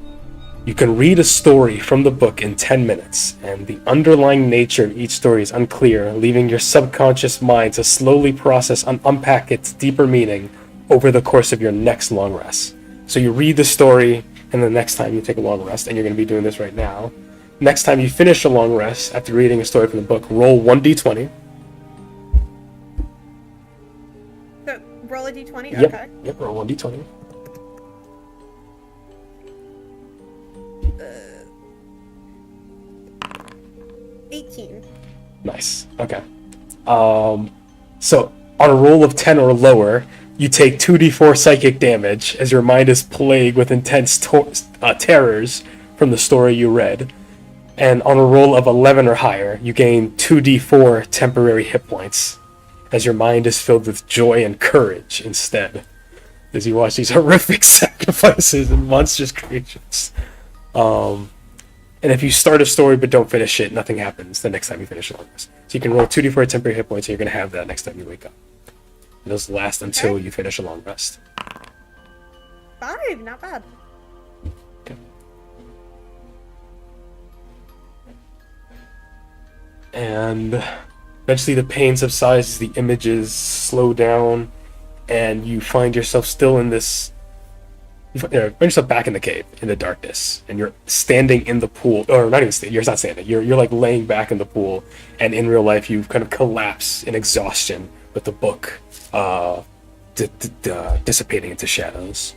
You can read a story from the book in 10 minutes, and the underlying nature of each story is unclear, leaving your subconscious mind to slowly process and unpack its deeper meaning over the course of your next long rest. So you read the story, and the next time you take a long rest, and you're going to be doing this right now, next time you finish a long rest after reading a story from the book, roll 1d20. So, roll a d20? Yep, Okay. yep, roll 1d20. 18. Nice. Okay. So on a roll of 10 or lower, you take 2d4 psychic damage as your mind is plagued with intense terrors from the story you read. And on a roll of 11 or higher, you gain 2d4 temporary hit points as your mind is filled with joy and courage instead, as you watch these horrific sacrifices and monstrous creatures. And if you start a story but don't finish it, nothing happens the next time you finish a long rest. So you can roll 2d4 temporary hit points, and you're going to have that next time you wake up. And those last until you finish a long rest. 5, not bad. Okay. And eventually the pain subsides, the images slow down, and you find yourself still in this... You find yourself back in the cave, in the darkness, and you're standing in the pool, or not even standing, you're not standing, you're like laying back in the pool, and in real life you kind of collapse in exhaustion with the book dissipating into shadows.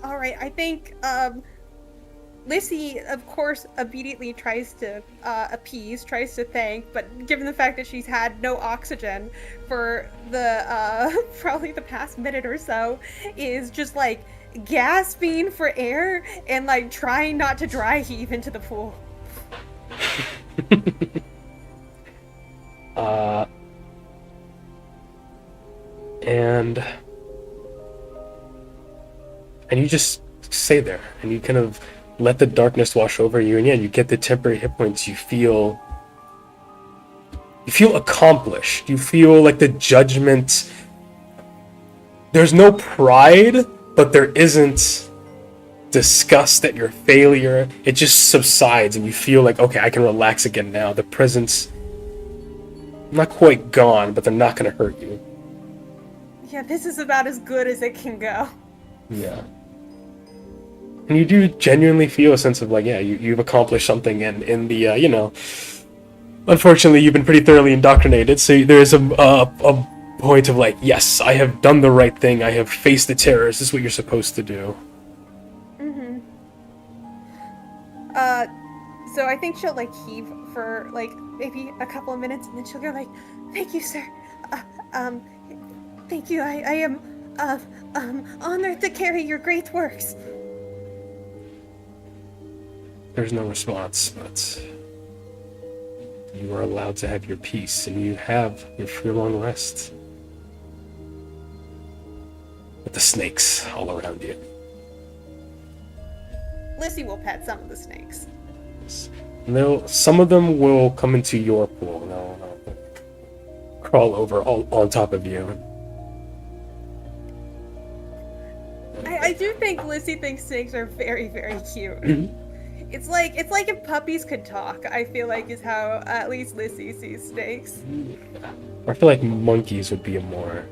Alright, I think, Lissy, of course, immediately tries to appease, tries to thank, but given the fact that she's had no oxygen for the probably the past minute or so, is just like gasping for air and like trying not to dry heave into the pool. And you just stay there, and you kind of let the darkness wash over you, and yeah, you get the temporary hit points. You feel accomplished. You feel like the judgment. There's no pride, but there isn't disgust at your failure. It just subsides, and you feel like, okay, I can relax again now. The prison's not quite gone, but they're not going to hurt you. Yeah, this is about as good as it can go. Yeah. And you do genuinely feel a sense of like, yeah, you've accomplished something, and in the, unfortunately, you've been pretty thoroughly indoctrinated, so there's a point of like, yes, I have done the right thing, I have faced the terrors, this is what you're supposed to do. Mm-hmm. So I think she'll, like, heave for, like, maybe a couple of minutes, and then she'll go like, thank you, sir. Thank you, I am, honored to carry your great works. There's no response, but you are allowed to have your peace, and you have your long rest. With the snakes all around you. Lissy will pet some of the snakes. And some of them will come into your pool, and they'll crawl over all on top of you. I do think Lissy thinks snakes are very, very cute. Mm-hmm. It's like if puppies could talk, I feel like is how at least Lissy sees snakes. I feel like monkeys would be a more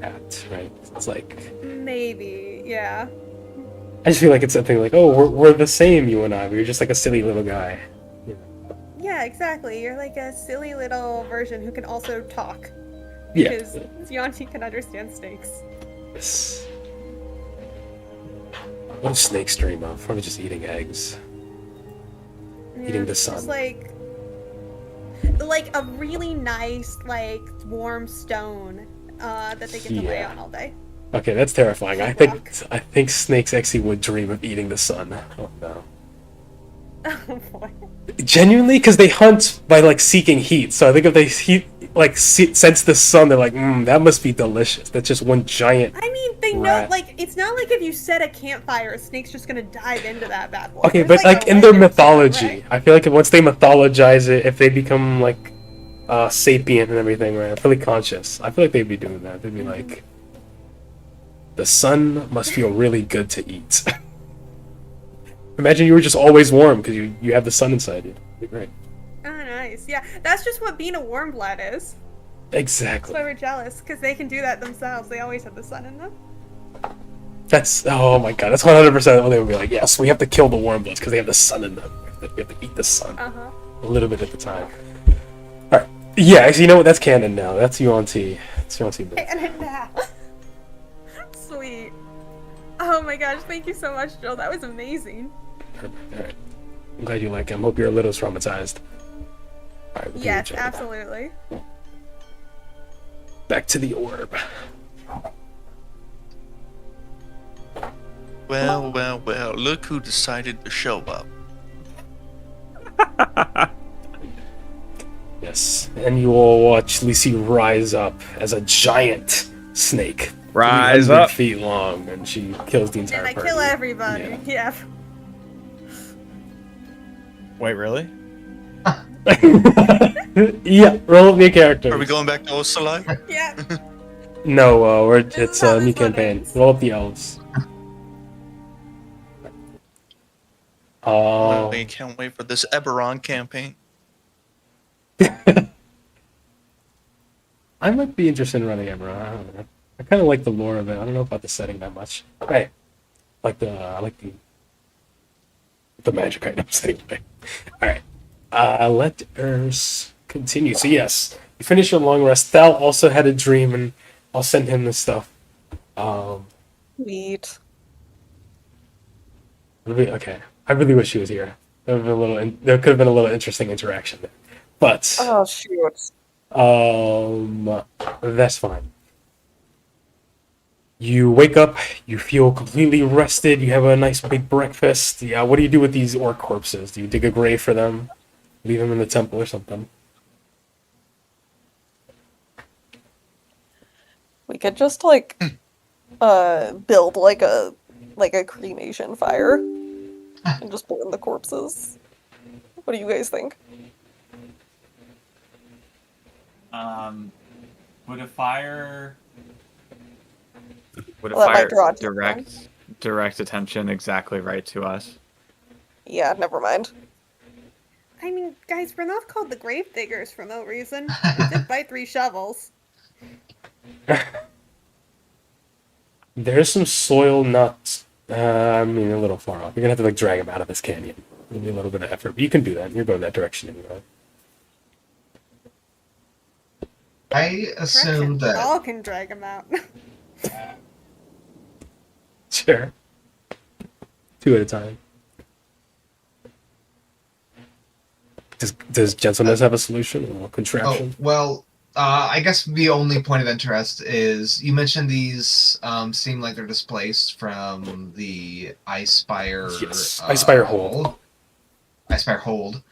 apt, right? It's like Maybe, yeah. I just feel like it's something like, oh, we're the same, you and I. We're just like a silly little guy. Yeah, exactly. You're like a silly little version who can also talk. Yeah. Because 𝐀𝐜𝐜𝐜 can understand snakes. Yes. What does snakes dream of? Probably just eating eggs. Yeah, Eating the sun. Just like a really nice, like, warm stone that they get to lay Yeah. on all day. Okay, that's terrifying. I think snakes actually would dream of eating the sun. Oh no. Oh boy. Genuinely, because they hunt by like seeking heat. So I think if they sense the sun, they're like, that must be delicious. That's just one giant. I mean, they know, rat. like, it's not like if you set a campfire, a snake's just gonna dive into that bad boy. Okay, There's, but like a in way their to mythology, right? I feel like once they mythologize it, if they become like sapient and everything, right, fully conscious, I feel like they'd be doing that. They'd be like, the sun must feel really good to eat. Imagine you were just always warm because you have the sun inside you. It'd be great. Oh, nice. Yeah, that's just what being a warm blood is. Exactly. That's why we're jealous, because they can do that themselves. They always have the sun in them. That's, oh my god, that's 100% what they would be like. Yes, we have to kill the warm bloods because they have the sun in them. We have to eat the sun Uh-huh. a little bit at a time. All right. Yeah, actually, you know what? That's canon now. That's UNT. It's UNT. And now. Sweet. Oh my gosh, thank you so much, Joel. That was amazing. All right. I'm glad you like him. Hope you're a little traumatized. All right. Yes, absolutely. Back to the orb. Well, well, well, look who decided to show up. Yes, and you will watch Lisi rise up as a giant snake. Rise 300 up. feet long, and she kills the entire And I party. kill everybody. Yeah. Yeah. Wait, really? Yeah, roll me a character. Are we going back to Osalai? Yeah. No, This it's is how a new this one campaign. ends. Roll up the elves. Oh, I can't wait for this Eberron campaign. I might be interested in running Emerald. I don't know. I kind of like the lore of it. I don't know about the setting that much. Right. I like the magic items anyway. All right. Let us continue. So yes, you finish your long rest. Thal also had a dream, and I'll send him this stuff. Sweet. Okay. I really wish he was here. There could have been a little interesting interaction there. But Oh shoot. that's fine. You wake up, you feel completely rested, you have a nice big breakfast. Yeah, what do you do with these orc corpses? Do you dig a grave for them? Leave them in the temple or something? We could just like build like a cremation fire and just burn the corpses. What do you guys think? Would a fire Well, that might draw attention. direct attention exactly right to us? Yeah, never mind. I mean, guys, we're not called the grave diggers for no reason. We did buy 3 shovels. There's some soil nuts. A little far off. You're gonna have to like drag them out of this canyon. It'll be a little bit of effort, but you can do that. You're going that direction anyway. I assume that All can drag them out. Sure. 2 at a time. Does gentleness have a solution or contraption? I guess the only point of interest is you mentioned these seem like they're displaced from the Icespire. Yes, Icespire Hold. Icespire Hold.